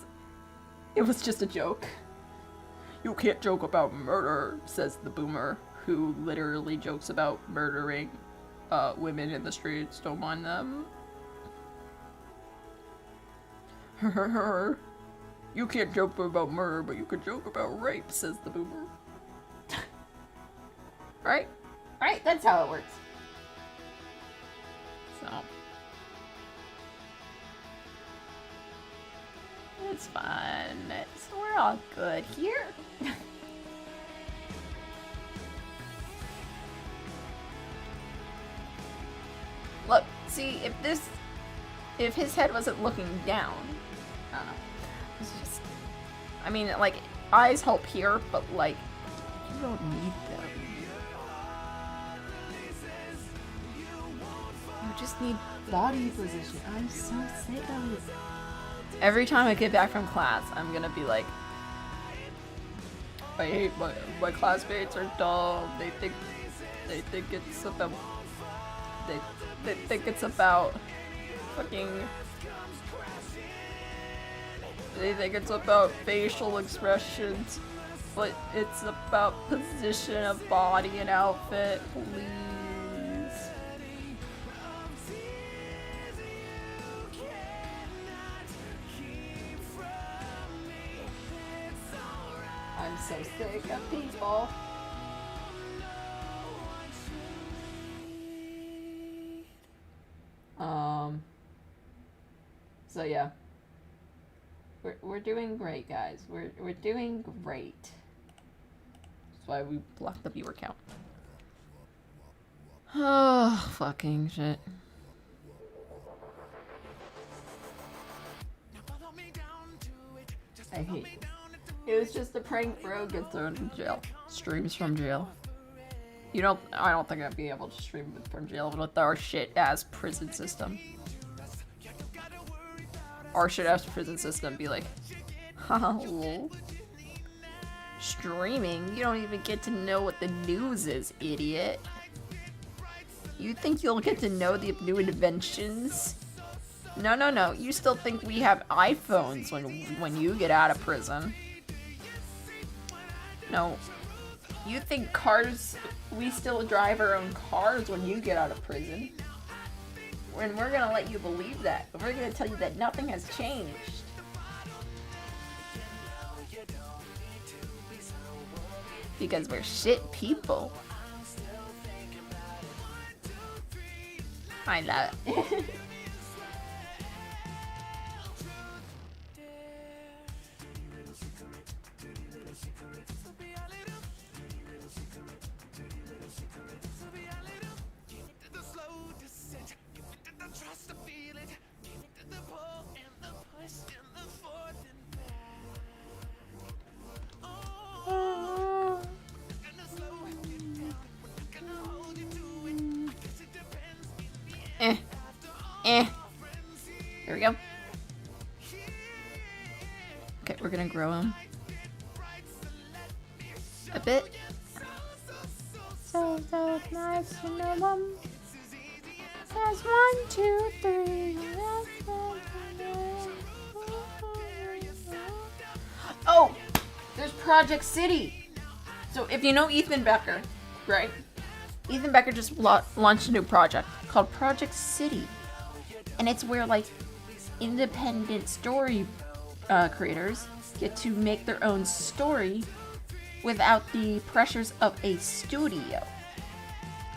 It was just a joke. You can't joke about murder, says the boomer, who literally jokes about murdering women in the streets. Don't mind them. You can't joke about murder, but you can joke about rape, says the boomer. Right? Right? That's how it works. So. It's fun. So we're all good here. Look, see, if his head wasn't looking down, I don't know. It's just, I mean, like, eyes help here, but, like, you don't need them. You just need body position. I'm so sick of it. Every time I get back from class, I'm gonna be like, I hate my classmates are dumb. They think it's about they think it's about fucking. They think it's about facial expressions, but it's about position of body and outfit. Please. I'm so sick of people. So yeah. We're doing great, guys. We're doing great. That's why we blocked the viewer count. Oh, fucking shit. I hate it. It was just a prank, bro. Gets thrown in jail. Streams from jail. I don't think I'd be able to stream from jail with our shit-ass prison system. Our shit-ass prison system be like, haha, lol. Streaming? You don't even get to know what the news is, idiot. You think you'll get to know the new inventions? No. You still think we have iPhones when you get out of prison. No. You think we still drive our own cars when you get out of prison. And we're gonna let you believe that. But we're gonna tell you that nothing has changed. Because we're shit people. I love it. Here we go. Okay, we're gonna grow him a bit. So nice to know them. There's 1, 2, 3. Oh, there's Project City. So if you know Ethan Becker, right? Ethan Becker just launched a new project called Project City. And it's where, like, independent story creators get to make their own story without the pressures of a studio.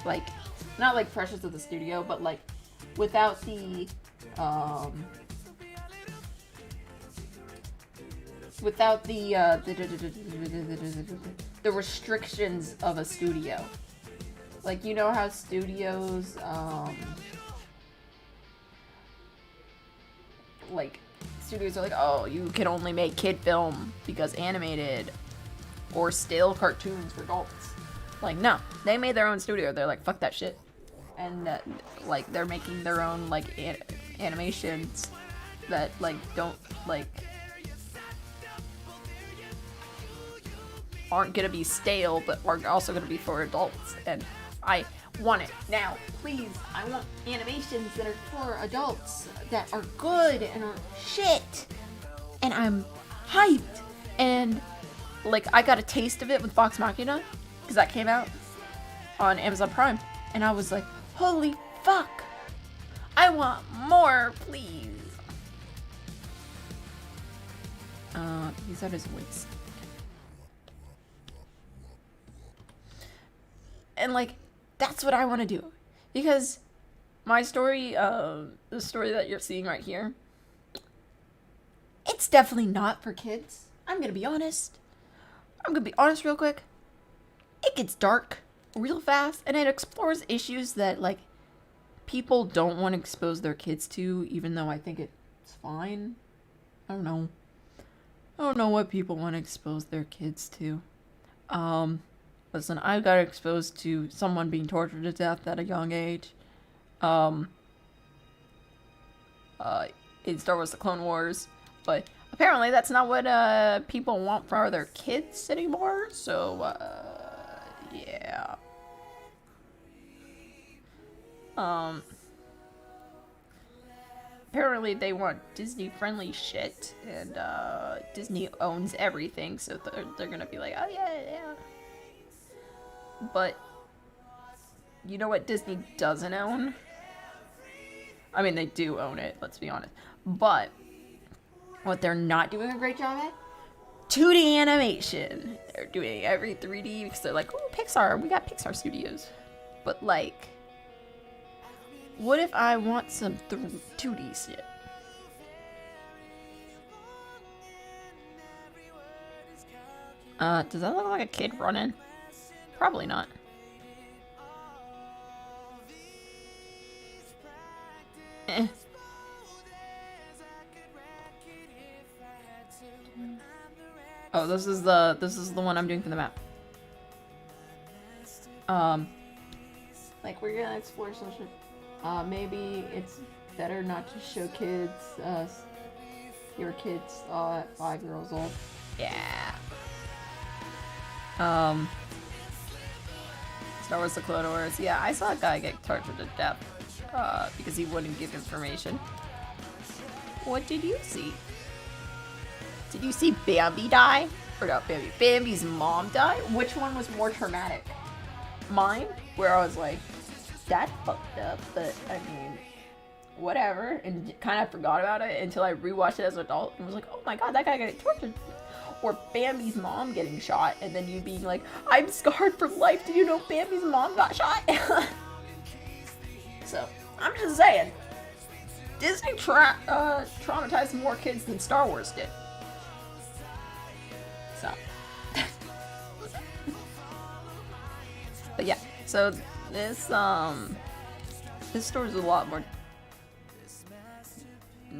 Like, not like pressures of the studio, but like without the the restrictions of a studio. Like, you know how studios are like, oh, you can only make kid film because animated, or stale cartoons for adults. Like, no, they made their own studio. They're like, fuck that shit. And, like, they're making their own, like, animations that, like, don't, like, aren't gonna be stale, but are also gonna be for adults. And I want it now. Please, I want animations that are for adults, that are good and are shit. And I'm hyped. And, like, I got a taste of it with Vox Machina, because that came out on Amazon Prime. And I was like, holy fuck. I want more, please. He's at his wits. And, like, that's what I want to do. Because my story, the story that you're seeing right here, it's definitely not for kids. I'm going to be honest. I'm going to be honest real quick. It gets dark real fast, and it explores issues that, like, people don't want to expose their kids to, even though I think it's fine. I don't know. I don't know what people want to expose their kids to. Listen, I got exposed to someone being tortured to death at a young age. In Star Wars: The Clone Wars. But apparently that's not what people want for their kids anymore. So, yeah. Apparently they want Disney-friendly shit, and Disney owns everything, so they're gonna be like, oh yeah. But you know what Disney doesn't own? I mean, they do own it, let's be honest. But what they're not doing a great job at? 2D animation. They're doing every 3D because they're like, oh, Pixar, we got Pixar studios. But, like, what if I want some 2D shit? Does that look like a kid running? Probably not. Eh. Oh, this is the one I'm doing for the map. Like, we're gonna explore some shit. Maybe it's better not to show kids, your kids, at 5 years old. Yeah. Star Wars: The Clone Wars. Yeah, I saw a guy get tortured to death, because he wouldn't give information. What did you see? Did you see Bambi die? Or not Bambi. Bambi's mom die? Which one was more traumatic? Mine? Where I was like, that fucked up, but I mean, whatever. And kind of forgot about it until I rewatched it as an adult and was like, oh my god, that guy got tortured. Or Bambi's mom getting shot, and then you being like, I'm scarred for life. Did you know Bambi's mom got shot? So, I'm just saying, Disney traumatized more kids than Star Wars did. So. But yeah, so this story's a lot more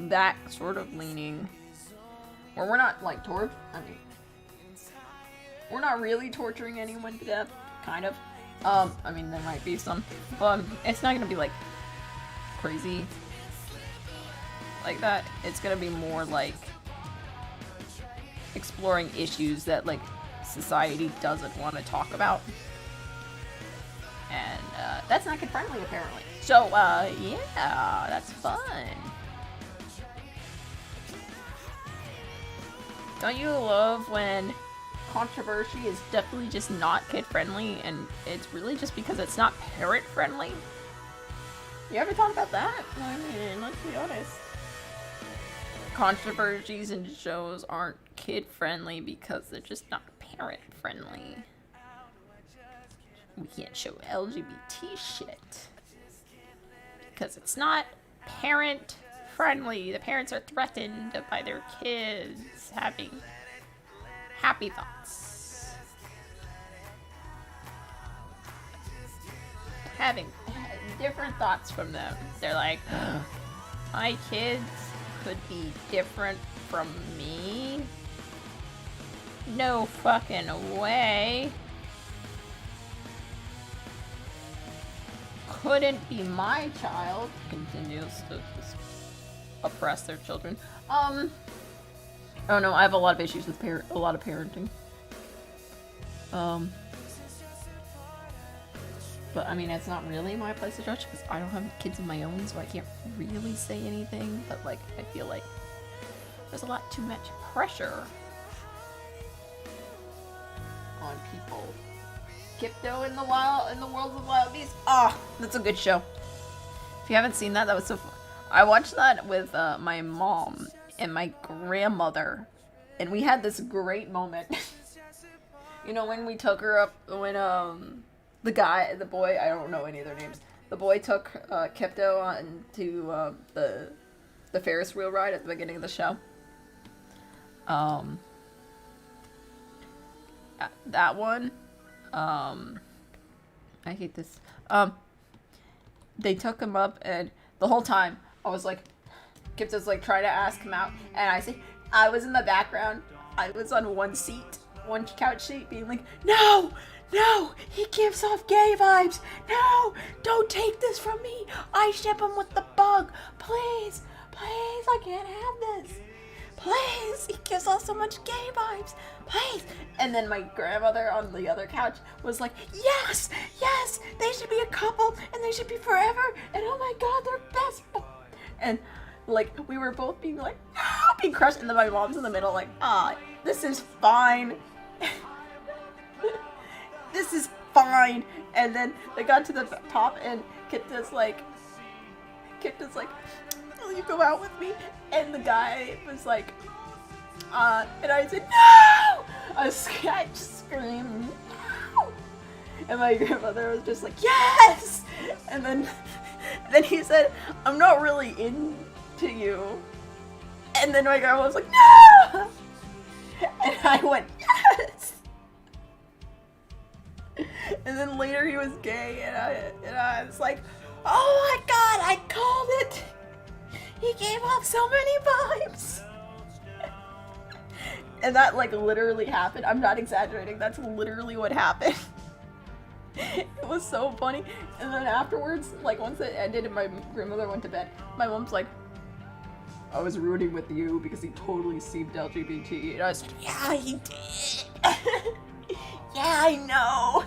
that sort of leaning. Or we're not like I mean, we're not really torturing anyone to death, kind of. I mean, there might be some, but it's not gonna be like crazy like that. It's gonna be more like exploring issues that like society doesn't want to talk about, and that's not kid friendly apparently. So yeah, that's fun. Don't you love when controversy is definitely just not kid-friendly, and it's really just because it's not parent-friendly? You ever thought about that? I mean, let's be honest. Controversies in shows aren't kid-friendly because they're just not parent-friendly. We can't show LGBT shit because it's not parent-friendly. The parents are threatened by their kids having happy thoughts, having different thoughts from them. They're like, my kids could be different from me? No fucking way. couldn't be my child continues to just oppress their children. Oh no, I have a lot of issues with a lot of parenting. But I mean, it's not really my place to judge because I don't have kids of my own, so I can't really say anything. But like, I feel like there's a lot too much pressure on people. Kipto in the Worlds of Wild Beasts. Ah, that's a good show. If you haven't seen that, that was so fun. I watched that with my mom and my grandmother, and we had this great moment. You know, when we took her up, when the boy, I don't know any of their names. The boy took Kipto on to the Ferris wheel ride at the beginning of the show. That one. I hate this. They took him up, and the whole time I was like, Kipto's like trying to ask him out, and I was in the background. I was on one couch seat, being like, no, he gives off gay vibes. No, don't take this from me. I ship him with the bug. Please, I can't have this. Please, he gives off so much gay vibes. Please. And then my grandmother on the other couch was like, yes, they should be a couple, and they should be forever, and oh my god, they're best. And like, we were both being like, no, being crushed, and then my mom's in the middle like, this is fine. This is fine. And then they got to the top, and Kipta's like, will you go out with me? And the guy was like, and I said, no! I just screamed, no! And my grandmother was just like, yes! And then he said, I'm not really into you. And then my grandma was like, no! And I went, yes! And then later he was gay, and I was like, oh my god, I called it! He gave off so many vibes! And that, like, literally happened. I'm not exaggerating. That's literally what happened. It was so funny. And then afterwards, like, once it ended and my grandmother went to bed, my mom's like, I was rooting with you because he totally seemed LGBT. And I was like, yeah, he did. Yeah, I know.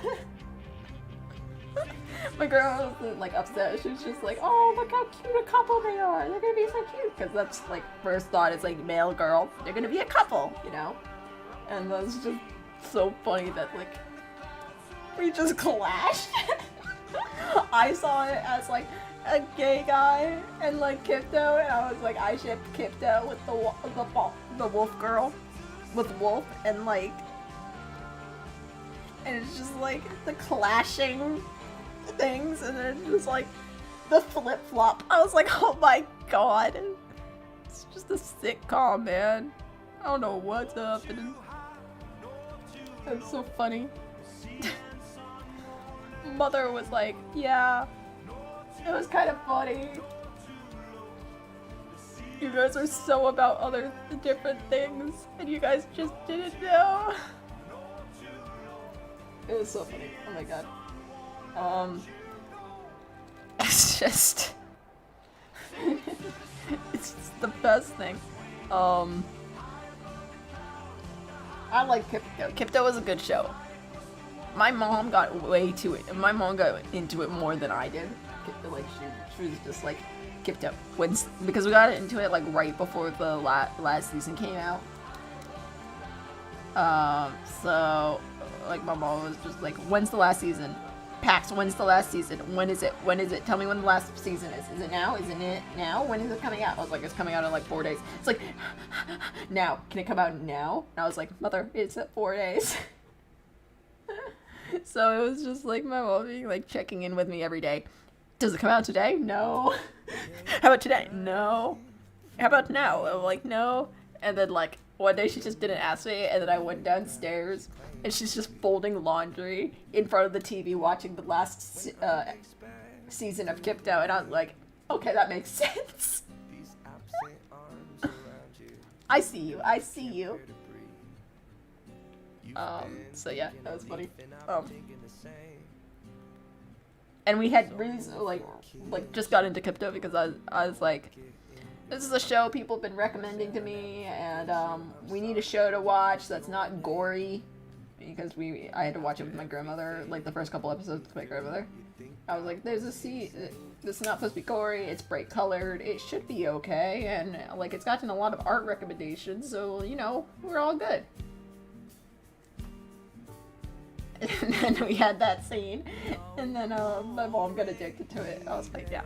My grandma wasn't like upset. She was just like, oh, look how cute a couple they are. They're gonna be so cute. Because that's like first thought is like male girl. They're gonna be a couple, you know? And that's just so funny that like we just clashed. I saw it as like a gay guy and like Kipto, and I was like, I shipped Kipto with the wolf girl with Wolf, and like, and it's just like the clashing things, and then just like the flip-flop. I was like, oh my god, it's just a sitcom, man. I don't know what's happening. It's so funny. Mother was like, yeah, it was kind of funny. You guys are so about other different things, and you guys just didn't know. It was so funny. Oh my god. It's just it's just the best thing. I like Kipto. Kipto was a good show. My mom got way to it. My mom got into it more than I did. Like she was just like Kipto. Because we got into it like right before the last season came out. So like my mom was just like, when's the last season? Pax, when's the last season? When is it? When is it? Tell me when the last season is. Is it now? Isn't it now? When is it coming out? I was like, it's coming out in like 4 days. It's like, now. Can it come out now? And I was like, Mother, it's at 4 days. So it was just like my mom being like checking in with me every day. Does it come out today? No. How about today? No. How about now? I'm like, no. And then like one day she just didn't ask me, and then I went downstairs and she's just folding laundry in front of the TV watching the last season of Kipto, and I was like, okay, that makes sense. I see you. So yeah, that was funny. And we had really like just got into crypto because I was like, this is a show people have been recommending to me, and we need a show to watch that's not gory, because I had to watch it with my grandmother, like the first couple episodes with my grandmother. I was like, there's a scene, this is not supposed to be gory, it's bright colored, it should be okay, and like it's gotten a lot of art recommendations, so you know, we're all good. And then we had that scene, and then my mom got addicted to it. I was like, yeah,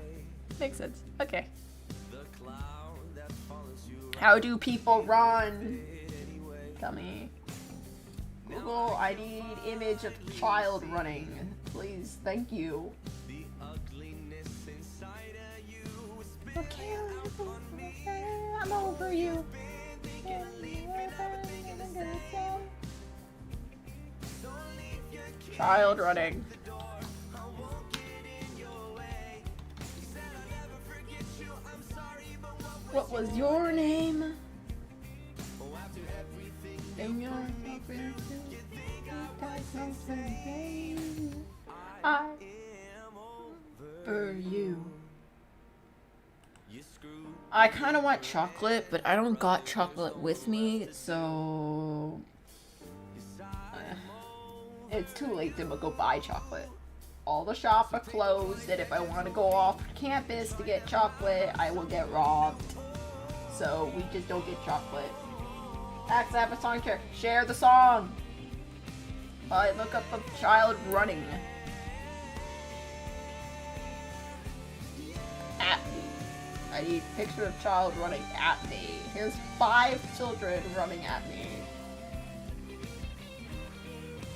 makes sense. Okay. How do people run? Tell me. Google, I need image of child running. Please, thank you. Okay, I'm over you. Child running. What was your name? I for you. I kind of want chocolate, but I don't got chocolate with me, so it's too late to go buy chocolate. All the shops are closed, and if I want to go off campus to get chocolate, I will get robbed. So we just don't get chocolate. Axe, I have a song share. Share the song! I look up a child running. At me. I need a picture of child running at me. Here's 5 children running at me.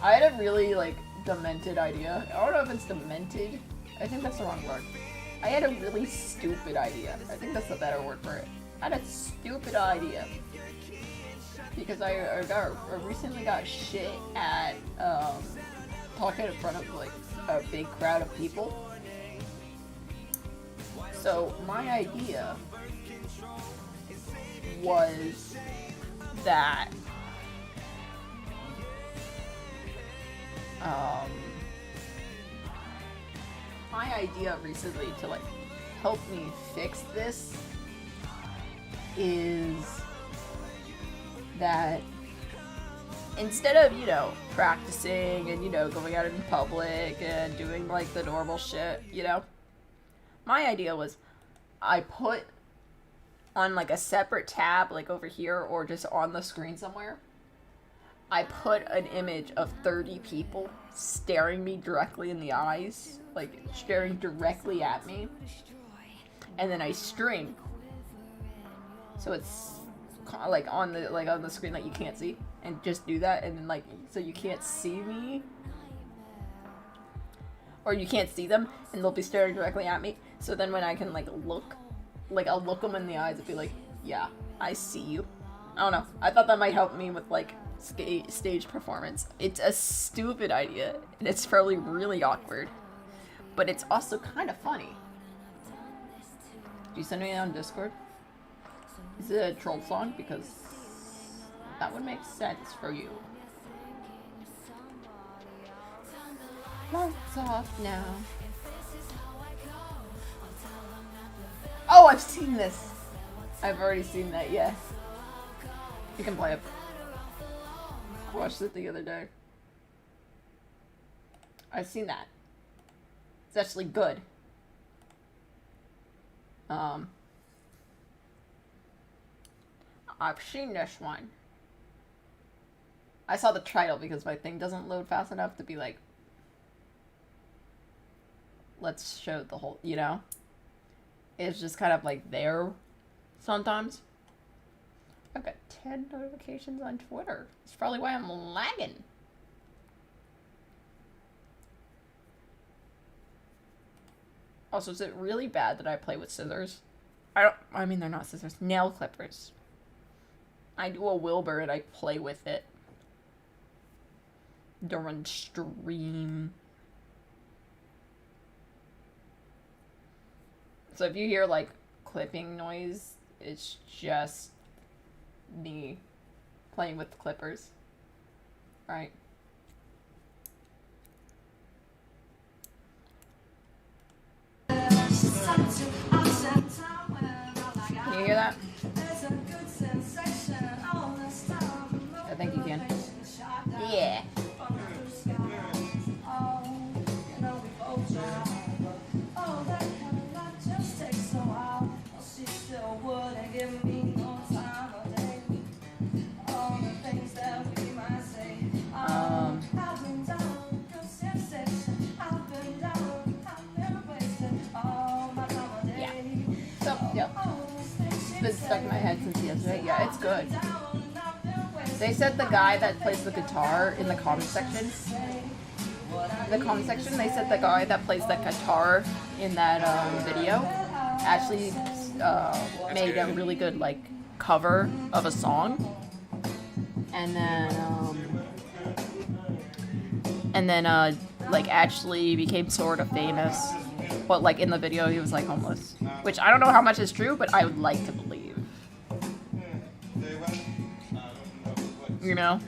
I had a really, like, demented idea. I don't know if it's demented. I think that's the wrong word. I had a really stupid idea. I think that's the better word for it. I had a stupid idea. Because I recently got shit at talking in front of like a big crowd of people. So my idea was that my idea recently to like help me fix this is that instead of, you know, practicing and, you know, going out in public and doing like the normal shit, you know, my idea was I put on like a separate tab, like over here or just on the screen somewhere, I put an image of 30 people staring me directly in the eyes, like staring directly at me, and then I string. So it's like on the screen that you can't see, and just do that, and then like so you can't see me, or you can't see them, and they'll be staring directly at me. So then when I can like look, like I'll look them in the eyes and be like, yeah, I see you. I don't know. I thought that might help me with like stage performance. It's a stupid idea, and it's probably really awkward, but it's also kind of funny. Do you send me on Discord? Is it a troll song? Because that would make sense for you. Lights off now. Oh, I've seen this. I've already seen that, yes. You can play it. I watched it the other day. I've seen that. It's actually good. I've seen this one. I saw the title because my thing doesn't load fast enough to be like, let's show the whole, you know? It's just kind of like there sometimes. I've got 10 notifications on Twitter. It's probably why I'm lagging. Also, is it really bad that I play with scissors? I mean, they're not scissors. Nail clippers. I do a Wilbur and I play with it during stream. So if you hear like clipping noise, it's just me playing with the clippers. Right. Can you hear that? I think you can. Yeah. So, yeah. It's been stuck in my head since yesterday. Yeah, it's good. They said the guy that plays the guitar in the comment section. They said the guy that plays the guitar in that video actually made a really good like cover of a song, and then like actually became sort of famous. But like in the video, he was like homeless, which I don't know how much is true, but I would like to believe. You know,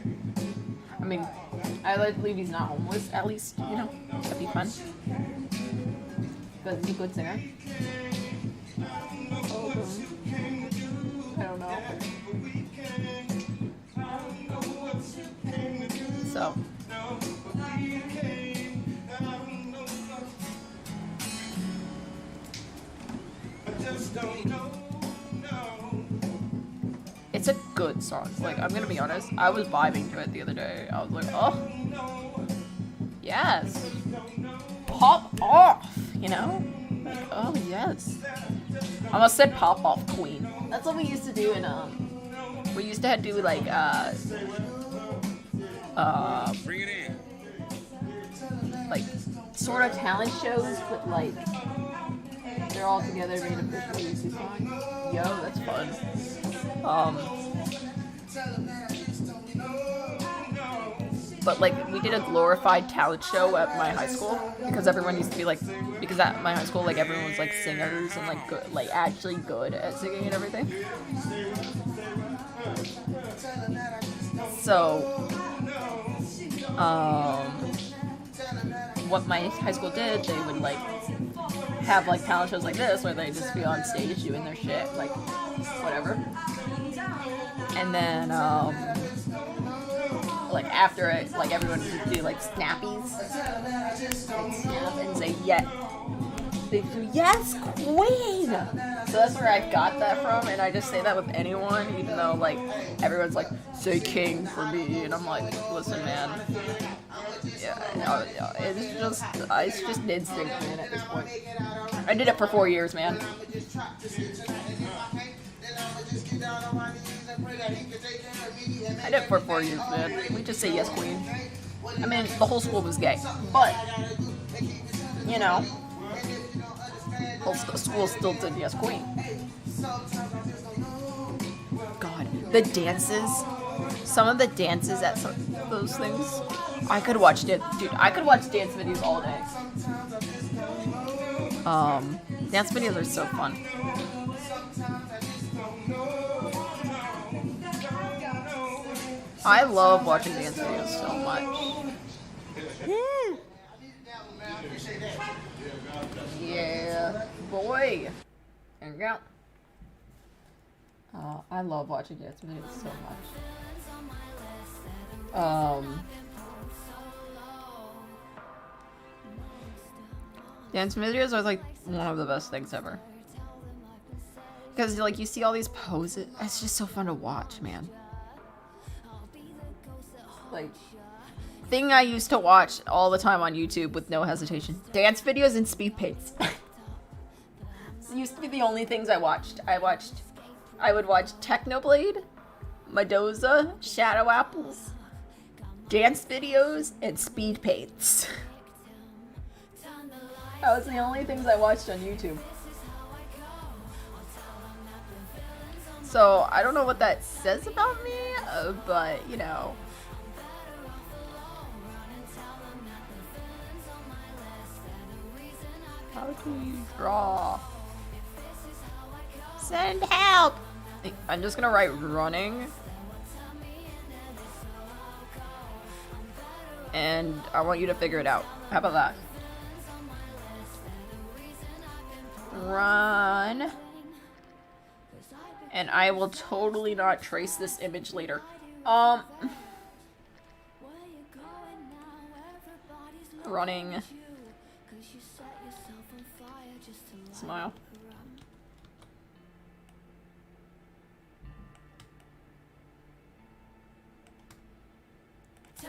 I mean, I like to believe he's not homeless. At least, you know, that'd be fun. But he's a good singer. I don't know. So. It's a good song. Like, I'm gonna be honest, I was vibing to it the other day. I was like, oh, yes, pop off, you know? Like, oh, yes. I almost said pop off queen. That's what we used to do in, we used to do, like, Bring it in. like, sort of talent shows, but, like, they're all together made a visual music song. Yo, that's fun. But like we did a glorified talent show at my high school because everyone used to be like, because at my high school like everyone was like singers and like good, like actually good at singing and everything. So, what my high school did, they would like have like talent shows like this where they just be on stage doing their shit, like whatever. And then like after it, like everyone would do like snappies, like snap and say yes. They do yes, queen. So that's where I got that from, and I just say that with anyone, even though like everyone's like say king for me, and I'm like, listen, man. Yeah, it's just an instinct, man. At this point, I did it for 4 years, man. I did it for 4 years, man. We just say yes, queen. I mean, the whole school was gay, but you know, whole school still did yes, queen. God, the dances. Some of the dances at some of those things, I could watch it. Dude, I could watch dance videos all day. Dance videos are so fun. I love watching dance videos so much. Yeah, boy. And go. I love watching dance videos so much. Dance videos are like one of the best things ever. Because like you see all these poses, it's just so fun to watch, man. Like, thing I used to watch all the time on YouTube with no hesitation. Dance videos and speed paints. This used to be the only things I watched. I would watch Technoblade, Medusa, Shadow Apples, dance videos, and speed paints. That was the only things I watched on YouTube. So, I don't know what that says about me, but, you know. How do you draw? Send help! I'm just gonna write running. And I want you to figure it out. How about that? Run. And I will totally not trace this image later. Running. Smile.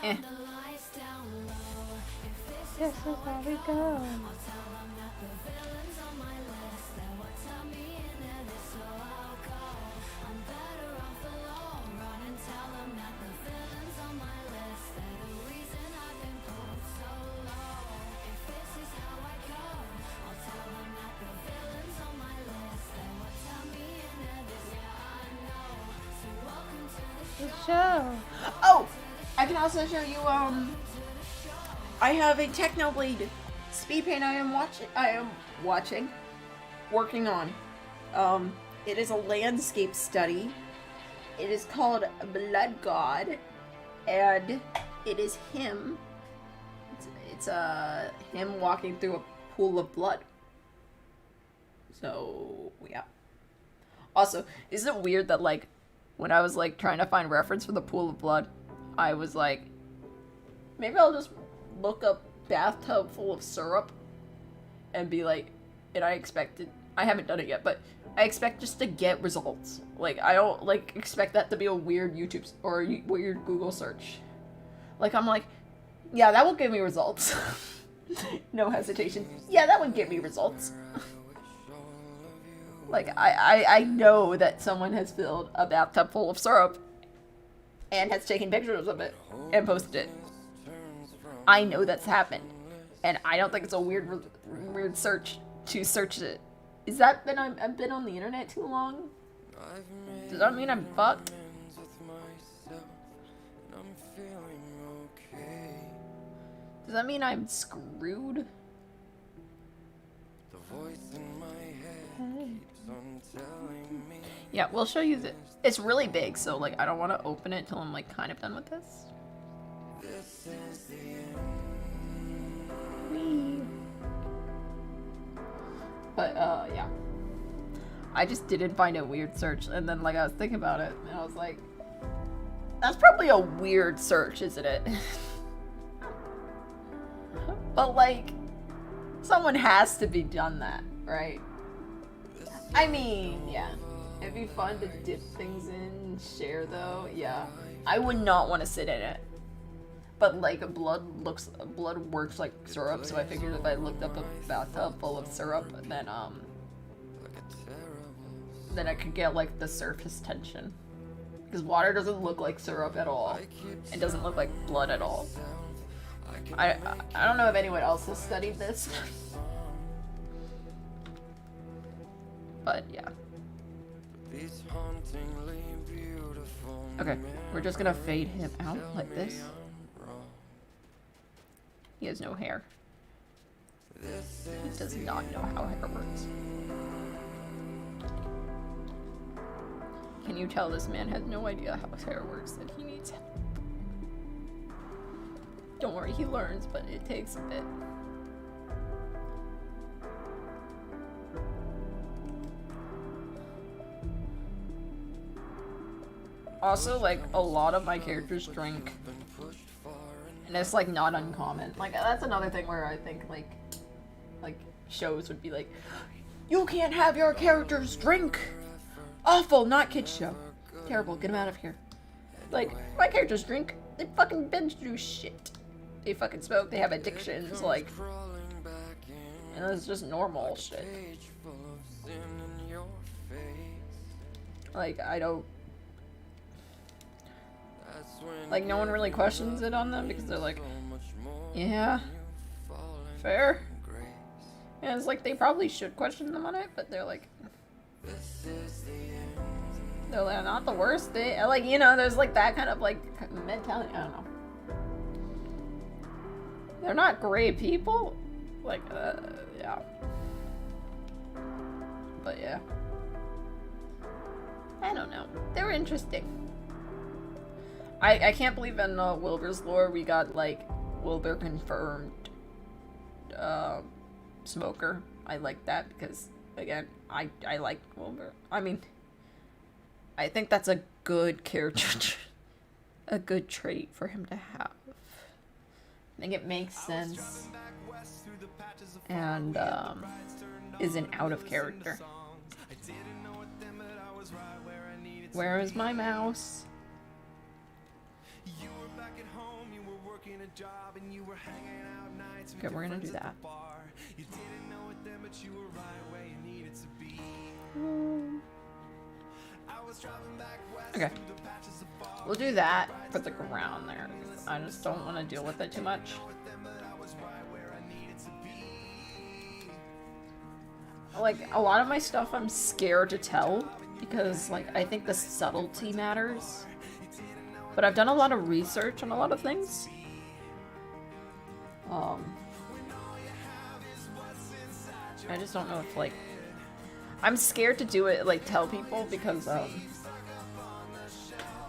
Eh. This is how we go. Show. Oh! I can also show you, I have a Technoblade speed paint I am working on. It is a landscape study. It is called Blood God, and it is him. It's him walking through a pool of blood. So, yeah. Also, is it weird that, like, when I was, like, trying to find reference for the pool of blood, I was like, maybe I'll just look up bathtub full of syrup and be like, and I haven't done it yet, but I expect just to get results. Like, I don't, like, expect that to be a weird YouTube or a weird Google search. Like, I'm like, yeah, that will give me results. No hesitation. Yeah, that would give me results. Like, I know that someone has filled a bathtub full of syrup and has taken pictures of it and posted it. I know that's happened. And I don't think it's a weird search to search it. Is that I've been on the internet too long? Does that mean I'm fucked? Does that mean I'm screwed? Yeah, we'll show you this. It's really big, so like I don't want to open it till I'm like kind of done with this. Whee. But yeah. I just didn't find a weird search, and then like I was thinking about it, and I was like, that's probably a weird search, isn't it? But like, someone has to be done that, right? I mean, yeah. It'd be fun to dip things in and share though, yeah. I would not want to sit in it. But like blood works like syrup, so I figured if I looked up a bathtub full of syrup, then I could get like the surface tension. Because water doesn't look like syrup at all. It doesn't look like blood at all. I don't know if anyone else has studied this. But yeah. Okay, we're just gonna fade him out like this. He has no hair. He does not know how hair works. Can you tell this man has no idea how his hair works, that he needs help? Don't worry, he learns, but it takes a bit. Also, like, a lot of my characters drink. And it's, like, not uncommon. Like, that's another thing where I think, like, shows would be like, you can't have your characters drink! Awful, not kids show. Terrible, get them out of here. Like, my characters drink. They fucking binge do shit. They fucking smoke, they have addictions, like... And it's just normal shit. Like, I don't... Like, no one really questions it on them because they're like, yeah, fair. And it's like, they probably should question them on it, but they're like, not the worst thing. Like, you know, there's like that kind of like mentality. I don't know. They're not great people. Like, yeah. But yeah. I don't know. They're interesting. I can't believe in Wilbur's lore we got, like, Wilbur confirmed smoker. I like that because again, I like Wilbur. I mean, I think that's a good character, a good trait for him to have. I think it makes sense and isn't out of character. Where is my mouse? Okay, we're gonna do that. Okay. We'll do that for the ground there. I just don't want to deal with it too much. Like, a lot of my stuff I'm scared to tell because, like, I think the subtlety matters. But I've done a lot of research on a lot of things. I just don't know if, like, I'm scared to do it, like, tell people because, a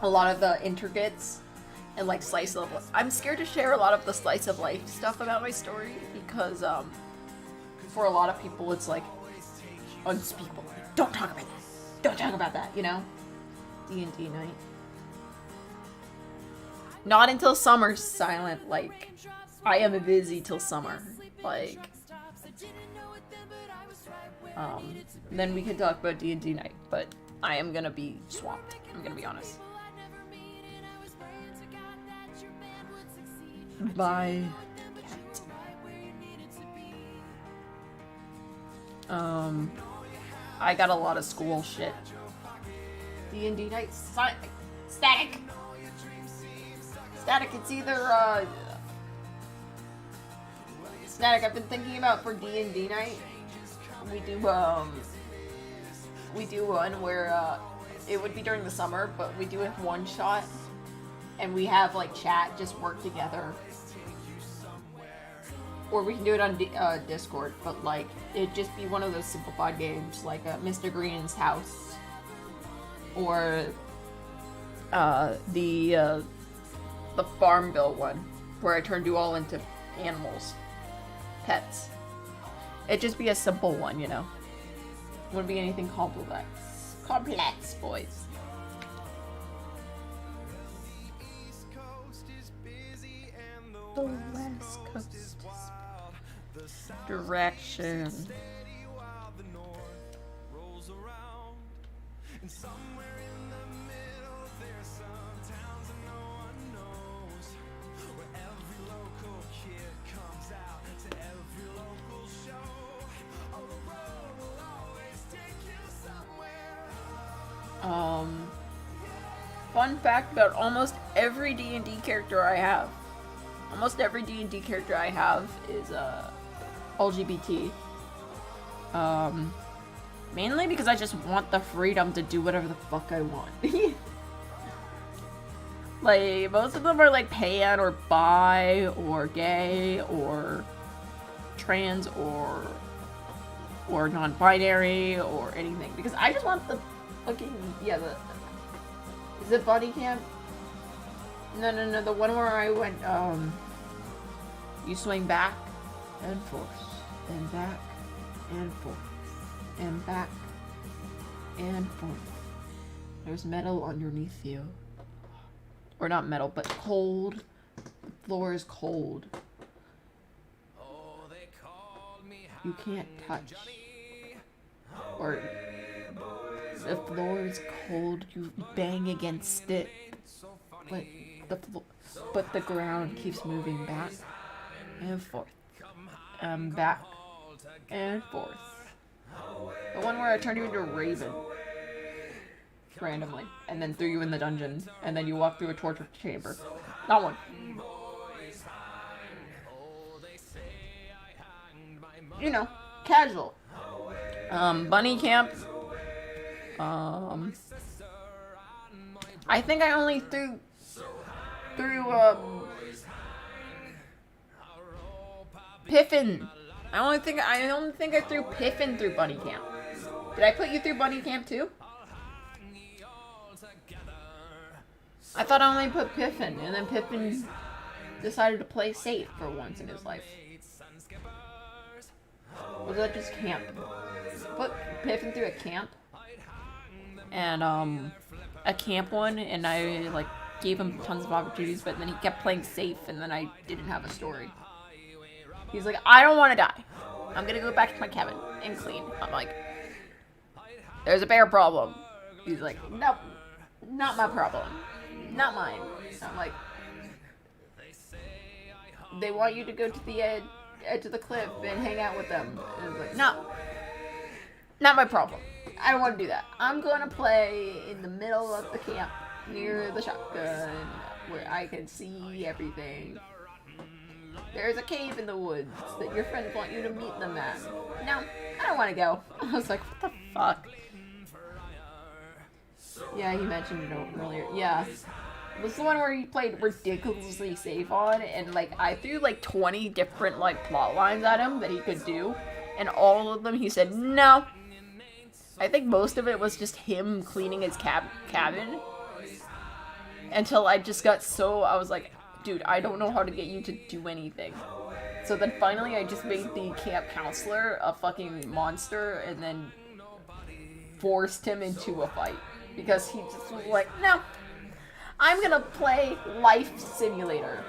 lot of the intricates and, like, slice of life. I'm scared to share a lot of the slice of life stuff about my story because, for a lot of people, it's, like, unspeakable. Don't talk about that. Don't talk about that, you know? D&D night. Not until summer's silent, like, I am busy till summer. Like, then we can talk about D&D night, but I am gonna be swamped. I'm gonna be honest. Bye. I got a lot of school shit. D&D night, static. Static, it's either, Static, I've been thinking about for D&D night, we do one where, it would be during the summer, but we do it one shot, and we have, like, chat, just work together. Or we can do it on Discord, but, like, it'd just be one of those simplified games, like, Mr. Green's House. Or, the Farmville one, where I turned you all into animals. Pets. It'd just be a simple one, you know? Wouldn't be anything complex. Complex, boys. The West Coast direction. Fun fact about almost every D&D character I have. Almost every D&D character I have is LGBT. Mainly because I just want the freedom to do whatever the fuck I want. Like, most of them are like pan or bi or gay or trans or non-binary or anything. Because I just want the fucking, yeah, is it body camp? No, the one where I went, you swing back and forth, and back and forth, and back and forth. There's metal underneath you. Or not metal, but cold. The floor is cold. You can't touch. Or the floor is cold, you bang against it. But the ground keeps moving back and forth. Back and forth. The one where I turned you into a raven. Randomly. And then threw you in the dungeon. And then you walk through a torture chamber. That one. You know, casual. Bunny camp. I think I only threw Piffin. I only think I threw Piffin through bunny camp. Did I put you through bunny camp too? I thought I only put Piffin, and then Piffin decided to play safe for once in his life. Or was that just camp? put Piffin through a camp. And, a camp one, and I, like, gave him tons of opportunities, but then he kept playing safe, and then I didn't have a story. He's like, I don't want to die. I'm gonna go back to my cabin and clean. I'm like, there's a bear problem. He's like, nope, not my problem. Not mine. I'm like, they want you to go to the edge of the cliff and hang out with them. And I was like, no, not my problem. I don't want to do that. I'm going to play in the middle of the camp near the shotgun where I can see everything. There's a cave in the woods that your friends want you to meet them at. No, I don't want to go. I was like, what the fuck? Yeah, he mentioned it earlier. Yeah. It was the one where he played ridiculously safe on, and, like, I threw, like, 20 different, like, plot lines at him that he could do, and all of them he said, no. I think most of it was just him cleaning his cabin, until I just got so, I was like, dude, I don't know how to get you to do anything. So then finally I just made the camp counselor a fucking monster, and then forced him into a fight. Because he just was like, no, I'm gonna play Life Simulator.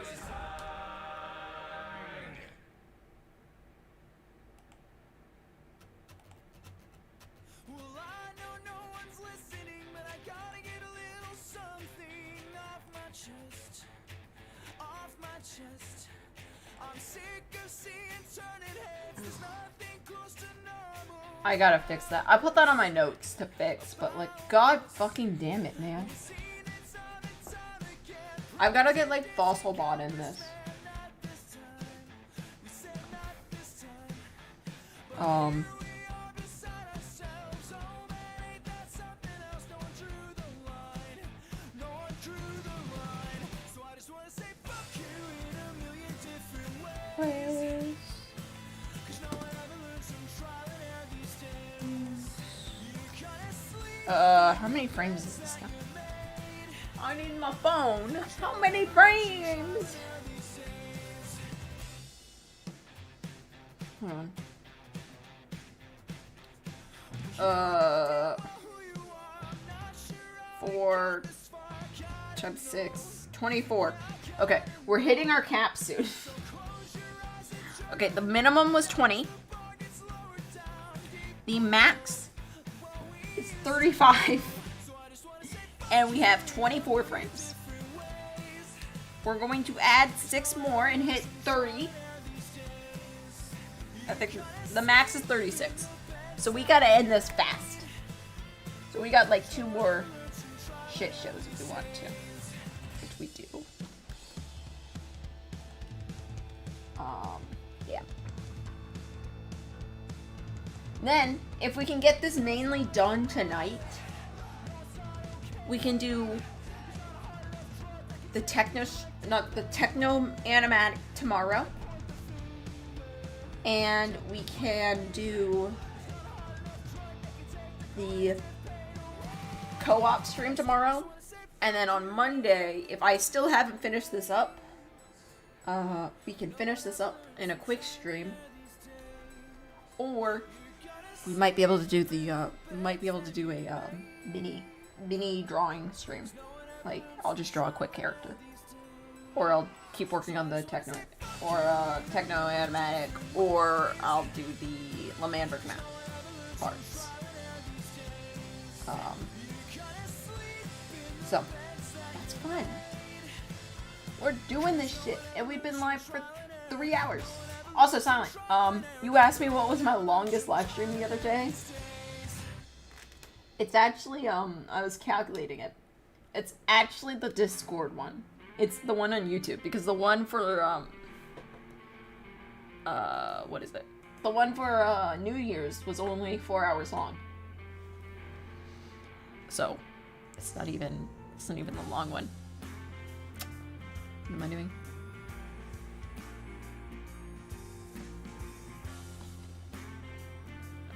Well, I know no one's listening, but I gotta get a little something off my chest. Off my chest. I'm sick of seeing turning heads. There's nothing close to normal. I gotta fix that. I put that on my notes to fix, but, like, god fucking damn it, man. I've gotta get, like, Fossil Bot in this. How many frames is this now? I need my phone. How many frames? Hold on. 4 times 6, 24. Okay, we're hitting our cap soon. Okay, the minimum was 20. The max is 35. And we have 24 frames. We're going to add 6 more and hit 30. I think the max is 36. So we gotta end this fast. So we got like 2 more shit shows if we want to. Which we do. Yeah. Then, if we can get this mainly done tonight, we can do the techno animatic tomorrow. And we can do the co-op stream tomorrow. And then on Monday, if I still haven't finished this up, we can finish this up in a quick stream. Or we might be able to do the mini drawing stream. Like, I'll just draw a quick character. Or I'll keep working on the techno animatic, or I'll do the Lamandric map parts. So that's fun. We're doing this shit, and we've been live for 3 hours. Also, Silent, you asked me what was my longest live stream the other day. It's actually, I was calculating it. It's actually the Discord one. It's the one on YouTube, because the one for, what is it? The one for, New Year's was only 4 hours long. So, it's not even the long one. What am I doing?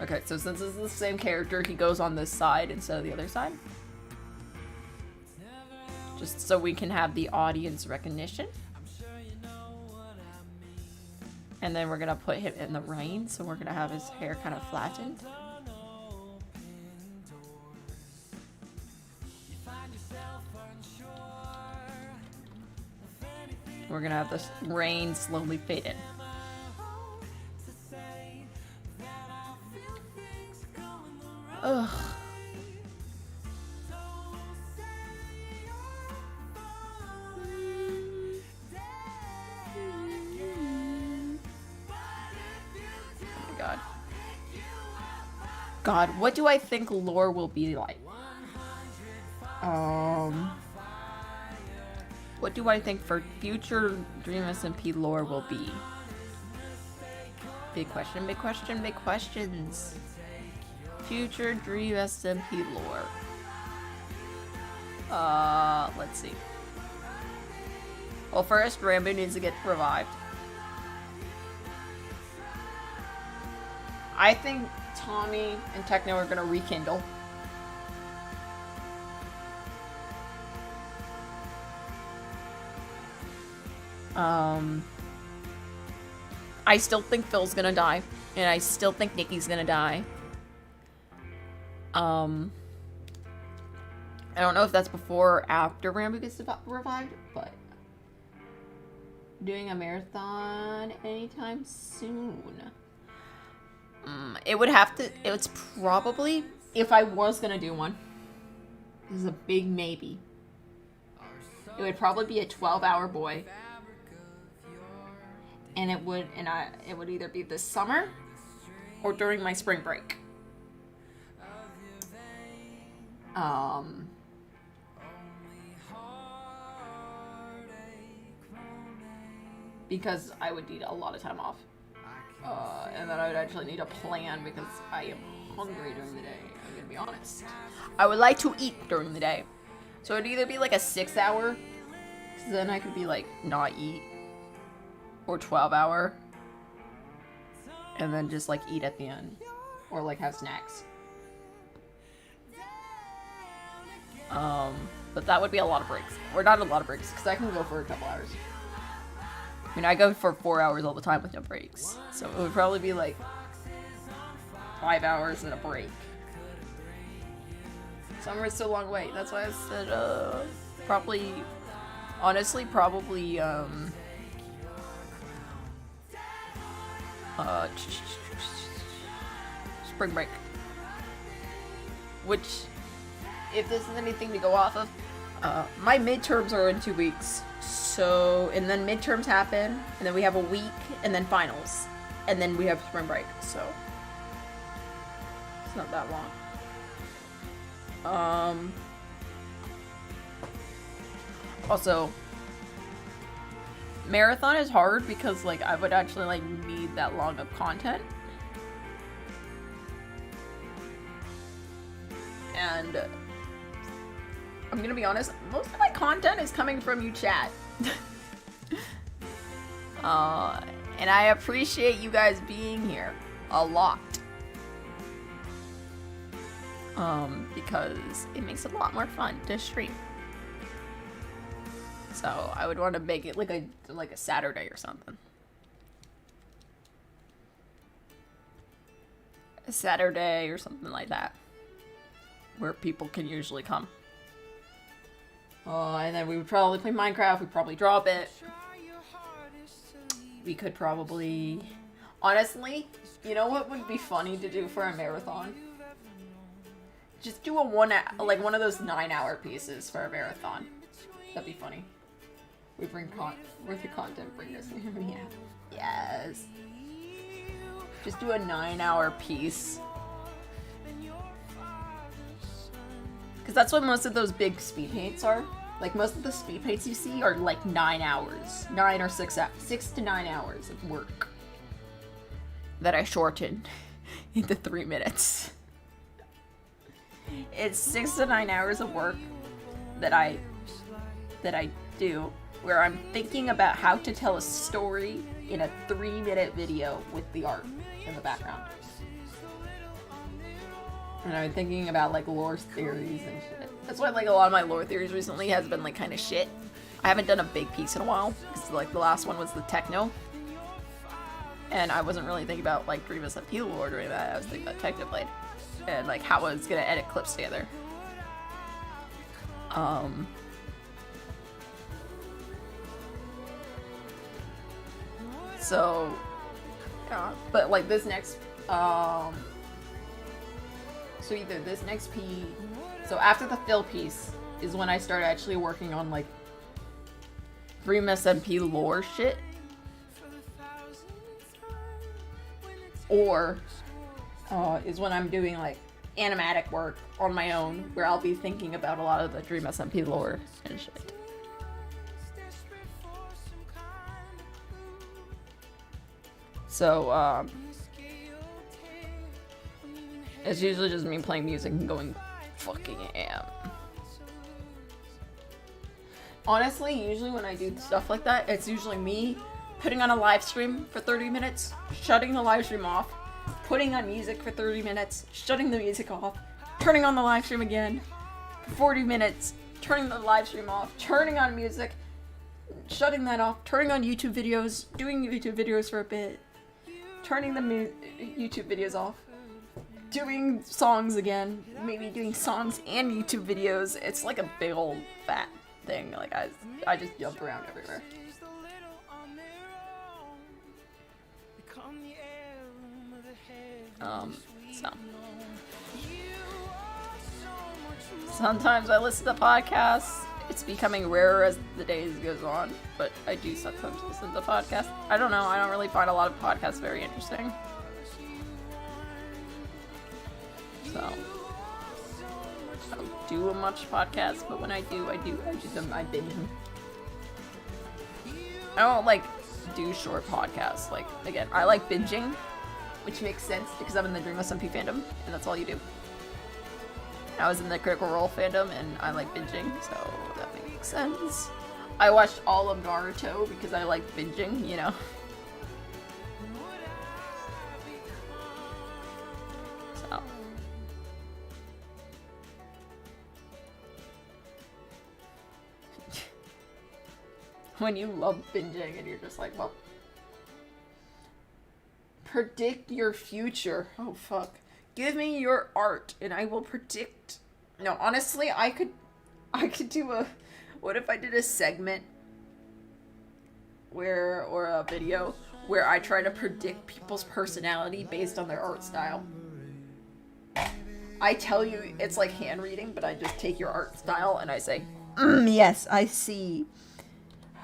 Okay, so since it's the same character, he goes on this side instead of the other side. Just so we can have the audience recognition. And then we're gonna put him in the rain, so we're gonna have his hair kind of flattened. We're gonna have this rain slowly fade in. Ugh. God, what do I think lore will be like? What do I think for future Dream SMP lore will be? Big question, big question, big questions. Future Dream SMP lore. Let's see. Well, first, Rambo needs to get revived. I think Tommy and Techno are gonna rekindle. I still think Phil's gonna die, and I still think Nikki's gonna die. I don't know if that's before or after Rambo gets revived, but doing a marathon anytime soon. It would have to, it's probably, if I was gonna do one, this is a big maybe, it would probably be a 12-hour boy, and it would either be this summer or during my spring break. Because I would need a lot of time off. And then I would actually need a plan because I am hungry during the day, I'm gonna be honest. I would like to eat during the day. So it'd either be like a 6-hour, because then I could be like, not eat, or 12-hour, and then just like eat at the end, or like have snacks. But that would be a lot of breaks. Or not a lot of breaks, because I can go for a couple hours. I mean, I go for 4 hours all the time with no breaks. So it would probably be like 5 hours and a break. Summer is still a long way. That's why I said, probably, honestly, probably, spring break. Which, if this is anything to go off of, my midterms are in 2 weeks. So, and then midterms happen, and then we have a week, and then finals, and then we have spring break, so it's not that long. Also, marathon is hard because, like, I would actually, like, need that long of content. And I'm gonna be honest, most of my content is coming from you chat. And I appreciate you guys being here a lot. Because it makes it a lot more fun to stream. So I would want to make it like a Saturday or something. A Saturday or something like that. Where people can usually come. And then we would probably play Minecraft, we'd probably drop it. We could probably... Honestly, you know what would be funny to do for a marathon? Just do a one of those 9-hour pieces for a marathon. That'd be funny. We bring worth your content, bring this in. Yeah. Yes. Just do a 9-hour piece. Because that's what most of those big speed paints are. Like, most of the speed paints you see are like 9 hours. 9 or 6 to 9 hours of work. That I shortened into 3 minutes. It's 6 to 9 hours of work that I do, where I'm thinking about how to tell a story in a 3-minute video with the art in the background. And I'm thinking about, like, lore theories and shit. That's why, like, a lot of my lore theories recently has been, like, kind of shit. I haven't done a big piece in a while, because, like, the last one was the techno. And I wasn't really thinking about, like, Dream SMP lore during that. I was thinking about Technoblade. And, like, how I was gonna edit clips together. So, yeah, but like this next, so either this next piece, so after the fill piece is when I start actually working on like Dream SMP lore shit, or is when I'm doing like animatic work on my own, where I'll be thinking about a lot of the Dream SMP lore and shit. So, it's usually just me playing music and going fucking am. Honestly, usually when I do stuff like that, it's usually me putting on a live stream for 30 minutes, shutting the live stream off, putting on music for 30 minutes, shutting the music off, turning on the live stream again for 40 minutes, turning the live stream off, turning on music, shutting that off, turning on YouTube videos, doing YouTube videos for a bit, turning the YouTube videos off, doing songs again, maybe doing songs and YouTube videos. It's like a big old fat thing. Like I just jump around everywhere. So sometimes I listen to podcasts. It's becoming rarer as the days goes on, but I do sometimes listen to podcasts. I don't know, I don't really find a lot of podcasts very interesting. So I don't do much podcasts, but when I do them, I binge them. I don't like do short podcasts. Like, again, I like binging, which makes sense because I'm in the Dream SMP fandom, and that's all you do. I was in the Critical Role fandom, and I like binging, so that makes sense. I watched all of Naruto because I like binging, you know. So. When you love binging and you're just like, well, predict your future. Oh, fuck. Give me your art and I will predict. No, honestly, I could do a, what if I did a segment where, or a video where I try to predict people's personality based on their art style. I tell you, it's like hand reading, but I just take your art style and I say, yes, I see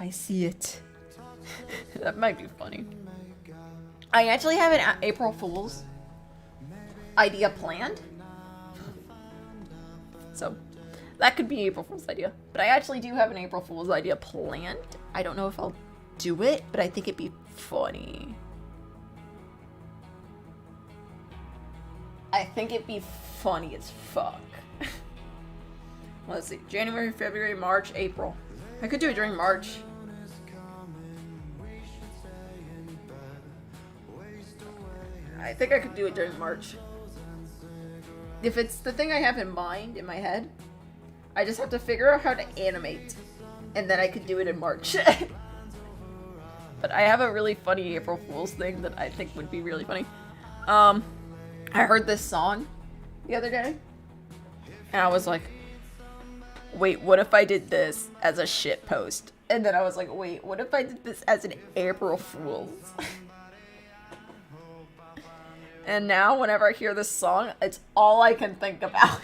it. That might be funny. I actually have an April Fool's idea planned. So, that could be April Fool's idea. But I actually do have an April Fool's idea planned. I don't know if I'll do it, but I think it'd be funny. I think it'd be funny as fuck. Let's see. January, February, March, April. I could do it during March. I think I could do it during March. If it's the thing I have in mind, in my head, I just have to figure out how to animate. And then I could do it in March. But I have a really funny April Fool's thing that I think would be really funny. I heard this song the other day. And I was like, wait, what if I did this as a shit post? And then I was like, wait, what if I did this as an April Fool's? And now, whenever I hear this song, it's all I can think about.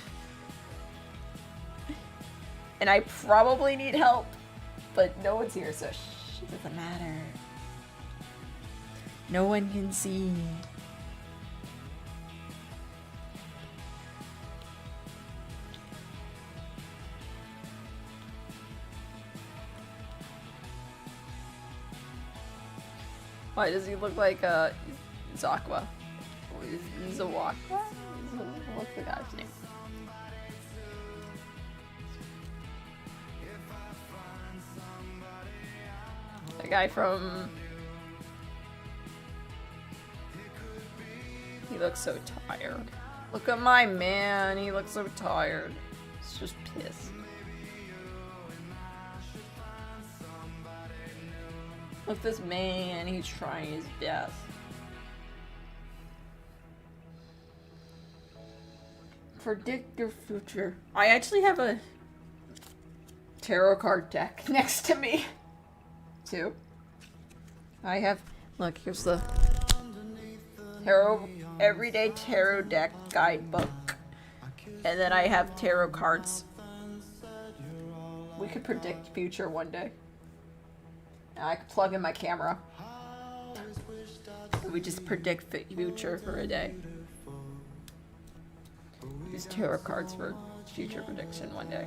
And I probably need help, but no one's here, so it doesn't matter. No one can see. Why does he look like Zakwa? Zawaka? What's the guy's name? The guy from... He looks so tired. Look at my man, he looks so tired. He's just pissed. Look at this man, he's trying his best. Predict your future. I actually have tarot card deck next to me. Too. I have, look, here's the tarot, everyday tarot deck guidebook. And then I have tarot cards. We could predict future one day. And I could plug in my camera. We just predict future for a day. Use tarot cards for future prediction one day.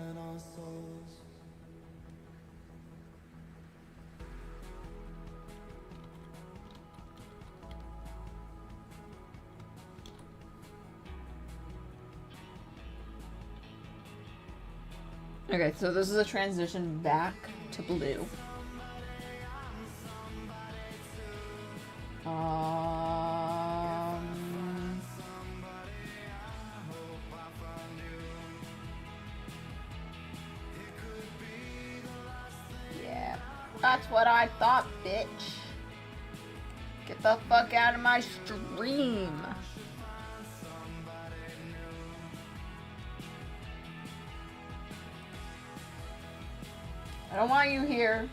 Okay, so this is a transition back to blue. Yeah, that's what I thought, bitch. Get the fuck out of my stream. I don't want you here.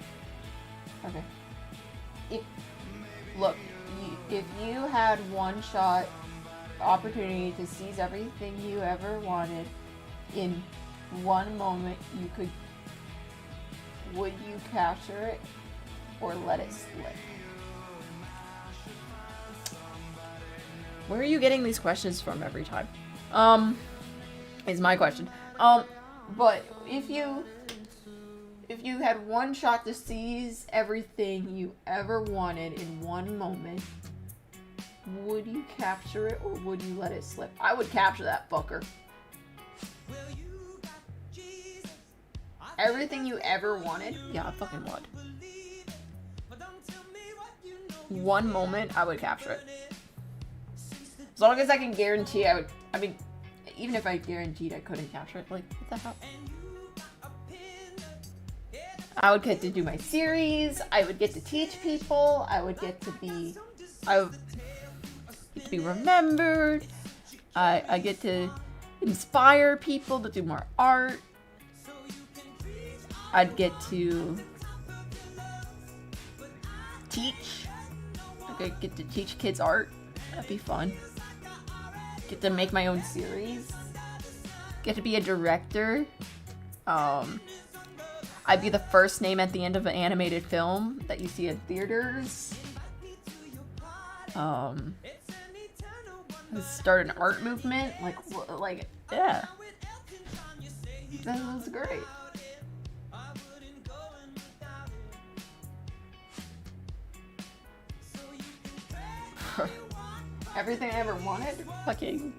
Okay. Look, if you had one shot opportunity to seize everything you ever wanted in one moment, would you capture it or let it slip? Where are you getting these questions from every time? Is my question. But if you had one shot to seize everything you ever wanted in one moment, would you capture it or would you let it slip? I would capture that fucker. Everything you ever wanted? Yeah, I fucking would. One moment, I would capture it. As long as I can guarantee I mean, even if I guaranteed I couldn't capture it, like, what the hell? I would get to do my series. I would get to teach people. I would get to be remembered. I get to inspire people to do more art. I'd get to teach. I'd get to teach kids art. That'd be fun. Get to make my own series. Get to be a director. I'd be the first name at the end of an animated film that you see in theaters. Start an art movement. Like, yeah. That was great. Everything I ever wanted? Fucking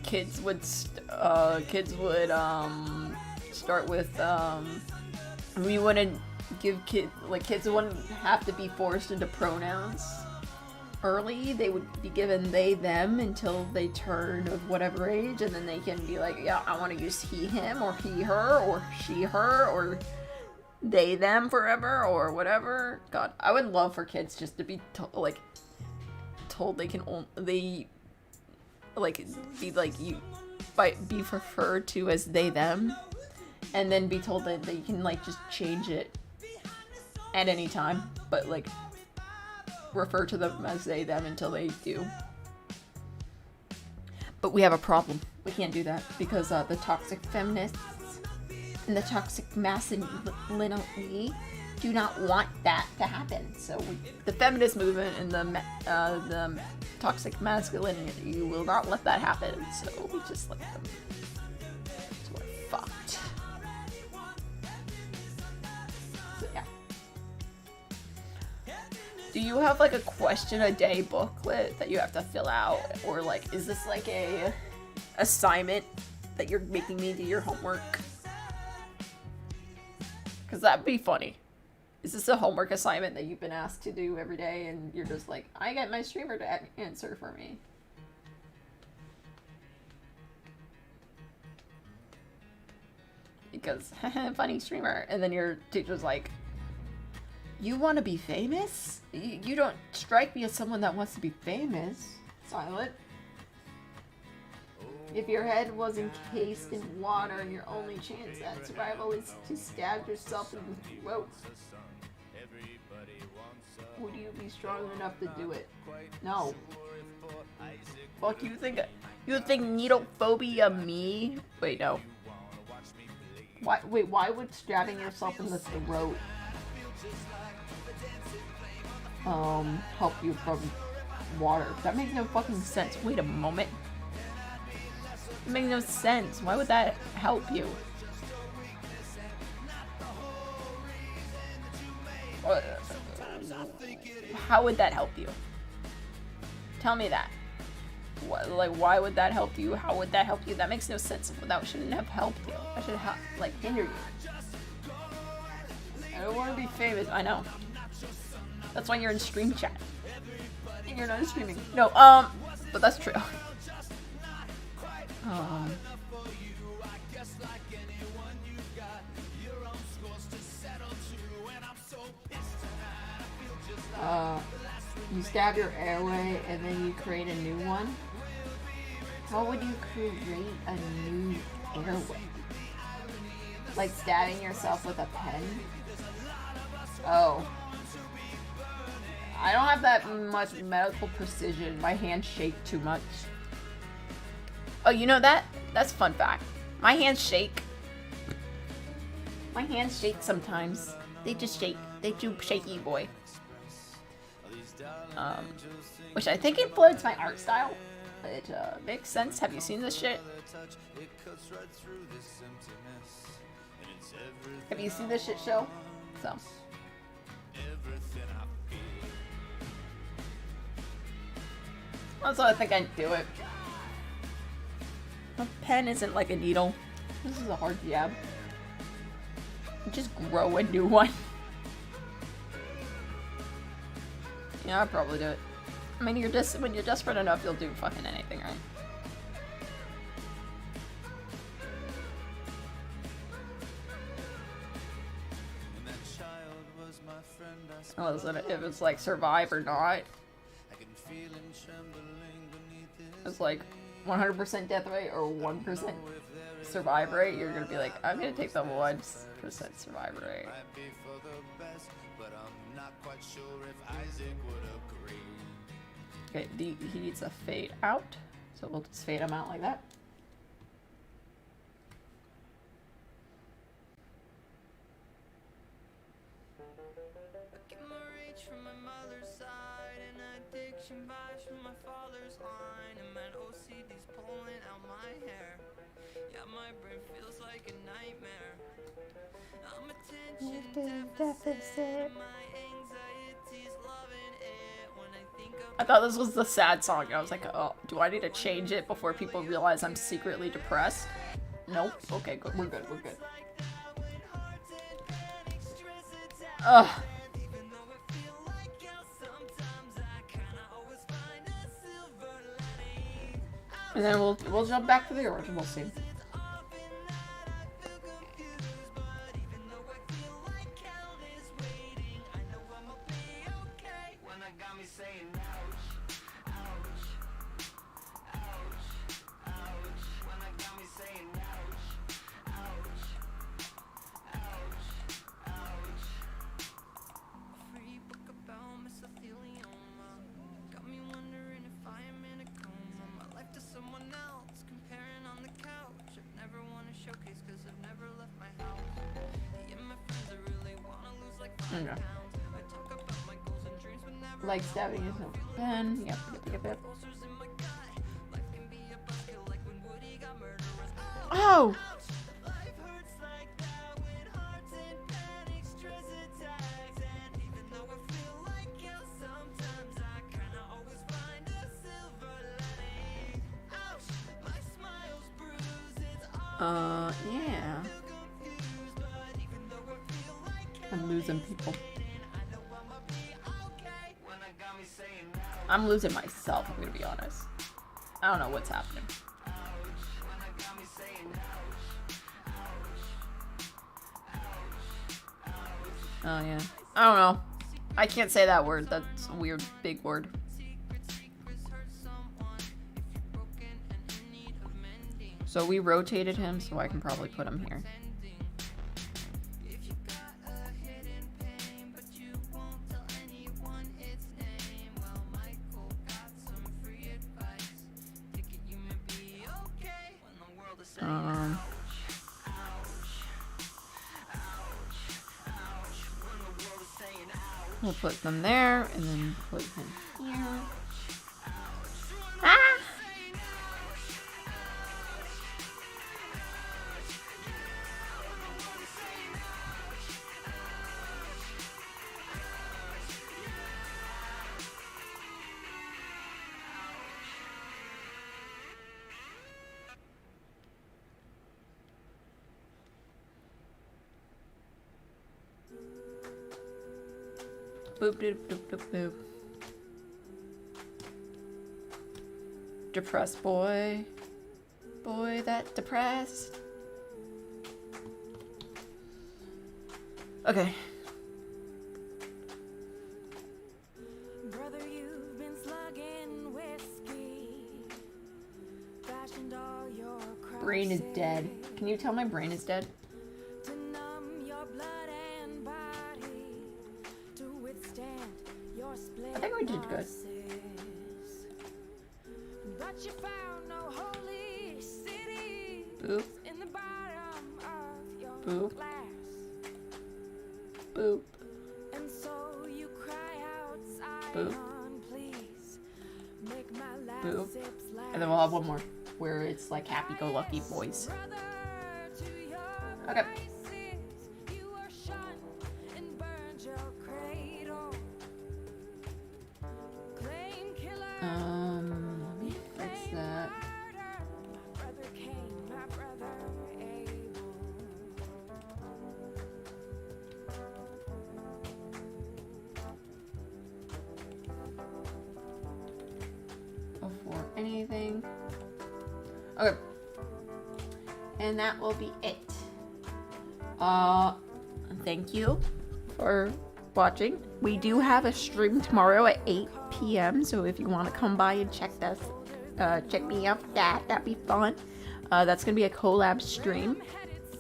kids would start with we wouldn't give kids wouldn't have to be forced into pronouns early. They would be given they them until they turn of whatever age, and then they can be like, yeah, I want to use he him or he her or she her or they them forever or whatever. God, I would love for kids just to be told they can only be referred to as they them, and then be told that they can just change it at any time, but refer to them as they them until they do. But we have a problem. We can't do that because the toxic feminists and the toxic masculinity do not want that to happen. So the feminist movement and the toxic masculinity will not let that happen. So we just let them. So we're fucked. So yeah. Do you have a question a day booklet that you have to fill out, or is this a assignment that you're making me do your homework? Because that'd be funny. Is this a homework assignment that you've been asked to do every day and you're just I get my streamer to answer for me? Because, funny streamer. And then your teacher's you want to be famous? You don't strike me as someone that wants to be famous. Silent. If your head was encased in water, your only chance at survival is to stab yourself in the throat. Would you be strong enough to do it? No. Fuck, you think needle phobia me? Wait, no. Why would stabbing yourself in the throat help you from water? That makes no fucking sense. Wait a moment. It makes no sense. Why would that help you? How would that help you? Tell me that. Like, why would that help you? How would that help you? That makes no sense. That shouldn't have helped you. That should have, like, hindered you. I don't want to be famous. I know. That's why you're in stream chat. And you're not streaming. No, but that's true. You stab your airway and then you create a new one? How would you create a new airway? Like stabbing yourself with a pen? Oh. I don't have that much medical precision. My hands shake too much. Oh, you know that? That's a fun fact. My hands shake. My hands shake sometimes. They just shake. They do shaky boy. Which I think influenced my art style. It makes sense. Have you seen this shit? Have you seen this shit show? So. Also, I think I'd do it. A pen isn't like a needle. This is a hard jab. Just grow a new one. Yeah, I'll probably do it. I mean, when you're desperate enough, you'll do fucking anything, right? Oh, it was like survive or not. It's like 100% death rate or 1% survive rate. You're gonna be like, I'm gonna take the 1% survival rate. Okay, he needs a fade out, so we'll just fade him out like that. I thought this was the sad song. I was like, oh, do I need to change it before people realize I'm secretly depressed? Nope. Okay, good. We're good. We're good. Ugh. And then we'll jump back to the original scene. Okay. Like stabbing yourself with a pen. Yep. Oh! Yeah. I'm losing people. I'm losing myself, I'm gonna be honest. I don't know what's happening. Oh yeah. I don't know. I can't say that word. That's a weird big word. So we rotated him, so I can probably put him here. We'll put them there, and then put him here. Ah! Boop, doop, doop, doop, boop. Depressed boy. Boy that depressed. Okay. Brother, you've been slugging whiskey. Fashioned all your Brain is dead. Can you tell my brain is dead? to numb your blood and body, to withstand your split. I think we did good. pulses. But you found no holy city Boop, in the bottom of your Boop. glass. boop. And so you cry out, Boop. Zion, please make my last Boop. sips last. And then we'll have one more where it's like happy-go-lucky boys. Brother, to your Okay. vices, you were shot and burned your cradle. Claim killer, Let me fix that. murder. My brother Cain, my brother Abel. Before anything. Okay. And that will be it. Thank you for watching. We do have a stream tomorrow at 8 p.m. So if you want to come by and check us, check me out, that'd be fun. That's gonna be a collab stream.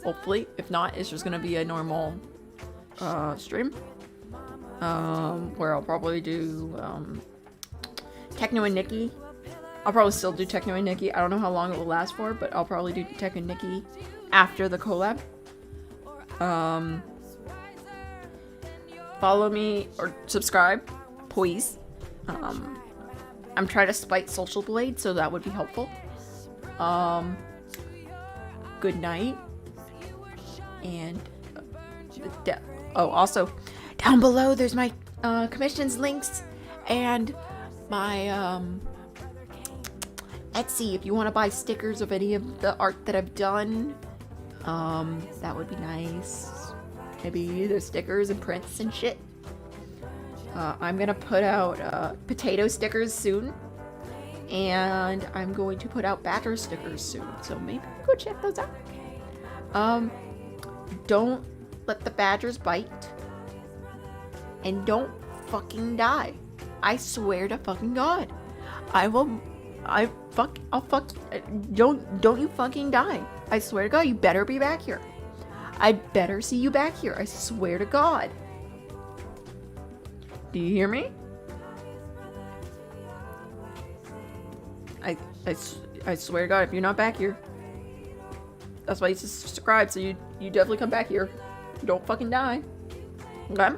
Hopefully, if not, it's just gonna be a normal stream. Where I'll probably do Techno and Nikki. I'll probably still do Techno and Nikki. I don't know how long it will last for, but I'll probably do Techno and Nikki after the collab. Follow me or subscribe, please. I'm trying to spite Social Blade, so that would be helpful. Good night. And also down below there's my commissions links and my Etsy if you want to buy stickers of any of the art that I've done. That would be nice. Maybe the stickers and prints and shit. I'm gonna put out potato stickers soon, and I'm going to put out badger stickers soon. So maybe go check those out. Don't let the badgers bite, and don't fucking die. I swear to fucking God, I'll fuck. Don't you fucking die. I swear to God, you better be back here. I better see you back here. I swear to God. Do you hear me? I swear to God, if you're not back here, that's why you subscribe, so you definitely come back here. Don't fucking die. Okay?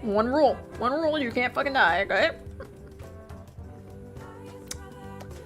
One rule, you can't fucking die, okay?